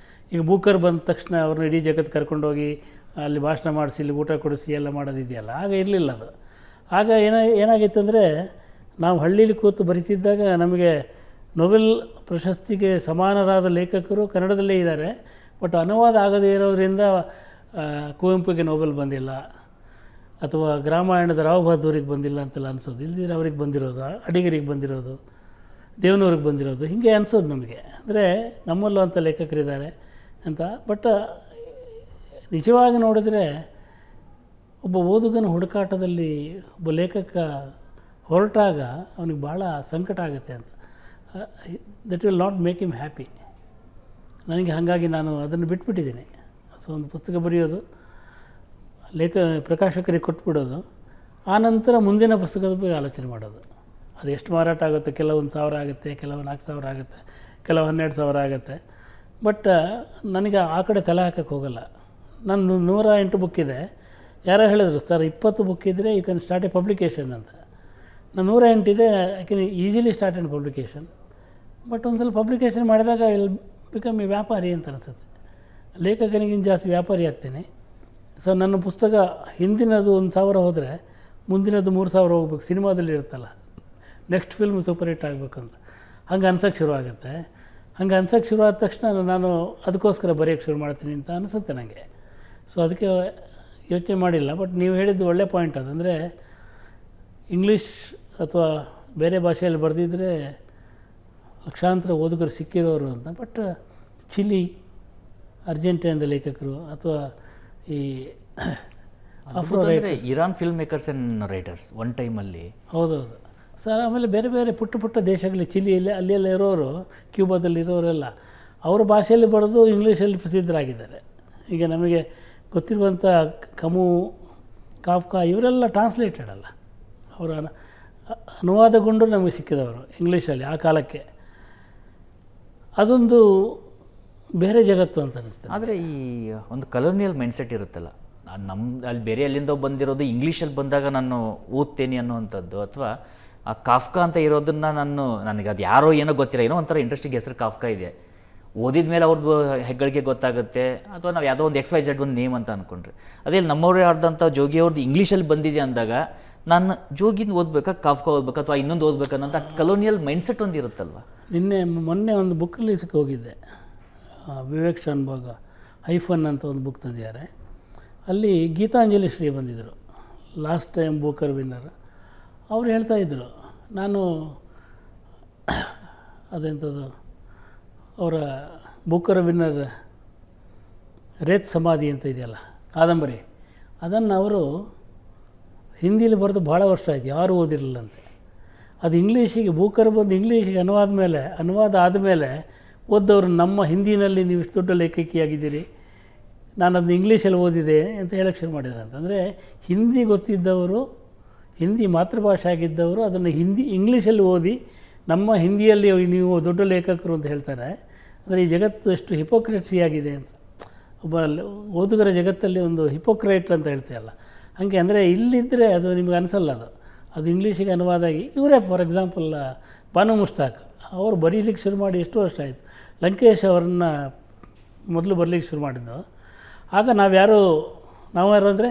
ಈಗ ಬೂಕರ್ ಬಂದ ತಕ್ಷಣ ಅವ್ರನ್ನ ಇಡೀ ಜಗತ್ತು ಕರ್ಕೊಂಡೋಗಿ ಅಲ್ಲಿ ಭಾಷಣ ಮಾಡಿಸಿ ಇಲ್ಲಿ ಊಟ ಕೊಡಿಸಿ ಎಲ್ಲ ಮಾಡೋದಿದೆಯಲ್ಲ, ಆಗ ಇರಲಿಲ್ಲ ಅದು. ಆಗ ಏನಾಗಿತ್ತು ಅಂದರೆ, ನಾವು ಹಳ್ಳೀಲಿ ಕೂತು ಬರೀತಿದ್ದಾಗ ನಮಗೆ ನೊಬೆಲ್ ಪ್ರಶಸ್ತಿಗೆ ಸಮಾನರಾದ ಲೇಖಕರು ಕನ್ನಡದಲ್ಲೇ ಇದ್ದಾರೆ. ಬಟ್ ಅನುವಾದ ಆಗದೇ ಇರೋದರಿಂದ ಕುವೆಂಪುಗೆ ನೊಬೆಲ್ ಬಂದಿಲ್ಲ, ಅಥವಾ ರಾಮಾಯಣದ ರಾವ್ ಬಹದ್ದೂರಿಗೆ ಬಂದಿಲ್ಲ ಅಂತೆಲ್ಲ ಅನಿಸೋದು. ಇಲ್ದಿರ ಅವ್ರಿಗೆ ಬಂದಿರೋದು, ಅಡಿಗರಿಗೆ ಬಂದಿರೋದು, ದೇವನೂರಿಗೆ ಬಂದಿರೋದು, ಹೀಗೆ ಅನಿಸೋದು ನಮಗೆ. ಅಂದರೆ ನಮ್ಮಲ್ಲೂ ಅಂಥ ಲೇಖಕರಿದ್ದಾರೆ ಅಂತ. ಬಟ್ ನಿಜವಾಗಿ ನೋಡಿದ್ರೆ ಒಬ್ಬ ಓದುಗನ ಹುಡುಕಾಟದಲ್ಲಿ ಒಬ್ಬ ಲೇಖಕ ಹೊರಟಾಗ ಅವನಿಗೆ ಭಾಳ ಸಂಕಟ ಆಗುತ್ತೆ ಅಂತ. That will not make him happy. ನನಗೆ ಹಾಗಾಗಿ ನಾನು ಅದನ್ನು ಬಿಟ್ಬಿಟ್ಟಿದ್ದೀನಿ. ಸೊ ಒಂದು ಪುಸ್ತಕ ಬರೆಯೋದು, ಪ್ರಕಾಶಕರಿಗೆ ಕೊಟ್ಬಿಡೋದು, ಆನಂತರ ಮುಂದಿನ ಪುಸ್ತಕದ ಬಗ್ಗೆ ಆಲೋಚನೆ ಮಾಡೋದು. ಅದು ಎಷ್ಟು ಮಾರಾಟ ಆಗುತ್ತೆ, ಕೆಲವು 1,000 ಆಗುತ್ತೆ, ಕೆಲವು 4,000 ಆಗುತ್ತೆ, ಕೆಲವು 12,000 ಆಗುತ್ತೆ. ಬಟ್ ನನಗೆ ಆ ಕಡೆ ತಲೆ ಹಾಕೋಕ್ಕೆ ಹೋಗಲ್ಲ. ನನ್ನ 108 ಬುಕ್ ಇದೆ. ಯಾರೋ ಹೇಳಿದ್ರು, ಸರ್ 20 ಬುಕ್ ಇದ್ದರೆ you can start a publication ಅಂತ. ನಾನು 108 ಇದೆ, I can easily start an publication. But ಒಂದು ಸಲ ಪಬ್ಲಿಕೇಶನ್ ಮಾಡಿದಾಗ ಇಲ್ಲಿ ಬಿಕಮ್ ಎ ವ್ಯಾಪಾರಿ ಅಂತ ಅನಿಸುತ್ತೆ. ಲೇಖಕನಿಗಿಂತ ಜಾಸ್ತಿ ವ್ಯಾಪಾರಿ ಆಗ್ತೀನಿ. ಸೊ ನನ್ನ ಪುಸ್ತಕ ಹಿಂದಿನದು 1,000 ಹೋದರೆ ಮುಂದಿನದು 3,000 ಹೋಗ್ಬೇಕು. ಸಿನಿಮಾದಲ್ಲಿ ಇರುತ್ತಲ್ಲ, ನೆಕ್ಸ್ಟ್ ಫಿಲ್ಮ್ ಸೂಪರ್ ಹಿಟ್ ಆಗಬೇಕಂತ ಹಂಗೆ ಅನ್ಸೋಕ್ಕೆ ಶುರು ಆಗುತ್ತೆ. ಹಂಗೆ ಅನ್ಸೋಕ್ಕೆ ಶುರು ಆದ ತಕ್ಷಣ ನಾನು ಅದಕ್ಕೋಸ್ಕರ ಬರೆಯೋಕ್ಕೆ ಶುರು ಮಾಡ್ತೀನಿ ಅಂತ ಅನಿಸುತ್ತೆ ನನಗೆ. ಸೊ ಅದಕ್ಕೆ ಯೋಚನೆ ಮಾಡಿಲ್ಲ. ಬಟ್ ನೀವು ಹೇಳಿದ್ದು ಒಳ್ಳೆ ಪಾಯಿಂಟ್. ಅದಂದರೆ ಇಂಗ್ಲೀಷ್ ಅಥವಾ ಬೇರೆ ಭಾಷೆಯಲ್ಲಿ ಬರೆದಿದ್ದರೆ ಲಕ್ಷಾಂತರ ಓದುಗರು ಸಿಕ್ಕಿರೋರು ಅಂತ. ಬಟ್ ಚಿಲಿ, ಅರ್ಜೆಂಟೈನದ ಲೇಖಕರು ಅಥವಾ ಈ Iran film makers and writers one ಟೈಮಲ್ಲಿ, ಹೌದೌದು ಸರ್. ಆಮೇಲೆ ಬೇರೆ ಬೇರೆ ಪುಟ್ಟ ದೇಶಗಳಲ್ಲಿ, ಚಿಲಿಯಲ್ಲಿ ಅಲ್ಲೆಲ್ಲ ಇರೋರು, ಕ್ಯೂಬಾದಲ್ಲಿ ಇರೋರೆಲ್ಲ ಅವ್ರ ಭಾಷೆಯಲ್ಲಿ ಬರೆದು ಇಂಗ್ಲೀಷಲ್ಲಿ ಪ್ರಸಿದ್ಧರಾಗಿದ್ದಾರೆ. ಈಗ ನಮಗೆ ಗೊತ್ತಿರುವಂಥ ಕಮು, ಕಾಫ್ಕಾ ಇವರೆಲ್ಲ ಟ್ರಾನ್ಸ್ಲೇಟೆಡ್ ಅಲ್ಲ, ಅವರ ಅನುವಾದಗೊಂಡು ನಮಗೆ ಸಿಕ್ಕಿದವರು ಇಂಗ್ಲೀಷಲ್ಲಿ ಆ ಕಾಲಕ್ಕೆ. ಅದೊಂದು ಬೇರೆ ಜಗತ್ತು ಅಂತ ಅನಿಸ್ತದೆ. ಆದರೆ ಈ ಒಂದು ಕಲೋನಿಯಲ್ ಮೈಂಡ್ಸೆಟ್ ಇರುತ್ತಲ್ಲ, ಅಲ್ಲಿ ಬೇರೆ ಅಲ್ಲಿಂದ ಬಂದಿರೋದು ಇಂಗ್ಲೀಷಲ್ಲಿ ಬಂದಾಗ ನಾನು ಓದ್ತೇನೆ ಅನ್ನುವಂಥದ್ದು, ಅಥವಾ ಆ ಕಾಫ್ಕಾ ಅಂತ ಇರೋದನ್ನು ನನಗೆ ಅದು ಯಾರೋ ಏನೋ ಗೊತ್ತಿಲ್ಲ, ಏನೋ ಒಂಥರ ಇಂಟ್ರೆಸ್ಟಿಂಗ್ ಹೆಸರು ಕಾಫ್ಕಾ ಇದೆ, ಓದಿದ ಮೇಲೆ ಅವ್ರದ್ದು ಹೆಗ್ಗಳಿಗೆ ಗೊತ್ತಾಗುತ್ತೆ, ಅಥವಾ ನಾವು ಯಾವುದೋ ಒಂದು XYZ ಒಂದು ನೇಮ್ ಅಂತ ಅಂದ್ಕೊಂಡ್ರೆ, ಅದೇ ನಮ್ಮವ್ರೇ ಆಡ್ದಂಥ ಜೋಗಿ ಅವ್ರದ್ದು ಇಂಗ್ಲೀಷಲ್ಲಿ ಬಂದಿದೆ ಅಂದಾಗ ನಾನು ಜೋಗಿನ ಓದಬೇಕಾ ಕಾಫ್ಕಾ ಓದಬೇಕಾ ಅಥವಾ ಇನ್ನೊಂದು ಓದಬೇಕನ್ನೋಂಥ ಕಲೋನಿಯಲ್ ಮೈಂಡ್ಸೆಟ್ ಒಂದು ಇರುತ್ತಲ್ವ. ಮೊನ್ನೆ ಒಂದು ಬುಕ್ ರಿಲೀಸ್ಗೆ ಹೋಗಿದ್ದೆ, ವಿವೇಕ್ ಶಾನ್ಭಾಗ್ ಹೈಫನ್ ಅಂತ ಒಂದು ಬುಕ್ ತಂದಿದ್ದಾರೆ. ಅಲ್ಲಿ ಗೀತಾಂಜಲಿ ಶ್ರೀ ಬಂದಿದ್ದರು, ಲಾಸ್ಟ್ ಟೈಮ್ ಬೂಕರ್ ವಿನ್ನರ್. ಅವ್ರು ಹೇಳ್ತಾಯಿದ್ರು, ನಾನು ಅದೆಂಥದ್ದು ಅವರ ಬೂಕರ್ ವಿನ್ನರ್ ರೇತ್ ಸಮಾಧಿ ಅಂತ ಇದೆಯಲ್ಲ ಕಾದಂಬರಿ, ಅದನ್ನು ಅವರು ಹಿಂದಿಲಿ ಬರೆದು ಭಾಳ ವರ್ಷ ಆಯಿತು, ಯಾರೂ ಓದಿರಲಿಲ್ಲಂತೆ. ಅದು ಇಂಗ್ಲೀಷಿಗೆ ಬೂಕರ್ ಬಂದು ಇಂಗ್ಲೀಷಿಗೆ ಅನುವಾದ ಆದಮೇಲೆ ಓದೋರು, ನಮ್ಮ ಹಿಂದಿನಲ್ಲಿ ನೀವು ಇಷ್ಟು ದೊಡ್ಡ ಲೇಖಕಿಯಾಗಿದ್ದೀರಿ, ನಾನು ಅದನ್ನ ಇಂಗ್ಲೀಷಲ್ಲಿ ಓದಿದೆ ಅಂತ ಹೇಳಕ್ಕೆ ಶುರು ಮಾಡಿದ್ರು ಅಂತಂದರೆ, ಹಿಂದಿ ಗೊತ್ತಿದ್ದವರು, ಹಿಂದಿ ಮಾತೃಭಾಷೆ ಆಗಿದ್ದವರು ಅದನ್ನು ಇಂಗ್ಲೀಷಲ್ಲಿ ಓದಿ ನಮ್ಮ ಹಿಂದಿಯಲ್ಲಿ ನೀವು ದೊಡ್ಡ ಲೇಖಕರು ಅಂತ ಹೇಳ್ತಾರೆ. ಅಂದರೆ ಈ ಜಗತ್ತು ಎಷ್ಟು ಹಿಪೋಕ್ರೆಟ್ಸಿ ಆಗಿದೆ ಅಂತ, ಒಬ್ಬ ಓದುಗರ ಜಗತ್ತಲ್ಲಿ ಒಂದು ಹಿಪೋಕ್ರೇಟ್ ಅಂತ ಹೇಳ್ತೀಯಲ್ಲ ಹಾಗೆ. ಅಂದರೆ ಇಲ್ಲಿದ್ದರೆ ಅದು ನಿಮಗೆ ಅನಿಸಲ್ಲ, ಅದು ಇಂಗ್ಲೀಷಿಗೆ ಅನುವಾದ ಆಗಿ. ಇವರೇ ಫಾರ್ ಎಕ್ಸಾಂಪಲ್ ಬಾನು ಮುಷ್ತಾಕ್ ಅವರು ಬರೀಲಿಕ್ಕೆ ಶುರು ಮಾಡಿ ಎಷ್ಟು ವರ್ಷ ಆಯಿತು. ಲಂಕೇಶ್ ಅವರನ್ನು ಮೊದಲು ಬರಲಿಕ್ಕೆ ಶುರು ಮಾಡಿದ್ದು. ಆಗ ನಾವು ಯಾರು ಅಂದರೆ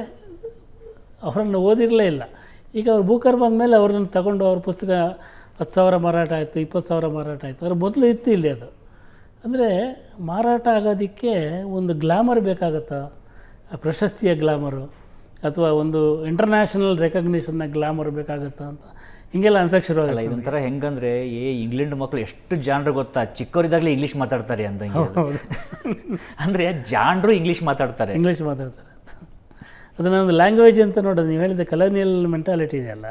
ಅವರನ್ನು ಓದಿರಲೇ ಇಲ್ಲ. ಈಗ ಅವ್ರು ಬೂಕರ್ ಬಂದಮೇಲೆ ಅವ್ರನ್ನ ತಗೊಂಡು ಅವ್ರ ಪುಸ್ತಕ 10,000 ಮಾರಾಟ ಆಯಿತು, 20,000 ಮಾರಾಟ ಆಯಿತು. ಅದ್ರ ಮೊದಲು ಇತ್ತು ಇಲ್ಲಿ ಅದು. ಅಂದರೆ ಮಾರಾಟ ಆಗೋದಕ್ಕೆ ಒಂದು ಗ್ಲಾಮರ್ ಬೇಕಾಗುತ್ತಾ, ಪ್ರಶಸ್ತಿಯ ಗ್ಲಾಮರು ಅಥವಾ ಒಂದು ಇಂಟರ್ನ್ಯಾಷನಲ್ ರೆಕಗ್ನಿಷನ್ನ ಗ್ಲಾಮರ್ ಬೇಕಾಗುತ್ತಾ ಅಂತ ಹೀಗೆಲ್ಲ ಅನ್ಸಕ್ಕೆ ಶುರುವಾಗಲ್ಲ. ಇದೊಂಥರ ಹೆಂಗಂದ್ರೆ ಇಂಗ್ಲೆಂಡ್ ಮಕ್ಕಳು ಎಷ್ಟು ಜಾಣರು ಗೊತ್ತಾ, ಚಿಕ್ಕವರಿದ್ದಾಗಲೇ ಇಂಗ್ಲೀಷ್ ಮಾತಾಡ್ತಾರೆ ಅಂದಂಗೆ. ಅಂದರೆ ಜಾಣರು ಇಂಗ್ಲೀಷ್ ಮಾತಾಡ್ತಾರೆ. ಅದನ್ನು ಒಂದು ಲ್ಯಾಂಗ್ವೇಜ್ ಅಂತ ನೋಡೋದು. ನೀವು ಹೇಳಿದ ಕಲೋನಿಯಲ್ ಮೆಂಟಾಲಿಟಿ ಇದೆಯಲ್ಲ,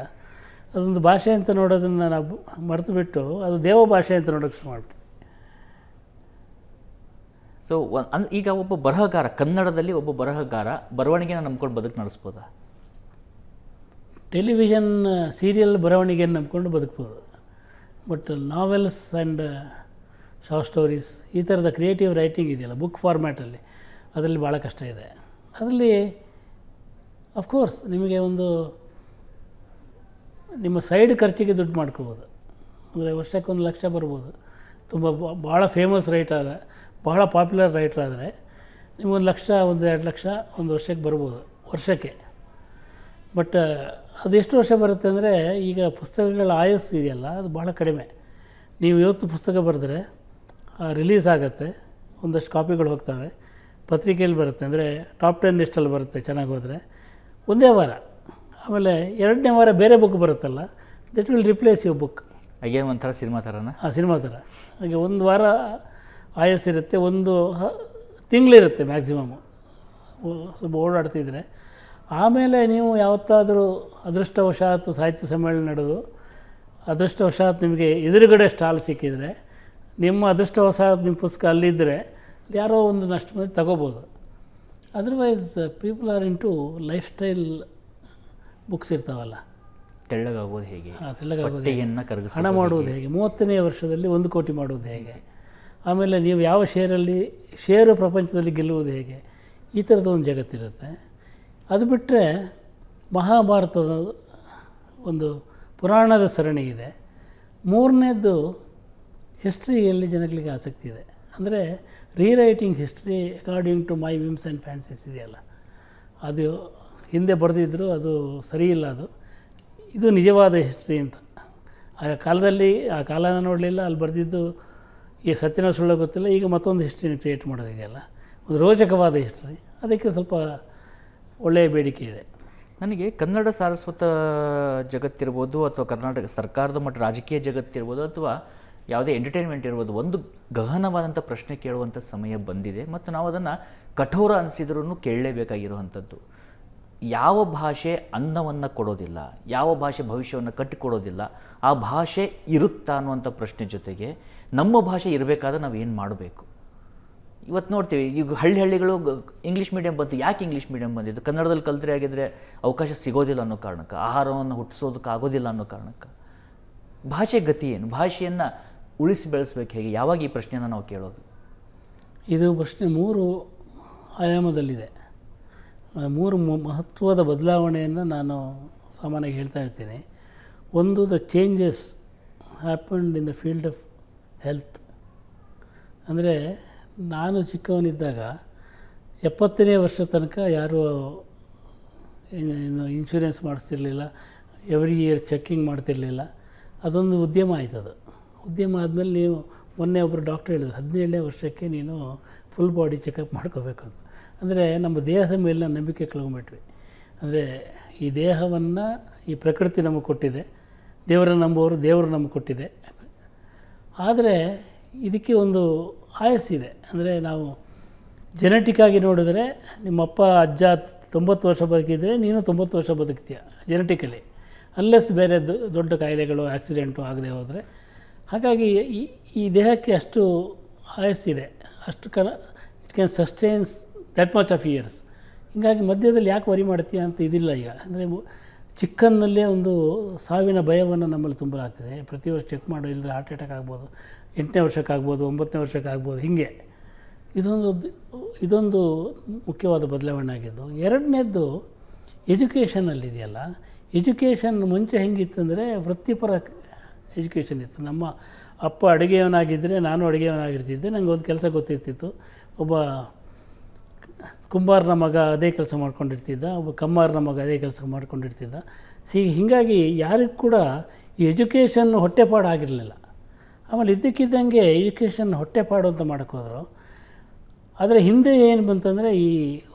ಅದೊಂದು ಭಾಷೆ ಅಂತ ನೋಡೋದನ್ನು ನಾವು ಮರೆತು ಬಿಟ್ಟು ಅದು ದೇವ ಭಾಷೆ ಅಂತ ನೋಡೋಕ್ಕೆ ಶುರು ಮಾಡ್ಬಿಟ್ಟು. ಸೊ ಈಗ ಒಬ್ಬ ಬರಹಗಾರ, ಕನ್ನಡದಲ್ಲಿ ಒಬ್ಬ ಬರಹಗಾರ ಬರವಣಿಗೆನ ನಂಬ್ಕೊಂಡು ಬದುಕು ನಡೆಸ್ಬೋದಾ? ಟೆಲಿವಿಷನ್ ಸೀರಿಯಲ್ ಬರವಣಿಗೆಯನ್ನು ನಂಬ್ಕೊಂಡು ಬದುಕ್ಬೋದು. But novels and short stories ಈ ಥರದ ಕ್ರಿಯೇಟಿವ್ ರೈಟಿಂಗ್ ಇದೆಯಲ್ಲ ಬುಕ್ ಫಾರ್ಮ್ಯಾಟಲ್ಲಿ, ಅದರಲ್ಲಿ ಭಾಳ ಕಷ್ಟ ಇದೆ. ಅದರಲ್ಲಿ ಅಫ್ಕೋರ್ಸ್ ನಿಮಗೆ ಒಂದು ನಿಮ್ಮ ಸೈಡ್ ಖರ್ಚಿಗೆ ದುಡ್ಡು ಮಾಡ್ಕೋಬೋದು. ಅಂದರೆ ವರ್ಷಕ್ಕೆ 1 ಲಕ್ಷ ಬರ್ಬೋದು. ತುಂಬ ಭಾಳ ಫೇಮಸ್ ರೈಟರ್, ಭಾಳ ಪಾಪ್ಯುಲರ್ ರೈಟರ್ ಆದರೆ ನೀವು 1 ಲಕ್ಷ 1-2 ಲಕ್ಷ ಒಂದು ವರ್ಷಕ್ಕೆ ಬರ್ಬೋದು, ವರ್ಷಕ್ಕೆ. ಬಟ್ ಅದು ಎಷ್ಟು ವರ್ಷ ಬರುತ್ತೆ ಅಂದರೆ, ಈಗ ಪುಸ್ತಕಗಳ ಆಯಸ್ಸು ಇದೆಯಲ್ಲ ಅದು ಭಾಳ ಕಡಿಮೆ. ನೀವು ಇವತ್ತು ಪುಸ್ತಕ ಬರೆದ್ರೆ ರಿಲೀಸ್ ಆಗುತ್ತೆ, ಒಂದಷ್ಟು ಕಾಪಿಗಳು ಹೋಗ್ತವೆ, ಪತ್ರಿಕೆಯಲ್ಲಿ ಬರುತ್ತೆ. ಅಂದರೆ ಟಾಪ್ 10 ಲಿಸ್ಟಲ್ಲಿ ಬರುತ್ತೆ ಚೆನ್ನಾಗಿ ಹೋದರೆ, ಒಂದೇ ವಾರ. ಆಮೇಲೆ 2ನೇ ವಾರ ಬೇರೆ ಬುಕ್ ಬರುತ್ತಲ್ಲ, that will replace your book. ಹಾಗೇನು ಒಂಥರ ಸಿನಿಮಾ ಥರನ? ಸಿನಿಮಾ ಥರ. ಹಾಗೆ 1 ವಾರ ಆಯಸ್ಸಿರುತ್ತೆ, 1 ತಿಂಗಳಿರುತ್ತೆ ಮ್ಯಾಕ್ಸಿಮಮ್ಮು ಸ್ವಲ್ಪ ಓಡಾಡ್ತಿದ್ರೆ. ಆಮೇಲೆ ನೀವು ಯಾವತ್ತಾದರೂ ಅದೃಷ್ಟವಶಾತ್ ಸಾಹಿತ್ಯ ಸಮ್ಮೇಳನ ನಡೆದು ಅದೃಷ್ಟವಶಾತ್ ನಿಮಗೆ ಎದುರುಗಡೆ ಸ್ಟಾಲ್ ಸಿಕ್ಕಿದರೆ, ನಿಮ್ಮ ಅದೃಷ್ಟವಶಾತ್ ನಿಮ್ಮ ಪುಸ್ತಕ ಅಲ್ಲಿದ್ದರೆ ಯಾರೋ ಒಂದು ನಷ್ಟು ಮಂದಿ ತಗೋಬೋದು. Otherwise people are into life style books ಇರ್ತಾವಲ್ಲ. ತೆಳ್ಳಗಾಗೋದು ಹೇಗೆ, ತೆಳ್ಳಗಾಗೋದು, ಹಣ ಮಾಡುವುದು ಹೇಗೆ, 30ನೇ ವರ್ಷದಲ್ಲಿ 1 ಕೋಟಿ ಮಾಡುವುದು ಹೇಗೆ, ಆಮೇಲೆ ನೀವು ಯಾವ ಷೇರು ಪ್ರಪಂಚದಲ್ಲಿ ಗೆಲ್ಲುವುದು ಹೇಗೆ, ಈ ಥರದ ಒಂದು ಜಗತ್ತಿರುತ್ತೆ. ಅದು ಬಿಟ್ಟರೆ ಮಹಾಭಾರತದ ಒಂದು ಪುರಾಣದ ಸರಣಿ ಇದೆ. 3ನೇದ್ದು ಹಿಸ್ಟ್ರಿಯಲ್ಲಿ ಜನಗಳಿಗೆ ಆಸಕ್ತಿ ಇದೆ. ಅಂದರೆ rewriting history according to my whims and fancies ಇದೆಯಲ್ಲ, ಅದು ಹಿಂದೆ ಬರೆದಿದ್ದರು, ಅದು ಸರಿಯಿಲ್ಲ, ಇದು ನಿಜವಾದ ಹಿಸ್ಟ್ರಿ ಅಂತ. ಆ ಕಾಲದಲ್ಲಿ ಆ ಕಾಲನ ನೋಡಲಿಲ್ಲ, ಅಲ್ಲಿ ಬರೆದಿದ್ದು ಈ ಸತ್ಯನ ಸುಳ್ಳು ಗೊತ್ತಿಲ್ಲ, ಈಗ ಮತ್ತೊಂದು ಹಿಸ್ಟ್ರಿನ ಕ್ರಿಯೇಟ್ ಮಾಡೋದಿದೆಯಲ್ಲ, ಒಂದು ರೋಚಕವಾದ ಹಿಸ್ಟ್ರಿ, ಅದಕ್ಕೆ ಸ್ವಲ್ಪ ಒಳ್ಳೆಯ ಬೇಡಿಕೆ ಇದೆ. ನನಗೆ ಕನ್ನಡ ಸಾರಸ್ವತ ಜಗತ್ತಿರ್ಬೋದು ಅಥವಾ ಕರ್ನಾಟಕ ಸರ್ಕಾರದ ಮಟ್ಟ ರಾಜಕೀಯ ಜಗತ್ತಿರ್ಬೋದು ಅಥವಾ ಯಾವುದೇ ಎಂಟರ್ಟೈನ್ಮೆಂಟ್ ಇರ್ಬೋದು, ಒಂದು ಗಹನವಾದಂಥ ಪ್ರಶ್ನೆ ಕೇಳುವಂಥ ಸಮಯ ಬಂದಿದೆ ಮತ್ತು ನಾವು ಅದನ್ನು ಕಠೋರ ಅನಿಸಿದ್ರೂ ಕೇಳಲೇಬೇಕಾಗಿರುವಂಥದ್ದು. ಯಾವ ಭಾಷೆ ಅನ್ನವನ್ನು ಕೊಡೋದಿಲ್ಲ, ಯಾವ ಭಾಷೆ ಭವಿಷ್ಯವನ್ನು ಕಟ್ಟಿಕೊಡೋದಿಲ್ಲ, ಆ ಭಾಷೆ ಇರುತ್ತಾ ಅನ್ನುವಂಥ ಪ್ರಶ್ನೆ ಜೊತೆಗೆ ನಮ್ಮ ಭಾಷೆ ಇರಬೇಕಾದ್ರೆ ನಾವು ಏನು ಮಾಡಬೇಕು? ಇವತ್ತು ನೋಡ್ತೀವಿ, ಈಗ ಹಳ್ಳಿಗಳು ಇಂಗ್ಲೀಷ್ ಮೀಡಿಯಂ ಬಂತು. ಯಾಕೆ ಇಂಗ್ಲೀಷ್ ಮೀಡಿಯಂ ಬಂದಿದ್ದು? ಕನ್ನಡದಲ್ಲಿ ಕಲ್ತ್ರೆ ಆಗಿದ್ದರೆ ಅವಕಾಶ ಸಿಗೋದಿಲ್ಲ ಅನ್ನೋ ಕಾರಣಕ್ಕೆ, ಆಹಾರವನ್ನು ಹುಟ್ಟಿಸೋದಕ್ಕೆ ಆಗೋದಿಲ್ಲ ಅನ್ನೋ ಕಾರಣಕ್ಕೆ. ಭಾಷೆ ಗತಿ ಏನು? ಭಾಷೆಯನ್ನು ಉಳಿಸಿ ಬೆಳೆಸ್ಬೇಕು ಹೇಗೆ? ಯಾವಾಗ ಈ ಪ್ರಶ್ನೆಯನ್ನು ನಾವು ಕೇಳೋದು? ಇದು ಪ್ರಶ್ನೆ 3 ಆಯಾಮದಲ್ಲಿದೆ. 3 ಮಹತ್ವದ ಬದಲಾವಣೆಯನ್ನು ನಾನು ಸಾಮಾನ್ಯವಾಗಿ ಹೇಳ್ತಾ ಇರ್ತೀನಿ. ಒಂದು, the changes happened in the field of health. ಅಂದರೆ ನಾನು ಚಿಕ್ಕವನಿದ್ದಾಗ 70ನೇ ವರ್ಷ ತನಕ ಯಾರೂ ಇನ್ಶೂರೆನ್ಸ್ ಮಾಡಿಸ್ತಿರ್ಲಿಲ್ಲ, ಎವ್ರಿ ಇಯರ್ ಚೆಕ್ಕಿಂಗ್ ಮಾಡ್ತಿರಲಿಲ್ಲ. ಅದೊಂದು ಉದ್ಯಮ ಆಯ್ತದು. ಉದ್ಯಮ ಆದಮೇಲೆ ನೀವು ಮೊನ್ನೆ ಒಬ್ಬರು ಡಾಕ್ಟ್ರ್ ಹೇಳಿದ್ರು 17ನೇ ವರ್ಷಕ್ಕೆ ನೀನು ಫುಲ್ ಬಾಡಿ ಚೆಕಪ್ ಮಾಡ್ಕೋಬೇಕು ಅಂತ. ಅಂದರೆ ನಮ್ಮ ದೇಹದ ಮೇಲಿನ ನಂಬಿಕೆ ಕಳ್ಕೊಂಬಿಟ್ವಿ. ಅಂದರೆ ಈ ದೇಹವನ್ನು ಈ ಪ್ರಕೃತಿ ನಮಗೆ ಕೊಟ್ಟಿದೆ, ದೇವರನ್ನು ನಂಬೋರು ದೇವರು ನಮಗೆ ಕೊಟ್ಟಿದೆ. ಆದರೆ ಇದಕ್ಕೆ ಒಂದು ಆಯಸ್ಸಿದೆ. ಅಂದರೆ ನಾವು ಜೆನೆಟಿಕ್ಕಾಗಿ ನೋಡಿದ್ರೆ ನಿಮ್ಮಪ್ಪ ಅಜ್ಜ 90 ವರ್ಷ ಬದುಕಿದರೆ ನೀನು 90 ವರ್ಷ ಬದುಕ್ತೀಯ ಜೆನೆಟಿಕಲಿ, ಅನ್ಲೆಸ್ ಬೇರೆ ದೊಡ್ಡ ಕಾಯಿಲೆಗಳು ಆಕ್ಸಿಡೆಂಟು ಆಗದೆ ಹೋದರೆ. ಹಾಗಾಗಿ ಈ ದೇಹಕ್ಕೆ ಅಷ್ಟು ಆಯಸ್ಸಿದೆ, ಅಷ್ಟು it can sustains that much of years. ಹೀಗಾಗಿ ಮಧ್ಯದಲ್ಲಿ ಯಾಕೆ ವರಿ ಮಾಡ್ತೀಯ ಅಂತ ಇದಿಲ್ಲ ಈಗ. ಅಂದರೆ ಚಿಕ್ಕನ್ನಲ್ಲೇ ಒಂದು ಸಾವಿನ ಭಯವನ್ನು ನಮ್ಮಲ್ಲಿ ತುಂಬಲಾಗ್ತದೆ. ಪ್ರತಿ ವರ್ಷ ಚೆಕ್ ಮಾಡೋ, ಇಲ್ಲದ್ರೆ ಹಾರ್ಟ್ ಅಟ್ಯಾಕ್ ಆಗ್ಬೋದು, 8ನೇ ವರ್ಷಕ್ಕಾಗ್ಬೋದು, 9ನೇ ವರ್ಷಕ್ಕಾಗ್ಬೋದು, ಹೀಗೆ. ಇದೊಂದು ಮುಖ್ಯವಾದ ಬದಲಾವಣೆ ಆಗಿದ್ದು. 2ನೇದ್ದು ಎಜುಕೇಷನಲ್ಲಿದೆಯಲ್ಲ. ಎಜುಕೇಷನ್ ಮುಂಚೆ ಹೆಂಗಿತ್ತಂದರೆ ವೃತ್ತಿಪರ ಎಜುಕೇಷನ್ ಇತ್ತು. ನಮ್ಮ ಅಪ್ಪ ಅಡುಗೆಯವನಾಗಿದ್ದರೆ ನಾನು ಅಡುಗೆಯವನಾಗಿರ್ತಿದ್ದೆ, ನನಗೆ ಒಂದು ಕೆಲಸ ಗೊತ್ತಿರ್ತಿತ್ತು. ಒಬ್ಬ ಕುಂಬಾರನ ಮಗ ಅದೇ ಕೆಲಸ ಮಾಡ್ಕೊಂಡಿರ್ತಿದ್ದ, ಒಬ್ಬ ಕಮ್ಮಾರನ ಮಗ ಅದೇ ಕೆಲಸ ಮಾಡ್ಕೊಂಡಿರ್ತಿದ್ದ. ಹೀಗಾಗಿ ಯಾರಿಗೂ ಕೂಡ ಈ ಎಜುಕೇಷನ್ ಹೊಟ್ಟೆಪಾಡಾಗಿರಲಿಲ್ಲ. ಆಮೇಲೆ ಇದ್ದಕ್ಕಿದ್ದಂಗೆ ಎಜುಕೇಷನ್ ಹೊಟ್ಟೆಪಾಡು ಅಂತ ಮಾಡೋಕ್ಕೋದ್ರು. ಆದರೆ ಹಿಂದೆ ಏನು ಬಂತಂದರೆ ಈ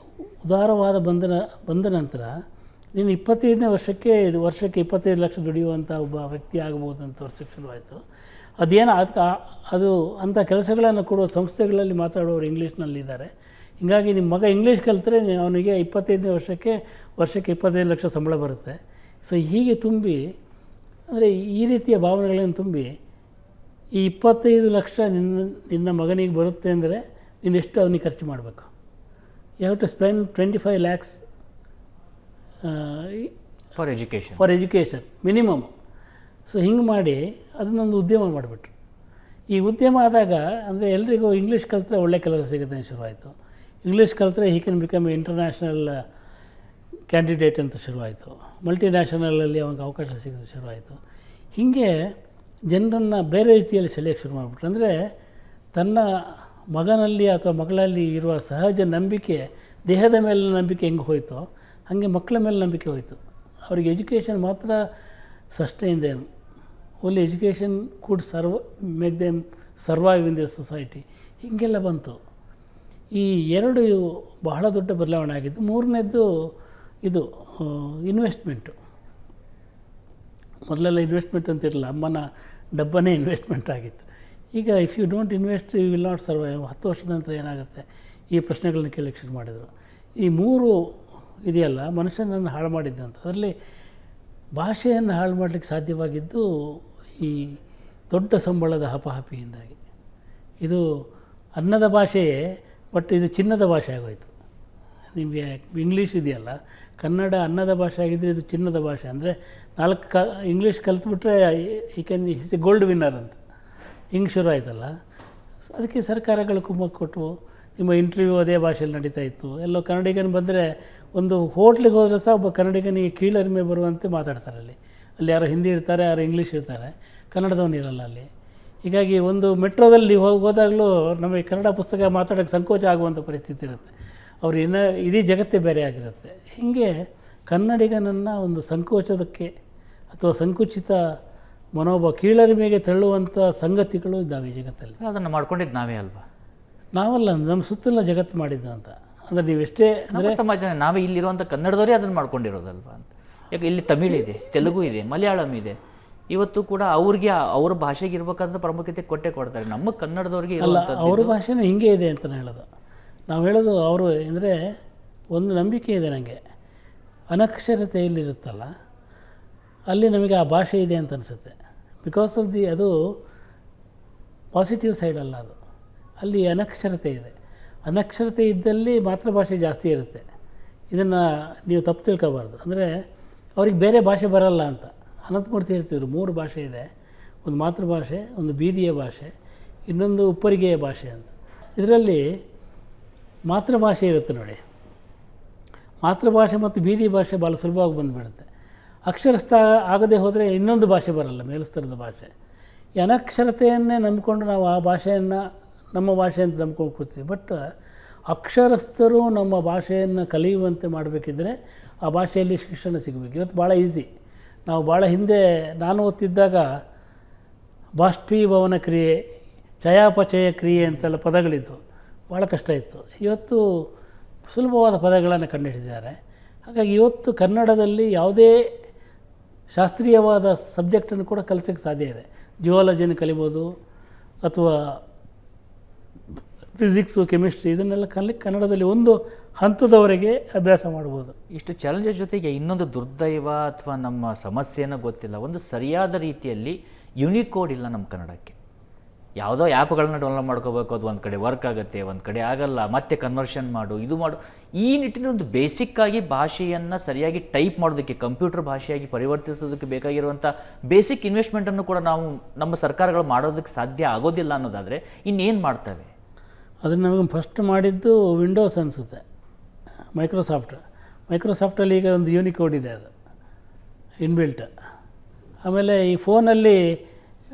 ಉದಾರವಾದ ಬಂದ ನಂತರ ನೀನು 25ನೇ ವರ್ಷಕ್ಕೆ 25 ಲಕ್ಷ ದುಡಿಯುವಂಥ ಒಬ್ಬ ವ್ಯಕ್ತಿ ಆಗ್ಬೋದು ಅಂತ ವರ್ಷಕ್ಕೆ ಶುರುವಾಯಿತು. ಅದೇನು ಅದು ಅಂಥ ಕೆಲಸಗಳನ್ನು ಕೊಡುವ ಸಂಸ್ಥೆಗಳಲ್ಲಿ ಮಾತಾಡುವವರು ಇಂಗ್ಲೀಷ್ನಲ್ಲಿದ್ದಾರೆ. ಹೀಗಾಗಿ ನಿಮ್ಮ ಮಗ ಇಂಗ್ಲೀಷ್ ಕಲಿತ್ರೆ ಅವನಿಗೆ 25ನೇ ವರ್ಷಕ್ಕೆ 25 ಲಕ್ಷ ಸಂಬಳ ಬರುತ್ತೆ. ಸೊ ಹೀಗೆ ತುಂಬಿ, ಅಂದರೆ ಈ ರೀತಿಯ ಭಾವನೆಗಳನ್ನು ತುಂಬಿ ಈ 25 ಲಕ್ಷ ನಿನ್ನ ಮಗನಿಗೆ ಬರುತ್ತೆ ಅಂದರೆ ನೀನು ಎಷ್ಟು ಅವನಿಗೆ ಖರ್ಚು ಮಾಡಬೇಕು. You have to spend 25 lakhs for education minimum. So ಹಿಂಗೆ ಮಾಡಿ ಅದನ್ನೊಂದು ಉದ್ಯಮ ಮಾಡಿಬಿಟ್ರು. ಈ ಉದ್ಯಮ ಆದಾಗ ಅಂದರೆ ಎಲ್ರಿಗೂ ಇಂಗ್ಲೀಷ್ ಕಲಿತ್ರೆ ಒಳ್ಳೆ ಕೆಲಸ ಸಿಗುತ್ತೆ ಅಂತ ಶುರುವಾಯಿತು. ಇಂಗ್ಲೀಷ್ ಕಲಿತ್ರೆ he can become international candidate ಅಂತ ಶುರುವಾಯಿತು. ಮಲ್ಟಿನ್ಯಾಷನಲಲ್ಲಿ ಅವನಿಗೆ ಅವಕಾಶ ಸಿಗೋದು ಶುರುವಾಯಿತು. ಹೀಗೆ ಜನರನ್ನು ಬೇರೆ ರೀತಿಯಲ್ಲಿ ಸೆಳೆಯೋಕ್ಕೆ ಶುರು ಮಾಡಿಬಿಟ್ರು. ಅಂದರೆ ತನ್ನ ಮಗನಲ್ಲಿ ಅಥವಾ ಮಗಳಲ್ಲಿ ಇರುವ ಸಹಜ ನಂಬಿಕೆ, ದೇಹದ ಮೇಲೆ ನಂಬಿಕೆ ಹೆಂಗೆ ಹೋಯಿತೋ ಹಾಗೆ ಮಕ್ಕಳ ಮೇಲೆ ನಂಬಿಕೆ ಹೋಯಿತು. ಅವ್ರಿಗೆ ಎಜುಕೇಷನ್ ಮಾತ್ರ sustain them, only education could make them survive in the society. ಹೀಗೆಲ್ಲ ಬಂತು. ಈ ಎರಡು ಬಹಳ ದೊಡ್ಡ ಬದಲಾವಣೆ ಆಗಿದ್ದು. ಮೂರನೇದ್ದು ಇದು ಇನ್ವೆಸ್ಟ್ಮೆಂಟು. ಮೊದಲೆಲ್ಲ ಇನ್ವೆಸ್ಟ್ಮೆಂಟ್ ಅಂತಿರಲಿಲ್ಲ, ಅಮ್ಮನ ಡಬ್ಬನೇ ಇನ್ವೆಸ್ಟ್ಮೆಂಟ್ ಆಗಿತ್ತು. ಈಗ if you don't invest you will not survive. 10 ವರ್ಷದ ನಂತರ ಏನಾಗುತ್ತೆ, ಈ ಪ್ರಶ್ನೆಗಳನ್ನ ಕೇಳಕ್ಕೆ ಶುರು ಮಾಡಿದರು. ಈ ಮೂರು ಇದೆಯಲ್ಲ ಮನುಷ್ಯನನ್ನು ಹಾಳು ಮಾಡಿದ್ದಂತ. ಅದರಲ್ಲಿ ಭಾಷೆಯನ್ನು ಹಾಳು ಮಾಡಲಿಕ್ಕೆ ಸಾಧ್ಯವಾಗಿದ್ದು ಈ ದೊಡ್ಡ ಸಂಬಳದ ಹಪಾಹಪಿಯಿಂದಾಗಿ. ಇದು ಅನ್ನದ ಭಾಷೆಯೇ, ಬಟ್ ಇದು ಚಿನ್ನದ ಭಾಷೆ ಆಗೋಯಿತು. ನಿಮಗೆ ಇಂಗ್ಲೀಷ್ ಇದೆಯಲ್ಲ, ಕನ್ನಡ ಅನ್ನದ ಭಾಷೆ ಆಗಿದ್ದರೆ ಇದು ಚಿನ್ನದ ಭಾಷೆ. ಅಂದರೆ 4 ಇಂಗ್ಲೀಷ್ ಕಲ್ತ್ಬಿಟ್ರೆ ಈಸ್ ಎ ಗೋಲ್ಡ್ ವಿನ್ನರ್ ಅಂತ ಹಿಂಗೆ ಶುರು ಆಯ್ತಲ್ಲ. ಅದಕ್ಕೆ ಸರ್ಕಾರಗಳು ಕುಮ್ಮಕ್ಕು ಕೊಟ್ಟು ನಿಮ್ಮ ಇಂಟರ್ವ್ಯೂ ಅದೇ ಭಾಷೆಯಲ್ಲಿ ನಡೀತಾ ಇತ್ತು. ಎಲ್ಲೋ ಕನ್ನಡಿಗನ ಬಂದರೆ ಒಂದು ಹೋಟ್ಲಿಗೆ ಹೋದರೆ ಸಹ ಒಬ್ಬ ಕನ್ನಡಿಗನಿಗೆ ಕೀಳರಿಮೆ ಬರುವಂತೆ ಮಾತಾಡ್ತಾರೆ. ಅಲ್ಲಿ ಯಾರೋ ಹಿಂದಿ ಇರ್ತಾರೆ, ಯಾರೋ ಇಂಗ್ಲೀಷ್ ಇರ್ತಾರೆ, ಕನ್ನಡದವನು ಇರಲ್ಲ ಅಲ್ಲಿ. ಹೀಗಾಗಿ ಒಂದು ಮೆಟ್ರೋದಲ್ಲಿ ಹೋದಾಗಲೂ ನಮಗೆ ಕನ್ನಡ ಪುಸ್ತಕ ಮಾತಾಡೋಕ್ಕೆ ಸಂಕೋಚ ಆಗುವಂಥ ಪರಿಸ್ಥಿತಿ ಇರುತ್ತೆ. ಅವರು ಇಡೀ ಜಗತ್ತೇ ಬೇರೆ ಆಗಿರುತ್ತೆ. ಹೀಗೆ ಕನ್ನಡಿಗನನ್ನು ಒಂದು ಸಂಕೋಚದಕ್ಕೆ ಅಥವಾ ಸಂಕುಚಿತ ಮನೋಭಾವ, ಕೀಳರಿಮೆಗೆ ತಳ್ಳುವಂಥ ಸಂಗತಿಗಳು ಇದ್ದಾವೆ ಈ ಜಗತ್ತಲ್ಲಿ. ಅದನ್ನು ಮಾಡ್ಕೊಂಡಿದ್ದು ನಾವೇ ಅಲ್ವಾ? ನಾವಲ್ಲ, ನಮ್ಮ ಸುತ್ತಲ ಜಗತ್ತು ಮಾಡಿದ್ದು ಅಂತ. ಅಂದರೆ ನೀವೆಷ್ಟೇ ಅಂದರೆ ಸಮಾಜ ನಾವೇ ಇಲ್ಲಿರುವಂಥ ಕನ್ನಡದವರೇ ಅದನ್ನು ಮಾಡ್ಕೊಂಡಿರೋದಲ್ವ ಅಂತ. ಯಾಕೆ ಇಲ್ಲಿ ತಮಿಳಿದೆ, ತೆಲುಗು ಇದೆ, ಮಲಯಾಳಂ ಇದೆ. ಇವತ್ತು ಕೂಡ ಅವ್ರಿಗೆ ಅವ್ರ ಭಾಷೆಗೆ ಇರಬೇಕಂತ ಪ್ರಾಮುಖ್ಯತೆ ಕೊಡ್ತಾರೆ. ನಮ್ಮ ಕನ್ನಡದವ್ರಿಗೆ ಅಲ್ಲ, ಅವ್ರ ಭಾಷೆನೂ ಹಿಂಗೆ ಇದೆ ಅಂತ ಹೇಳೋದು. ನಾವು ಹೇಳೋದು ಅವರು ಅಂದರೆ ಒಂದು ನಂಬಿಕೆ ಇದೆ ನನಗೆ, ಅನಕ್ಷರತೆಯಲ್ಲಿರುತ್ತಲ್ಲ ಅಲ್ಲಿ ನಮಗೆ ಆ ಭಾಷೆ ಇದೆ ಅಂತ ಅನಿಸುತ್ತೆ. ಬಿಕಾಸ್ ಆಫ್ ಅದು ಪಾಸಿಟಿವ್ ಸೈಡ್ ಅಲ್ಲ, ಅದು ಅಲ್ಲಿ ಅನಕ್ಷರತೆ ಇದೆ. ಅನಕ್ಷರತೆ ಇದ್ದಲ್ಲಿ ಮಾತೃಭಾಷೆ ಜಾಸ್ತಿ ಇರುತ್ತೆ. ಇದನ್ನು ನೀವು ತಪ್ಪು ತಿಳ್ಕೊಬಾರ್ದು. ಅಂದರೆ ಅವ್ರಿಗೆ ಬೇರೆ ಭಾಷೆ ಬರಲ್ಲ ಅಂತ. ಅನಂತಮೂರ್ತಿ ಹೇಳ್ತಿದ್ರು 3 ಭಾಷೆ ಇದೆ, ಒಂದು ಮಾತೃಭಾಷೆ, ಒಂದು ಬೀದಿಯ ಭಾಷೆ, ಇನ್ನೊಂದು ಉಪ್ಪರಿಗೆಯ ಭಾಷೆ ಅಂತ. ಇದರಲ್ಲಿ ಮಾತೃಭಾಷೆ ಇರುತ್ತೆ ನೋಡಿ, ಮಾತೃಭಾಷೆ ಮತ್ತು ಬೀದಿ ಭಾಷೆ ಭಾಳ ಸುಲಭವಾಗಿ ಬಂದುಬಿಡುತ್ತೆ. ಅಕ್ಷರಸ್ಥ ಆಗದೆ ಹೋದರೆ ಇನ್ನೊಂದು ಭಾಷೆ ಬರಲ್ಲ, ಮೇಲುಸ್ತರದ ಭಾಷೆ. ಈ ಅನಕ್ಷರತೆಯನ್ನೇ ನಂಬಿಕೊಂಡು ನಾವು ಆ ಭಾಷೆಯನ್ನು ನಮ್ಮ ಭಾಷೆ ಅಂತ ನಂಬ್ಕೊಂಡು ಕೂರ್ತೀವಿ. ಬಟ್ ಅಕ್ಷರಸ್ಥರು ನಮ್ಮ ಭಾಷೆಯನ್ನು ಕಲಿಯುವಂತೆ ಮಾಡಬೇಕಿದ್ರೆ ಆ ಭಾಷೆಯಲ್ಲಿ ಶಿಕ್ಷಣ ಸಿಗಬೇಕು. ಇವತ್ತು ಭಾಳ ಈಸಿ. ನಾವು ಭಾಳ ಹಿಂದೆ ನಾನು ಓದ್ತಿದ್ದಾಗ ಬಾಷ್ಪೀಭವನ ಕ್ರಿಯೆ, ಚಯಾಪಚಯ ಕ್ರಿಯೆ ಅಂತೆಲ್ಲ ಪದಗಳಿದ್ದವು, ಭಾಳ ಕಷ್ಟ ಇತ್ತು. ಇವತ್ತು ಸುಲಭವಾದ ಪದಗಳನ್ನು ಕಂಡುಹಿಡಿದಿದ್ದಾರೆ. ಹಾಗಾಗಿ ಇವತ್ತು ಕನ್ನಡದಲ್ಲಿ ಯಾವುದೇ ಶಾಸ್ತ್ರೀಯವಾದ ಸಬ್ಜೆಕ್ಟನ್ನು ಕೂಡ ಕಲಿಸೋಕ್ಕೆ ಸಾಧ್ಯ ಇದೆ. ಜಿಯಾಲಜಿಯನ್ನು ಕಲಿಬೋದು, ಅಥವಾ ಫಿಸಿಕ್ಸು, ಕೆಮಿಸ್ಟ್ರಿ, ಇದನ್ನೆಲ್ಲ ಕಲಿಕ್ಕೆ ಕನ್ನಡದಲ್ಲಿ ಒಂದು ಹಂತದವರೆಗೆ ಅಭ್ಯಾಸ ಮಾಡ್ಬೋದು. ಇಷ್ಟು ಚಾಲೆಂಜಸ್ ಜೊತೆಗೆ ಇನ್ನೊಂದು ದುರ್ದೈವ ಅಥವಾ ನಮ್ಮ ಸಮಸ್ಯೆನೋ ಗೊತ್ತಿಲ್ಲ, ಒಂದು ಸರಿಯಾದ ರೀತಿಯಲ್ಲಿ ಯುನಿಕೋಡ್ ಇಲ್ಲ ನಮ್ಮ ಕನ್ನಡಕ್ಕೆ. ಯಾವುದೋ ಆ್ಯಪ್ಗಳನ್ನ ಡೌನ್ಲೋಡ್ ಮಾಡ್ಕೋಬೇಕು, ಅದು ಒಂದು ಕಡೆ ವರ್ಕ್ ಆಗುತ್ತೆ, ಒಂದು ಕಡೆ ಆಗಲ್ಲ, ಮತ್ತೆ ಕನ್ವರ್ಷನ್ ಮಾಡು, ಇದು ಮಾಡು. ಈ ನಿಟ್ಟಿನ ಒಂದು ಬೇಸಿಕ್ಕಾಗಿ ಭಾಷೆಯನ್ನು ಸರಿಯಾಗಿ ಟೈಪ್ ಮಾಡೋದಕ್ಕೆ, ಕಂಪ್ಯೂಟರ್ ಭಾಷೆಯಾಗಿ ಪರಿವರ್ತಿಸೋದಕ್ಕೆ ಬೇಕಾಗಿರುವಂಥ ಬೇಸಿಕ್ ಇನ್ವೆಸ್ಟ್ಮೆಂಟನ್ನು ಕೂಡ ನಾವು ನಮ್ಮ ಸರ್ಕಾರಗಳು ಮಾಡೋದಕ್ಕೆ ಸಾಧ್ಯ ಆಗೋದಿಲ್ಲ ಅನ್ನೋದಾದರೆ ಇನ್ನೇನು ಮಾಡ್ತವೆ? ಅದನ್ನು ನಮಗೆ ಫಸ್ಟ್ ಮಾಡಿದ್ದು ವಿಂಡೋಸ್ ಅನಿಸುತ್ತೆ, ಮೈಕ್ರೋಸಾಫ್ಟಲ್ಲಿ ಈಗ ಒಂದು ಯೂನಿಕೋಡ್ ಇದೆ, ಅದು ಇನ್ಬಿಲ್ಟ್. ಆಮೇಲೆ ಈ ಫೋನಲ್ಲಿ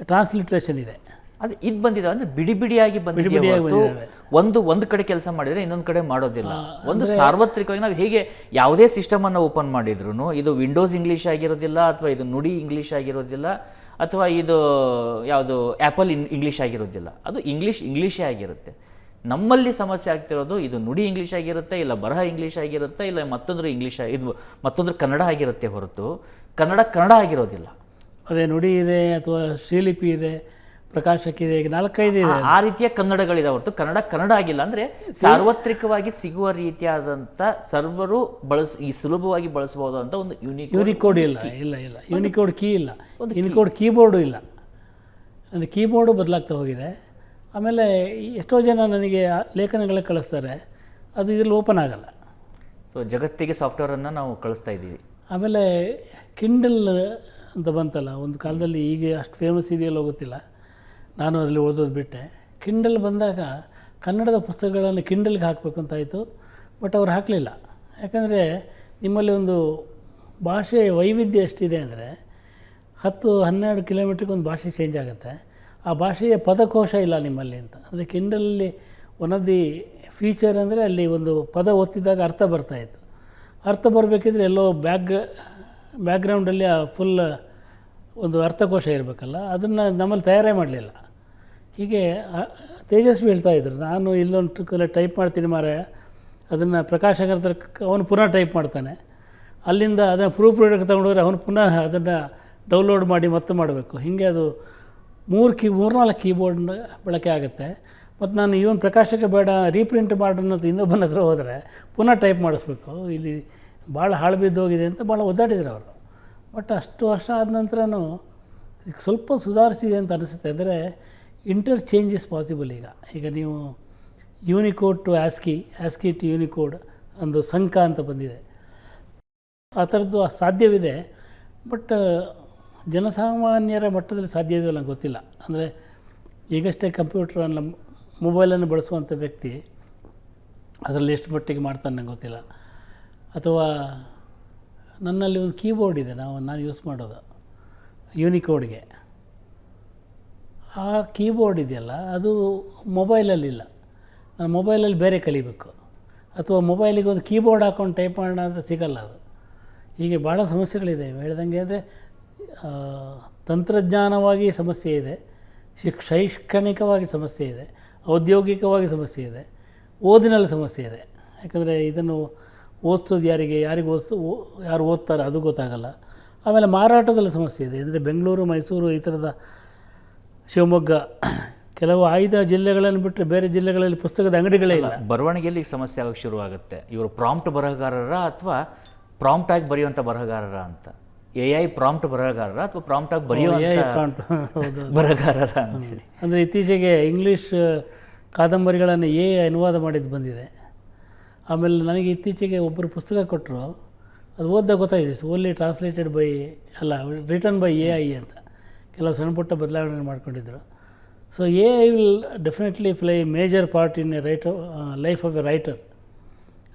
ಟ್ರಾನ್ಸ್ಲಿಟ್ರೇಷನ್ ಇದೆ. ಅದು ಇದು ಬಂದಿದೆ ಅಂದರೆ ಬಿಡಿ ಬಿಡಿಯಾಗಿ ಬಂದಿದೆ ಹೊರತು ಒಂದು ಕಡೆ ಕೆಲಸ ಮಾಡಿದರೆ ಇನ್ನೊಂದು ಕಡೆ ಮಾಡೋದಿಲ್ಲ. ಒಂದು ಸಾರ್ವತ್ರಿಕವಾಗಿ ನಾವು ಹೇಗೆ ಯಾವುದೇ ಸಿಸ್ಟಮನ್ನು ಓಪನ್ ಮಾಡಿದ್ರು ಇದು ವಿಂಡೋಸ್ ಇಂಗ್ಲೀಷ್ ಆಗಿರೋದಿಲ್ಲ, ಅಥವಾ ಇದು ನುಡಿ ಇಂಗ್ಲೀಷ್ ಆಗಿರೋದಿಲ್ಲ, ಅಥವಾ ಇದು ಯಾವುದು ಆ್ಯಪಲ್ ಇಂಗ್ಲೀಷ್ ಆಗಿರೋದಿಲ್ಲ. ಅದು ಇಂಗ್ಲೀಷೇ ಆಗಿರುತ್ತೆ. ನಮ್ಮಲ್ಲಿ ಸಮಸ್ಯೆ ಆಗ್ತಿರೋದು ಇದು ನುಡಿ ಇಂಗ್ಲೀಷ್ ಆಗಿರುತ್ತೆ, ಇಲ್ಲ ಬರಹ ಇಂಗ್ಲೀಷ್ ಆಗಿರುತ್ತೆ, ಇಲ್ಲ ಮತ್ತೊಂದು ಕನ್ನಡ ಆಗಿರುತ್ತೆ ಹೊರತು ಕನ್ನಡ ಆಗಿರೋದಿಲ್ಲ. ಅದೇ ನುಡಿ ಇದೆ ಅಥವಾ ಶ್ರೀಲಿಪಿ ಇದೆ, ಪ್ರಕಾಶಕ್ಕಿದೆ, ಈಗ 4-5 ಇದೆ. ಆ ರೀತಿಯ ಕನ್ನಡಗಳಿದೆ ಹೊರತು ಕನ್ನಡ ಆಗಿಲ್ಲ. ಅಂದರೆ ಸಾರ್ವತ್ರಿಕವಾಗಿ ಸಿಗುವ ರೀತಿಯಾದಂಥ ಸರ್ವರು ಸುಲಭವಾಗಿ ಬಳಸಬಹುದಂತ ಒಂದು ಯೂನಿಕೋಡ್ ಇಲ್ಲ ಯೂನಿಕೋಡ್ ಕೀ ಇಲ್ಲ, ಯೂನಿಕೋಡ್ ಕೀಬೋರ್ಡು ಇಲ್ಲ. ಅಂದರೆ ಕೀಬೋರ್ಡು ಬದಲಾಗ್ತಾ ಹೋಗಿದೆ. ಆಮೇಲೆ ಎಷ್ಟೋ ಜನ ನನಗೆ ಲೇಖನಗಳ ಕಳಿಸ್ತಾರೆ, ಅದು ಇದರಲ್ಲಿ ಓಪನ್ ಆಗಲ್ಲ. ಸೊ ಜಗತ್ತಿಗೆ ಸಾಫ್ಟ್ವೇರನ್ನು ನಾವು ಕಳಿಸ್ತಾ ಇದ್ದೀವಿ. ಆಮೇಲೆ ಕಿಂಡಲ್ ಅಂತ ಬಂತಲ್ಲ, ಒಂದು ಕಾಲದಲ್ಲಿ ಈಗ ಅಷ್ಟು ಫೇಮಸ್ ಇದೆಯಲ್ಲೋ ಗೊತ್ತಿಲ್ಲ, ನಾನು ಅದರಲ್ಲಿ ಓದೋದು ಬಿಟ್ಟೆ. ಕಿಂಡಲ್ ಬಂದಾಗ ಕನ್ನಡದ ಪುಸ್ತಕಗಳನ್ನು ಕಿಂಡಲ್ಗೆ ಹಾಕಬೇಕು ಅಂತಾಯಿತು, ಬಟ್ ಅವ್ರು ಹಾಕಲಿಲ್ಲ. ಯಾಕಂದರೆ ನಿಮ್ಮಲ್ಲಿ ಒಂದು ಭಾಷೆ ವೈವಿಧ್ಯ ಎಷ್ಟಿದೆ ಅಂದರೆ 10-12 ಕಿಲೋಮೀಟ್ರಿಗೆ ಒಂದು ಭಾಷೆ ಚೇಂಜ್ ಆಗುತ್ತೆ. ಆ ಭಾಷೆಯ ಪದಕೋಶ ಇಲ್ಲ ನಿಮ್ಮಲ್ಲಿ ಅಂತ. ಅಂದರೆ ಕಿಂಡಲಲ್ಲಿ ಒನ್ ಆಫ್ ದಿ ಫೀಚರ್ ಅಂದರೆ ಅಲ್ಲಿ ಒಂದು ಪದ ಒತ್ತಿದಾಗ ಅರ್ಥ ಬರ್ತಾಯಿತ್ತು. ಅರ್ಥ ಬರಬೇಕಿದ್ರೆ ಎಲ್ಲೋ ಬ್ಯಾಕ್ಗ್ರೌಂಡಲ್ಲಿ ಆ ಫುಲ್ ಒಂದು ಅರ್ಥಕೋಶ ಇರಬೇಕಲ್ಲ, ಅದನ್ನು ನಮ್ಮಲ್ಲಿ ತಯಾರೇ ಮಾಡಲಿಲ್ಲ. ಹೀಗೆ ತೇಜಸ್ವಿ ಹೇಳ್ತಾಯಿದ್ರು, ನಾನು ಇಲ್ಲೊಂದು ಟೈಪ್ ಮಾಡ್ತೀನಿ ಮಾರಾಯ, ಅದನ್ನು ಪ್ರಕಾಶಕರ ಅವನು ಪುನಃ ಟೈಪ್ ಮಾಡ್ತಾನೆ, ಅಲ್ಲಿಂದ ಅದನ್ನು ಪ್ರೂಫ್ ರೀಡರ್ಗೆ ತೊಗೊಂಡೋದ್ರೆ ಅವನು ಪುನಃ ಅದನ್ನು ಡೌನ್ಲೋಡ್ ಮಾಡಿ ಮತ್ತೆ ಮಾಡಬೇಕು. ಹೀಗೆ ಅದು 3-4 ಕೀಬೋರ್ಡ್ ಬಳಕೆ ಆಗುತ್ತೆ. ಮತ್ತು ನಾನು ಇವನ್ ಪ್ರಕಾಶಕ್ಕೆ ಬೇಡ ರೀಪ್ರಿಂಟ್ ಮಾಡೋನ್ನೋದು ಇನ್ನೊಬ್ಬನ ಹತ್ರ ಹೋದರೆ ಪುನಃ ಟೈಪ್ ಮಾಡಿಸ್ಬೇಕು, ಇಲ್ಲಿ ಭಾಳ ಹಾಳು ಬಿದ್ದೋಗಿದೆ ಅಂತ ಭಾಳ ಒದ್ದಾಡಿದ್ರು ಅವರು. ಬಟ್ ಅಷ್ಟು ವರ್ಷ ಆದ ನಂತರನೂ ಸ್ವಲ್ಪ ಸುಧಾರಿಸಿದೆ ಅಂತ ಅನಿಸುತ್ತೆ. ಅಂದರೆ ಇಂಟರ್ಚೇಂಜ್ ಇಸ್ ಪಾಸಿಬಲ್. ಈಗ ನೀವು Unicode to ASCII to Unicode ಒಂದು ಸಂಕ ಅಂತ ಬಂದಿದೆ, ಆ ಥರದ್ದು ಸಾಧ್ಯವಿದೆ. ಬಟ್ ಜನಸಾಮಾನ್ಯರ ಮಟ್ಟದಲ್ಲಿ ಸಾಧ್ಯ ಇದೆಯಲ್ಲ ನಂಗೆ ಗೊತ್ತಿಲ್ಲ. ಅಂದರೆ ಈಗಷ್ಟೇ ಕಂಪ್ಯೂಟ್ರನ್ನು ಮೊಬೈಲನ್ನು ಬಳಸುವಂಥ ವ್ಯಕ್ತಿ ಅದರಲ್ಲಿ ಎಷ್ಟು ಮಟ್ಟಿಗೆ ಮಾಡ್ತಾನೆ ನಂಗೆ ಗೊತ್ತಿಲ್ಲ. ಅಥವಾ ನನ್ನಲ್ಲಿ ಒಂದು ಕೀಬೋರ್ಡ್ ಇದೆ, ನಾನು ಯೂಸ್ ಮಾಡೋದು ಯೂನಿಕೋಡ್ಗೆ. ಆ ಕೀಬೋರ್ಡ್ ಇದೆಯಲ್ಲ ಅದು ಮೊಬೈಲಲ್ಲಿಲ್ಲ, ನಾನು ಮೊಬೈಲಲ್ಲಿ ಬೇರೆ ಕಲಿಬೇಕು. ಅಥವಾ ಮೊಬೈಲಿಗೆ ಒಂದು ಕೀಬೋರ್ಡ್ ಹಾಕ್ಕೊಂಡು ಟೈಪ್ ಮಾಡೋಣ ಅಂದರೆ ಸಿಗಲ್ಲ ಅದು. ಹೀಗೆ ಭಾಳ ಸಮಸ್ಯೆಗಳಿದೆ ಹೇಳ್ದಂಗೆ. ಅಂದರೆ ತಂತ್ರಜ್ಞಾನವಾಗಿ ಸಮಸ್ಯೆ ಇದೆ, ಶೈಕ್ಷಣಿಕವಾಗಿ ಸಮಸ್ಯೆ ಇದೆ, ಔದ್ಯೋಗಿಕವಾಗಿ ಸಮಸ್ಯೆ ಇದೆ, ಓದಿನಲ್ಲಿ ಸಮಸ್ಯೆ ಇದೆ. ಯಾಕಂದರೆ ಇದನ್ನು ಓದಿಸೋದು ಯಾರು ಯಾರು ಓದ್ತಾರೆ ಅದು ಗೊತ್ತಾಗಲ್ಲ. ಆಮೇಲೆ ಮಾರಾಟದಲ್ಲಿ ಸಮಸ್ಯೆ ಇದೆ. ಅಂದರೆ ಬೆಂಗಳೂರು, ಮೈಸೂರು, ಈ ಥರದ ಶಿವಮೊಗ್ಗ ಕೆಲವು 5 ಜಿಲ್ಲೆಗಳನ್ನು ಬಿಟ್ಟರೆ ಬೇರೆ ಜಿಲ್ಲೆಗಳಲ್ಲಿ ಪುಸ್ತಕದ ಅಂಗಡಿಗಳೇ ಇಲ್ಲ. ಬರವಣಿಗೆಯಲ್ಲಿ ಸಮಸ್ಯೆ ಆಗೋಕ್ಕೆ ಶುರುವಾಗುತ್ತೆ. ಇವರು ಪ್ರಾಂಪ್ಟ್ ಬರಹಗಾರರ ಅಥವಾ ಪ್ರಾಂಪ್ಟಾಗಿ ಬರೆಯುವಂಥ ಬರಹಗಾರರ ಅಂತ. AI ಪ್ರಾಂಪ್ಟ್ ಬರಹಗಾರರ ಅಥವಾ ಪ್ರಾಂಪ್ಟಾಗಿ ಬರೆಯುವಂಥ ಬರಹಗಾರರ ಅಂತೇಳಿ. ಅಂದರೆ ಇತ್ತೀಚೆಗೆ ಇಂಗ್ಲೀಷ್ ಕಾದಂಬರಿಗಳನ್ನು AI ಅನುವಾದ ಮಾಡಿದ್ದು ಬಂದಿದೆ. ಆಮೇಲೆ ನನಗೆ ಇತ್ತೀಚೆಗೆ ಒಬ್ಬರು ಪುಸ್ತಕ ಕೊಟ್ಟರು, ಅದು ಓದ್ದಾಗ ಗೊತ್ತಾಯಿತು, only translated by return by AI ಅಂತ. ಕೆಲವು ಸಣ್ಣ ಪುಟ್ಟ ಬದಲಾವಣೆ ಮಾಡ್ಕೊಂಡಿದ್ರು. So AI will definitely play major part in life of a writer.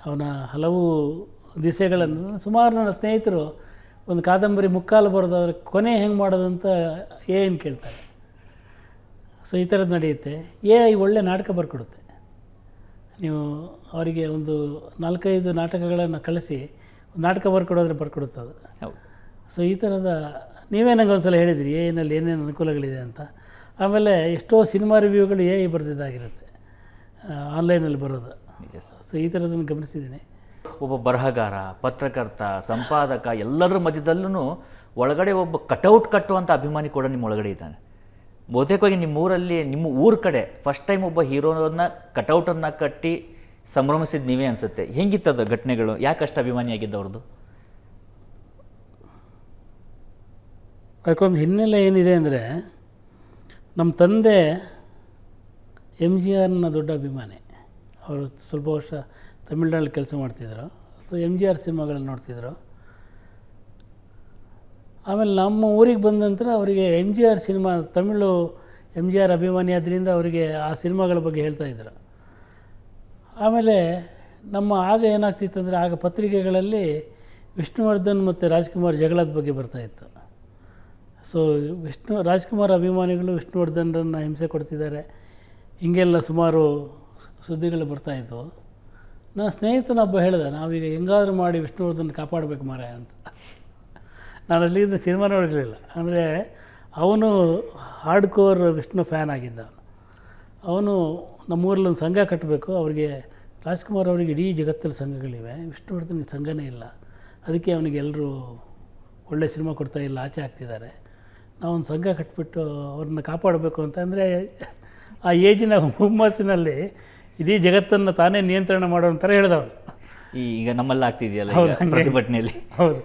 ಅವನ ಹಲವು ದಿಸೆಗಳನ್ನು ಸುಮಾರು ನನ್ನ ಸ್ನೇಹಿತರು ಒಂದು ಕಾದಂಬರಿ ಮುಕ್ಕಾಲು ಬರೋದಾದ್ರೆ ಕೊನೆ ಹೆಂಗೆ ಮಾಡೋದಂತ AI ಕೇಳ್ತಾರೆ. ಸೊ ಈ ಥರದ್ದು ನಡೆಯುತ್ತೆ. AI ಒಳ್ಳೆ ನಾಟಕ ಬರ್ಕೊಡುತ್ತೆ. ನೀವು ಅವರಿಗೆ ಒಂದು 4-5 ನಾಟಕಗಳನ್ನು ಕಳಿಸಿ ನಾಟಕ ಬರ್ಕೊಡೋದ್ರೆ ಬರ್ಕೊಡುತ್ತೆ ಅದು. ಹೌದು. ಸೊ ಈ ಥರದ ನೀವೇ ನನಗೆ ಒಂದು ಸಲ ಹೇಳಿದಿರಿ AI ಏನೇನು ಅನುಕೂಲಗಳಿದೆ ಅಂತ. ಆಮೇಲೆ ಎಷ್ಟೋ ಸಿನಿಮಾ ರಿವ್ಯೂಗಳು AI ಬರೆದಿದ್ದಾಗಿರುತ್ತೆ, ಆನ್ಲೈನಲ್ಲಿ ಬರೋದು. ಸೊ ಈ ಥರದನ್ನು ಗಮನಿಸಿದ್ದೀನಿ. ಒಬ್ಬ ಬರಹಗಾರ, ಪತ್ರಕರ್ತ, ಸಂಪಾದಕ ಎಲ್ಲದರ ಮಧ್ಯದಲ್ಲೂ ಒಳಗಡೆ ಒಬ್ಬ ಕಟೌಟ್ ಕಟ್ಟುವಂಥ ಅಭಿಮಾನಿ ಕೂಡ ನಿಮ್ಮ ಒಳಗಡೆ ಇದ್ದಾನೆ. ಬಹುತೇಕವಾಗಿ ನಿಮ್ಮ ಊರ ಕಡೆ ಫಸ್ಟ್ ಟೈಮ್ ಒಬ್ಬ ಹೀರೋನ ಕಟೌಟನ್ನು ಕಟ್ಟಿ ಸಂಭ್ರಮಿಸಿದ್ದು ನೀವೇ ಅನಿಸುತ್ತೆ. ಹೆಂಗಿತ್ತದ ಘಟನೆಗಳು? ಯಾಕಷ್ಟು ಅಭಿಮಾನಿಯಾಗಿದ್ದವ್ರದ್ದು? ಅದಕ್ಕೊಂದು ಹಿನ್ನೆಲೆ ಏನಿದೆ ಅಂದರೆ, ನಮ್ಮ ತಂದೆ MGRನ ದೊಡ್ಡ ಅಭಿಮಾನಿ. ಅವರು ಸ್ವಲ್ಪ ವರ್ಷ ತಮಿಳ್ನಾಡಲ್ಲಿ ಕೆಲಸ ಮಾಡ್ತಿದ್ರು. ಸೊ MGR ಸಿನಿಮಾಗಳನ್ನು ನೋಡ್ತಿದ್ರು. ಆಮೇಲೆ ನಮ್ಮ ಊರಿಗೆ ಬಂದ ನಂತರ ಅವರಿಗೆ MGR ಸಿನಿಮಾ, ತಮಿಳು MGR ಅಭಿಮಾನಿ ಆದ್ದರಿಂದ ಅವರಿಗೆ ಆ ಸಿನಿಮಾಗಳ ಬಗ್ಗೆ ಹೇಳ್ತಾಯಿದ್ರು. ಆಮೇಲೆ ಆಗ ಏನಾಗ್ತಿತ್ತು ಅಂದರೆ, ಆಗ ಪತ್ರಿಕೆಗಳಲ್ಲಿ ವಿಷ್ಣುವರ್ಧನ್ ಮತ್ತು ರಾಜ್ಕುಮಾರ್ ಜಗಳದ ಬಗ್ಗೆ ಬರ್ತಾಯಿತ್ತು. ಸೊ ರಾಜ್ಕುಮಾರ್ ಅಭಿಮಾನಿಗಳು ವಿಷ್ಣುವರ್ಧನ್ರನ್ನು ಹಿಂಸೆ ಕೊಡ್ತಿದ್ದಾರೆ, ಹೀಗೆಲ್ಲ ಸುಮಾರು ಸುದ್ದಿಗಳು ಬರ್ತಾಯಿತ್ತು. ನನ್ನ ಸ್ನೇಹಿತನೊಬ್ಬ ಹೇಳಿದೆ, ನಾವೀಗ ಹೆಂಗಾದರೂ ಮಾಡಿ ವಿಷ್ಣುವರ್ಧನ್ ಕಾಪಾಡಬೇಕು ಮಾರಾಯ ಅಂತ. ನಾನು ಅಲ್ಲಿದ್ದು ಸಿನಿಮಾ ನೋಡಿರಲಿಲ್ಲ. ಅಂದರೆ ಅವನು ಹಾರ್ಡ್ ಕೋರ್ ವಿಷ್ಣು ಫ್ಯಾನ್ ಆಗಿದ್ದ. ಅವನು ನಮ್ಮೂರಲ್ಲಿ ಒಂದು ಸಂಘ ಕಟ್ಟಬೇಕು, ಅವರಿಗೆ ರಾಜ್ಕುಮಾರ್ ಅವರಿಗೆ ಇಡೀ ಜಗತ್ತಲ್ಲಿ ಸಂಘಗಳಿವೆ, ವಿಷ್ಣುವರ್ಧನ್ಗೆ ಸಂಘನೇ ಇಲ್ಲ, ಅದಕ್ಕೆ ಅವನಿಗೆ ಎಲ್ಲರೂ ಒಳ್ಳೆ ಸಿನಿಮಾ ಕೊಡ್ತಾಯಿಲ್ಲ, ಆಚೆ ಆಗ್ತಿದ್ದಾರೆ, ನಾವೊಂದು ಸಂಘ ಕಟ್ಬಿಟ್ಟು ಅವ್ರನ್ನ ಕಾಪಾಡಬೇಕು ಅಂತ. ಅಂದರೆ ಆ ಏಜಿನ ಹುಮ್ಮಸ್ಸಿನಲ್ಲಿ ಇಡೀ ಜಗತ್ತನ್ನು ತಾನೇ ನಿಯಂತ್ರಣ ಮಾಡೋ ಥರ ಹೇಳಿದವನು. ಈಗ ನಮ್ಮಲ್ಲಿ ಆಗ್ತಿದೆಯಲ್ಲ ಹೌದು, ಪ್ರತಿಭಟನೆಯಲ್ಲಿ. ಹೌದು,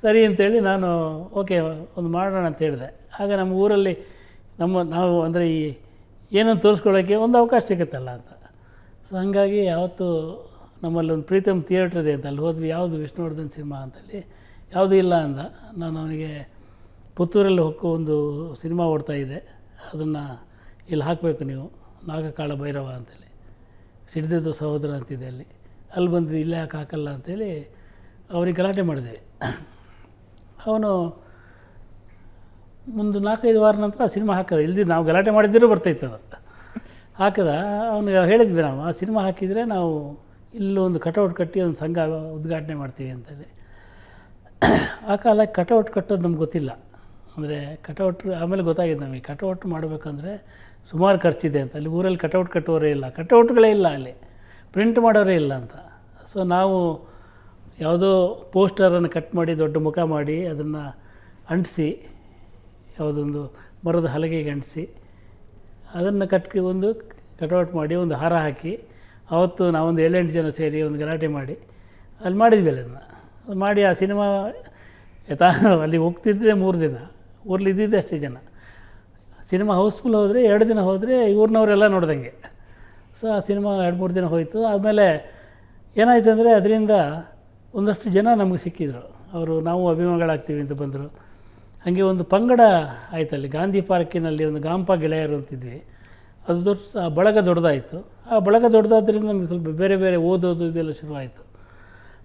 ಸರಿ ಅಂತೇಳಿ ನಾನು ಓಕೆ ಒಂದು ಮಾಡೋಣ ಅಂತ ಹೇಳಿದೆ. ಆಗ ನಮ್ಮ ಊರಲ್ಲಿ ನಾವು ಅಂದರೆ ಈ ಏನನ್ನು ತೋರಿಸ್ಕೊಳ್ಳೋಕ್ಕೆ ಒಂದು ಅವಕಾಶ ಸಿಗುತ್ತಲ್ಲ ಅಂತ. ಸೊ ಹಾಗಾಗಿ ಯಾವತ್ತು ನಮ್ಮಲ್ಲಿ ಒಂದು ಪ್ರೀತಮ್ ಥಿಯೇಟ್ರ್ ಇದೆ ಅಂತ, ಅಲ್ಲಿ ಹೋದ್ವಿ, ಯಾವುದು ವಿಷ್ಣುವರ್ಧನ್ ಸಿನಿಮಾ ಅಂತಲ್ಲಿ ಯಾವುದೂ ಇಲ್ಲ ಅಂದ. ನಾನು ಅವನಿಗೆ ಪುತ್ತೂರಲ್ಲಿ ಹೊಕ್ಕು ಒಂದು ಸಿನಿಮಾ ಓಡ್ತಾಯಿದೆ, ಅದನ್ನು ಇಲ್ಲಿ ಹಾಕಬೇಕು ನೀವು, ನಾಗಕಾಳ ಭೈರವ ಅಂತೇಳಿ, ಸಿಡಿದದ್ದು ಸಹೋದರ ಅಂತಿದೆ ಅಲ್ಲಿ ಬಂದು ಇಲ್ಲೇ ಹಾಕಲ್ಲ ಅಂಥೇಳಿ ಅವ್ರಿಗೆ ಗಲಾಟೆ ಮಾಡಿದ್ವಿ. ಅವನು ಒಂದು 4-5 ವಾರ ನಂತರ ಆ ಸಿನಿಮಾ ಹಾಕದ, ಇಲ್ದಿ ನಾವು ಗಲಾಟೆ ಮಾಡಿದ್ದರೂ ಬರ್ತಾಯಿತ್ತು ಅದು ಹಾಕದ. ಅವನಿಗೆ ಹೇಳಿದ್ವಿ ನಾವು, ಆ ಸಿನಿಮಾ ಹಾಕಿದರೆ ನಾವು ಇಲ್ಲೊಂದು ಕಟೌಟ್ ಕಟ್ಟಿ ಒಂದು ಸಂಘ ಉದ್ಘಾಟನೆ ಮಾಡ್ತೀವಿ ಅಂತೇಳಿ. ಆ ಕಾಲಕ್ಕೆ ಕಟೌಟ್ ಕಟ್ಟೋದು ನಮ್ಗೆ ಗೊತ್ತಿಲ್ಲ. ಅಂದರೆ ಕಟೌಟ್ ಆಮೇಲೆ ಗೊತ್ತಾಗಿದೆ ನಮಗೆ, ಕಟೌಟ್ ಮಾಡಬೇಕಂದ್ರೆ ಸುಮಾರು ಖರ್ಚಿದೆ ಅಂತ. ಅಲ್ಲಿ ಊರಲ್ಲಿ ಕಟೌಟ್ ಕಟ್ಟೋರೇ ಇಲ್ಲ, ಕಟೌಟ್ಗಳೇ ಇಲ್ಲ, ಅಲ್ಲಿ ಪ್ರಿಂಟ್ ಮಾಡೋರೇ ಇಲ್ಲ ಅಂತ. ಸೊ ನಾವು ಯಾವುದೋ ಪೋಸ್ಟರನ್ನು ಕಟ್ ಮಾಡಿ ದೊಡ್ಡ ಮುಖ ಮಾಡಿ ಅದನ್ನು ಅಂಟಿಸಿ, ಯಾವುದೊಂದು ಮರದ ಹಲಗೆಗೆ ಅಂಟಿಸಿ ಅದನ್ನು ಒಂದು ಕಟೌಟ್ ಮಾಡಿ ಒಂದು ಹಾರ ಹಾಕಿ, ಆವತ್ತು ನಾವೊಂದು 7-8 ಜನ ಸೇರಿ ಒಂದು ಗಲಾಟೆ ಮಾಡಿ ಅಲ್ಲಿ ಮಾಡಿದ್ವಿ. ಅದನ್ನು ಮಾಡಿ ಆ ಸಿನಿಮಾ ಅಲ್ಲಿ ಹೋಗ್ತಿದ್ದೆ 3 ದಿನ, ಊರಲ್ಲಿ ಇದ್ದಿದ್ದೆ ಅಷ್ಟೇ ಜನ. ಸಿನಿಮಾ ಹೌಸ್ಫುಲ್ ಹೋದರೆ 2 ದಿನ ಹೋದರೆ ಊರಿನವರೆಲ್ಲ ನೋಡ್ದಂಗೆ. ಸೊ ಆ ಸಿನಿಮಾ 2-3 ದಿನ ಹೋಯಿತು. ಆದಮೇಲೆ ಏನಾಯ್ತು ಅಂದರೆ ಅದರಿಂದ ಒಂದಷ್ಟು ಜನ ನಮಗೆ ಸಿಕ್ಕಿದ್ರು, ಅವರು ನಾವು ಅಭಿಮಾನಿಗಳಾಗ್ತೀವಿ ಅಂತ ಬಂದರು. ಹಾಗೆ ಒಂದು ಪಂಗಡ ಆಯ್ತಲ್ಲಿ ಗಾಂಧಿ ಪಾರ್ಕಿನಲ್ಲಿ ಒಂದು ಗಾಂಪ ಗೆಳೆಯರು ಅಂತಿದ್ವಿ, ಅದು ಆ ಬಳಗ ದೊಡ್ಡದಾಯಿತು. ಆ ಬಳಗ ದೊಡ್ಡದಾದ್ರಿಂದ ನಮಗೆ ಸ್ವಲ್ಪ ಬೇರೆ ಬೇರೆ ಓದೋದು ಇದೆಲ್ಲ ಶುರುವಾಯಿತು.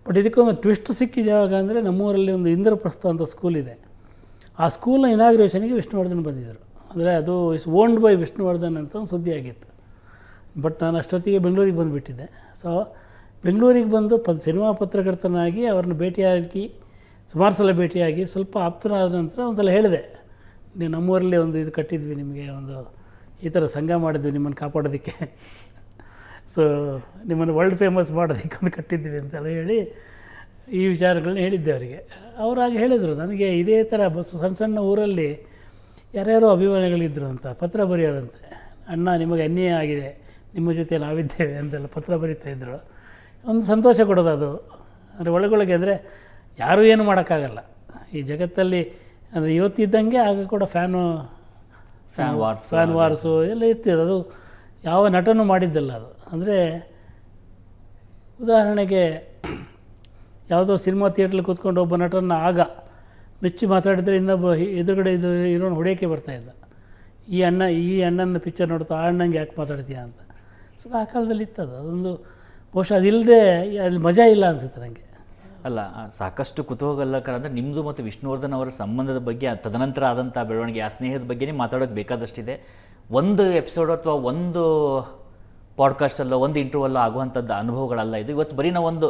ಬಟ್ ಇದಕ್ಕೊಂದು ಟ್ವಿಸ್ಟ್ ಸಿಕ್ಕಿದೆ ಯಾವಾಗ ಅಂದರೆ, ನಮ್ಮೂರಲ್ಲಿ ಒಂದು ಇಂದ್ರಪ್ರಸ್ಥ ಅಂತ ಸ್ಕೂಲ್ ಇದೆ, ಆ ಸ್ಕೂಲ್ನ ಇನಾಗ್ರೇಷನ್ಗೆ ವಿಷ್ಣುವರ್ಧನ್ ಬಂದಿದ್ದರು. ಅಂದರೆ ಅದು ಇಸ್ ಓನ್ಡ್ ಬೈ ವಿಷ್ಣುವರ್ಧನ್ ಅಂತ ಒಂದು ಸುದ್ದಿ ಆಗಿತ್ತು. ಬಟ್ ನಾನು ಅಷ್ಟೊತ್ತಿಗೆ ಬೆಂಗಳೂರಿಗೆ ಬಂದುಬಿಟ್ಟಿದ್ದೆ. ಸೊ ಬೆಂಗಳೂರಿಗೆ ಬಂದು ಸಿನಿಮಾ ಪತ್ರಕರ್ತನಾಗಿ ಅವ್ರನ್ನ ಭೇಟಿಯಾಗಿ ಸುಮಾರು ಸಲ ಭೇಟಿಯಾಗಿ ಸ್ವಲ್ಪ ಆಪ್ತನಾದ ನಂತರ ಒಂದು ಸಲ ಹೇಳಿದೆ, ನೀವು ನಮ್ಮೂರಲ್ಲಿ ಒಂದು ಇದು ಕಟ್ಟಿದ್ವಿ, ನಿಮಗೆ ಒಂದು ಈ ಥರ ಸಂಘ ಮಾಡಿದ್ವಿ ನಿಮ್ಮನ್ನು ಕಾಪಾಡೋದಕ್ಕೆ, ಸೊ ನಿಮ್ಮನ್ನು ವರ್ಲ್ಡ್ ಫೇಮಸ್ ಮಾಡೋದಕ್ಕೆ ಒಂದು ಕಟ್ಟಿದ್ವಿ ಅಂತೆಲ್ಲ ಹೇಳಿ ಈ ವಿಚಾರಗಳನ್ನ ಹೇಳಿದ್ದೆ ಅವರಿಗೆ. ಅವರಾಗ ಹೇಳಿದರು ನನಗೆ, ಇದೇ ಥರ ಸಣ್ಣ ಸಣ್ಣ ಊರಲ್ಲಿ ಯಾರ್ಯಾರೋ ಅಭಿಮಾನಿಗಳಿದ್ದರು ಅಂತ ಪತ್ರ ಬರೆಯೋದಂತೆ, ಅಣ್ಣ ನಿಮಗೆ ಅನ್ಯಾಯ ಆಗಿದೆ, ನಿಮ್ಮ ಜೊತೆ ನಾವಿದ್ದೇವೆ ಅಂತೆಲ್ಲ ಪತ್ರ ಬರೀತಾಯಿದ್ರು. ಒಂದು ಸಂತೋಷ ಕೊಡೋದು ಅದು. ಅಂದರೆ ಒಳಗೊಳಗೆ ಅಂದರೆ ಯಾರೂ ಏನು ಮಾಡೋಕ್ಕಾಗಲ್ಲ ಈ ಜಗತ್ತಲ್ಲಿ. ಅಂದರೆ ಇವತ್ತಿದ್ದಂಗೆ ಆಗ ಕೂಡ ಫ್ಯಾನ್ ವಾರ್ಸು ಎಲ್ಲ ಇರ್ತಿದೆ. ಅದು ಯಾವ ನಟನೂ ಮಾಡಿದ್ದಲ್ಲ ಅದು. ಅಂದರೆ ಉದಾಹರಣೆಗೆ ಯಾವುದೋ ಸಿನಿಮಾ ಥಿಯೇಟ್ರಲ್ಲಿ ಕೂತ್ಕೊಂಡು ಒಬ್ಬ ನಟನ ಆಗ ಮೆಚ್ಚಿ ಮಾತಾಡಿದರೆ ಇನ್ನೊಬ್ಬ ಎದುರುಗಡೆ ಇರೋನು ಹೊಡೆಯೋಕ್ಕೆ ಬರ್ತಾಯಿದ್ದ, ಈ ಅಣ್ಣನ ಪಿಕ್ಚರ್ ನೋಡ್ತಾ ಆ ಅಣ್ಣಂಗೆ ಯಾಕೆ ಮಾತಾಡ್ತೀಯ ಅಂತ. ಸೊ ಆ ಕಾಲದಲ್ಲಿ ಇತ್ತದು. ಅದೊಂದು ಬಹುಶಃ ಅದಿಲ್ಲದೆ ಅಲ್ಲಿ ಮಜಾ ಇಲ್ಲ ಅನಿಸುತ್ತೆ ನನಗೆ. ಅಲ್ಲ, ಸಾಕಷ್ಟು ಕುತೂಹಲಕರ ಅಂದರೆ ನಿಮ್ಮದು ಮತ್ತು ವಿಷ್ಣುವರ್ಧನ್ ಅವರ ಸಂಬಂಧದ ಬಗ್ಗೆ, ತದನಂತರ ಆದಂಥ ಬೆಳವಣಿಗೆ, ಆ ಸ್ನೇಹದ ಬಗ್ಗೆನೇ ಮಾತಾಡೋದು ಬೇಕಾದಷ್ಟಿದೆ. ಒಂದು ಎಪಿಸೋಡ್ ಅಥವಾ ಒಂದು ಪಾಡ್ಕಾಸ್ಟಲ್ಲೋ ಒಂದು ಇಂಟರ್ವಲ್ಲೋ ಆಗುವಂಥದ್ದು ಅನುಭವಗಳಲ್ಲ ಇದು. ಇವತ್ತು ಬರೀ ನಾವು ಒಂದು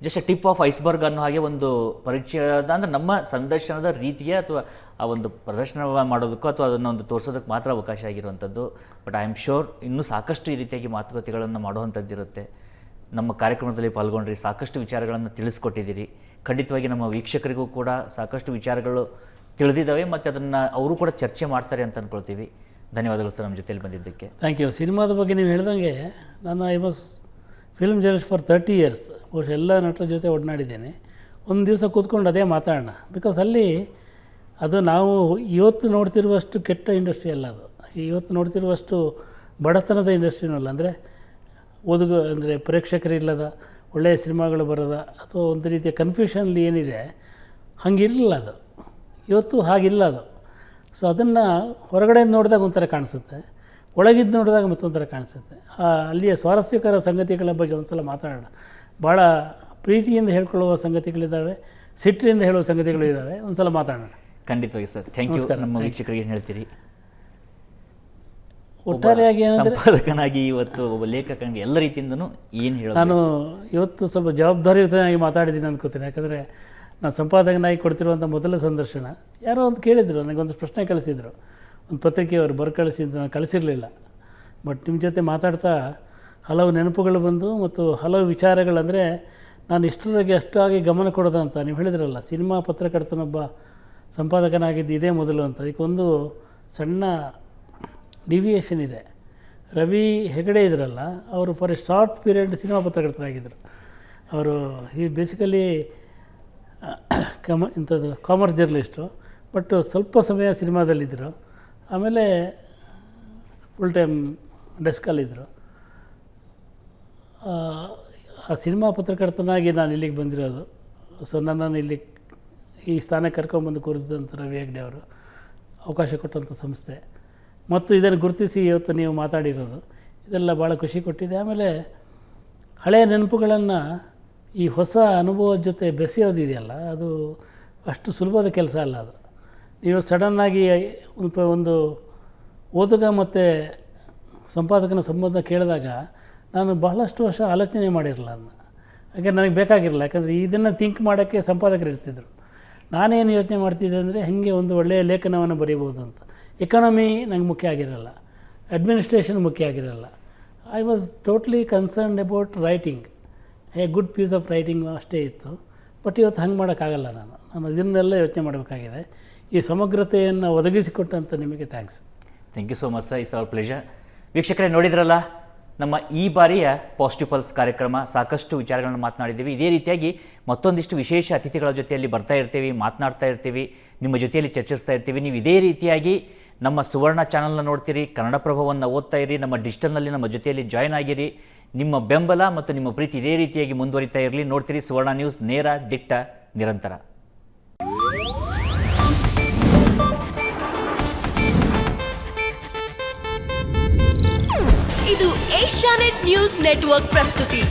ಜಸ್ಟ್ ಟಿಪ್ ಆಫ್ ಐಸ್ಬರ್ಗ್ ಅನ್ನೋ ಹಾಗೆ ಒಂದು ಪರಿಚಯದ, ಅಂದರೆ ನಮ್ಮ ಸಂದರ್ಶನದ ರೀತಿಗೆ ಅಥವಾ ಆ ಒಂದು ಪ್ರದರ್ಶನ ಮಾಡೋದಕ್ಕೋ ಅಥವಾ ಅದನ್ನು ಒಂದು ತೋರಿಸೋದಕ್ಕೆ ಮಾತ್ರ ಅವಕಾಶ ಆಗಿರುವಂಥದ್ದು. ಬಟ್ ಐ ಆಮ್ ಶ್ಯೂರ್ ಇನ್ನೂ ಸಾಕಷ್ಟು ಈ ರೀತಿಯಾಗಿ ಮಾತುಕತೆಗಳನ್ನು ಮಾಡುವಂಥದ್ದಿರುತ್ತೆ. ನಮ್ಮ ಕಾರ್ಯಕ್ರಮದಲ್ಲಿ ಪಾಲ್ಗೊಂಡ್ರಿ, ಸಾಕಷ್ಟು ವಿಚಾರಗಳನ್ನು ತಿಳಿಸ್ಕೊಟ್ಟಿದ್ದೀರಿ. ಖಂಡಿತವಾಗಿ ನಮ್ಮ ವೀಕ್ಷಕರಿಗೂ ಕೂಡ ಸಾಕಷ್ಟು ವಿಚಾರಗಳು ತಿಳಿದಿದ್ದಾವೆ ಮತ್ತು ಅದನ್ನು ಅವರು ಕೂಡ ಚರ್ಚೆ ಮಾಡ್ತಾರೆ ಅಂತ ಅಂದ್ಕೊಳ್ತೀವಿ. ಧನ್ಯವಾದಗಳು ಸರ್ ನಮ್ಮ ಜೊತೆಯಲ್ಲಿ ಬಂದಿದ್ದಕ್ಕೆ. Thank you. ಸಿನಿಮಾದ ಬಗ್ಗೆ ನೀವು ಹೇಳ್ದಂಗೆ ನಾನು I was film journalist for 30 years. ಬಹುಶಃ ಎಲ್ಲ ನಟರ ಜೊತೆ ಒಡನಾಡಿದ್ದೇನೆ. ಒಂದು ದಿವಸ ಕೂತ್ಕೊಂಡು ಅದೇ ಮಾತಾಡೋಣ. ಬಿಕಾಸ್ ಅಲ್ಲಿ ಅದು ನಾವು ಇವತ್ತು ನೋಡ್ತಿರುವಷ್ಟು ಕೆಟ್ಟ ಇಂಡಸ್ಟ್ರಿ ಅಲ್ಲ ಅದು. ಇವತ್ತು ನೋಡ್ತಿರುವಷ್ಟು ಬಡತನದ ಇಂಡಸ್ಟ್ರಿನೂ ಅಲ್ಲ. ಅಂದರೆ ಅಂದರೆ ಪ್ರೇಕ್ಷಕರಿಲ್ಲದ ಒಳ್ಳೆಯ ಸಿನಿಮಾಗಳು ಬರೋದ ಅಥವಾ ಒಂದು ರೀತಿಯ ಕನ್ಫ್ಯೂಷನ್ಲಿ ಏನಿದೆ ಹಾಗಿರಲಿಲ್ಲ ಅದು. ಇವತ್ತು ಹಾಗಿಲ್ಲ ಅದು. ಸೊ ಅದನ್ನು ಹೊರಗಡೆ ನೋಡಿದಾಗ ಒಂಥರ ಕಾಣಿಸುತ್ತೆ, ಒಳಗಿದ್ದು ನೋಡಿದಾಗ ಮತ್ತೊಂಥರ ಕಾಣಿಸುತ್ತೆ. ಅಲ್ಲಿಯ ಸ್ವಾರಸ್ಯಕರ ಸಂಗತಿಗಳ ಬಗ್ಗೆ ಒಂದು ಸಲ ಮಾತಾಡೋಣ. ಭಾಳ ಪ್ರೀತಿಯಿಂದ ಹೇಳ್ಕೊಳ್ಳುವ ಸಂಗತಿಗಳಿದ್ದಾವೆ, ಸಿಟ್ಟಿನಿಂದ ಹೇಳುವ ಸಂಗತಿಗಳು ಇದ್ದಾವೆ. ಒಂದು ಸಲ ಮಾತಾಡೋಣ. ಖಂಡಿತವಾಗಿ ಸರ್. Thank you. ನಮ್ಮ ವೀಕ್ಷಕರಿಗೆ ಏನು ಹೇಳ್ತೀರಿ? ಒಟ್ಟಾರೆಯಾಗಿ ಏನಂದರೆ ಸಂಪಾದಕನಾಗಿ ಇವತ್ತು ಒಬ್ಬ ಲೇಖಕನಿಗೆ ಎಲ್ಲ ರೀತಿಯಿಂದನೂ ಏನು ಹೇಳೋದು? ನಾನು ಇವತ್ತು ಸ್ವಲ್ಪ ಜವಾಬ್ದಾರಿಯುತವಾಗಿ ಮಾತಾಡಿದ್ದೀನಿ ಅಂದ್ಕೋತೀನಿ. ಯಾಕಂದರೆ ನಾನು ಸಂಪಾದಕನಾಗಿ ಕೊಡ್ತಿರುವಂಥ ಮೊದಲ ಸಂದರ್ಶನ ಯಾರೋ ಒಂದು ಕೇಳಿದರು, ನನಗೊಂದು ಪ್ರಶ್ನೆ ಕಳಿಸಿದರು, ಒಂದು ಪತ್ರಿಕೆಯವರು ಕಳಿಸಿದ್ದು, ನಾನು ಕಳಿಸಿರಲಿಲ್ಲ. ಬಟ್ ನಿಮ್ಮ ಜೊತೆ ಮಾತಾಡ್ತಾ ಹಲವು ನೆನಪುಗಳು ಬಂದು ಮತ್ತು ಹಲವು ವಿಚಾರಗಳಂದರೆ ನಾನು ಇಷ್ಟರವರೆಗೆ ಅಷ್ಟಾಗಿ ಗಮನ ಕೊಡೋದಂತ ನೀವು ಹೇಳಿದ್ರಲ್ಲ, ಸಿನಿಮಾ ಪತ್ರಕರ್ತನೊಬ್ಬ ಸಂಪಾದಕನಾಗಿದ್ದು ಇದೇ ಮೊದಲು ಅಂತ. ಅದಕ್ಕೊಂದು ಸಣ್ಣ ಡಿವಿಯೇಷನ್ ಇದೆ. ರವಿ ಹೆಗಡೆ ಇದ್ರಲ್ಲ, ಅವರು for a short period cinema ಪತ್ರಕರ್ತರಾಗಿದ್ದರು. ಅವರು ಈ ಬೇಸಿಕಲಿ ಇಂಥದ್ದು ಕಾಮರ್ಸ್ ಜರ್ನಲಿಸ್ಟು, ಬಟ್ ಸ್ವಲ್ಪ ಸಮಯ ಸಿನಿಮಾದಲ್ಲಿದ್ದರು. ಆಮೇಲೆ ಫುಲ್ ಟೈಮ್ ಡೆಸ್ಕಲ್ಲಿದ್ದರು. ಆ ಸಿನಿಮಾ ಪತ್ರಕರ್ತನಾಗಿ ನಾನು ಇಲ್ಲಿಗೆ ಬಂದಿರೋದು. ಸೊ ನನ್ನನ್ನು ಇಲ್ಲಿ ಈ ಸ್ಥಾನಕ್ಕೆ ಕರ್ಕೊಂಬಂದು ಕೂರಿಸಿದಂಥ ರವಿ ಹೆಗ್ಡೆ ಅವರು, ಅವಕಾಶ ಕೊಟ್ಟಂಥ ಸಂಸ್ಥೆ ಮತ್ತು ಇದನ್ನು ಗುರುತಿಸಿ ಇವತ್ತು ನೀವು ಮಾತಾಡಿರೋದು, ಇದೆಲ್ಲ ಭಾಳ ಖುಷಿ ಕೊಟ್ಟಿದೆ. ಆಮೇಲೆ ಹಳೆಯ ನೆನಪುಗಳನ್ನು ಈ ಹೊಸ ಅನುಭವದ ಜೊತೆ ಬೆಸೆಯೋದಿದೆಯಲ್ಲ, ಅದು ಅಷ್ಟು ಸುಲಭದ ಕೆಲಸ ಅಲ್ಲ. ಅದು ನೀವು ಸಡನ್ನಾಗಿ ಒಂದು ಓದುಗ ಮತ್ತು ಸಂಪಾದಕನ ಸಂಬಂಧ ಕೇಳಿದಾಗ ನಾನು ಬಹಳಷ್ಟು ವರ್ಷ ಆಲೋಚನೆ ಮಾಡಿರಲಿಲ್ಲ ಅದನ್ನ. ಹಾಗೆ ನನಗೆ ಬೇಕಾಗಿರಲಿಲ್ಲ. ಯಾಕಂದರೆ ಇದನ್ನು ಥಿಂಕ್ ಮಾಡೋಕ್ಕೆ ಸಂಪಾದಕರು ಇರ್ತಿದ್ರು. ನಾನೇನು ಯೋಚನೆ ಮಾಡ್ತಿದ್ದೆ ಅಂದರೆ ಹೇಗೆ ಒಂದು ಒಳ್ಳೆಯ ಲೇಖನವನ್ನು ಬರೀಬೋದು ಅಂತ. ಎಕಾನಮಿ ನಂಗೆ ಮುಖ್ಯ ಆಗಿರಲ್ಲ, ಅಡ್ಮಿನಿಸ್ಟ್ರೇಷನ್ ಮುಖ್ಯ ಆಗಿರಲ್ಲ. I was totally concerned about writing, a good piece of writing ಅಷ್ಟೇ ಇತ್ತು. ಬಟ್ ಇವತ್ತು ಹಂಗೆ ಮಾಡೋಕ್ಕಾಗಲ್ಲ. ನಾನು ಇದನ್ನೆಲ್ಲ ಯೋಚನೆ ಮಾಡಬೇಕಾಗಿದೆ. ಈ ಸಮಗ್ರತೆಯನ್ನು ಒದಗಿಸಿಕೊಟ್ಟಂಥ ನಿಮಗೆ thanks. Thank you so much sir. It's our pleasure. ವೀಕ್ಷಕರೇ, ನೋಡಿದ್ರಲ್ಲ ನಮ್ಮ ಈ ಬಾರಿಯ ಪಾಸಿಟಿವ್ ಪಲ್ಸ್ ಕಾರ್ಯಕ್ರಮ. ಸಾಕಷ್ಟು ವಿಚಾರಗಳನ್ನು ಮಾತನಾಡಿದ್ದೀವಿ. ಇದೇ ರೀತಿಯಾಗಿ ಮತ್ತೊಂದಿಷ್ಟು ವಿಶೇಷ ಅತಿಥಿಗಳ ಜೊತೆಯಲ್ಲಿ ಬರ್ತಾ ಇರ್ತೀವಿ, ಮಾತನಾಡ್ತಾ ಇರ್ತೀವಿ, ನಿಮ್ಮ ಜೊತೆಯಲ್ಲಿ ಚರ್ಚಿಸ್ತಾ ಇರ್ತೀವಿ. ನೀವು ಇದೇ ರೀತಿಯಾಗಿ ನಮ್ಮ ಸುವರ್ಣ ಚಾನಲ್ನ ನೋಡ್ತೀರಿ, ಕನ್ನಡಪ್ರಭವನ್ನು ಓದ್ತಾ ಇರಿ, ನಮ್ಮ ಡಿಜಿಟಲ್ನಲ್ಲಿ ನಮ್ಮ ಜೊತೆಯಲ್ಲಿ ಜಾಯ್ನ್ ಆಗಿರಿ. ನಿಮ್ಮ ಬೆಂಬಲ ಮತ್ತು ನಿಮ್ಮ ಪ್ರೀತಿ ಇದೇ ರೀತಿಯಾಗಿ ಮುಂದುವರಿತಾ ಇರಲಿ. ನೋಡ್ತೀರಿ ಸುವರ್ಣ ನ್ಯೂಸ್, ನೇರ, ದಿಟ್ಟ, ನಿರಂತರ. ಇದು ಏಷ್ಯಾನೆಟ್ ನ್ಯೂಸ್ ನೆಟ್ವರ್ಕ್ ಪ್ರಸ್ತುತಿ.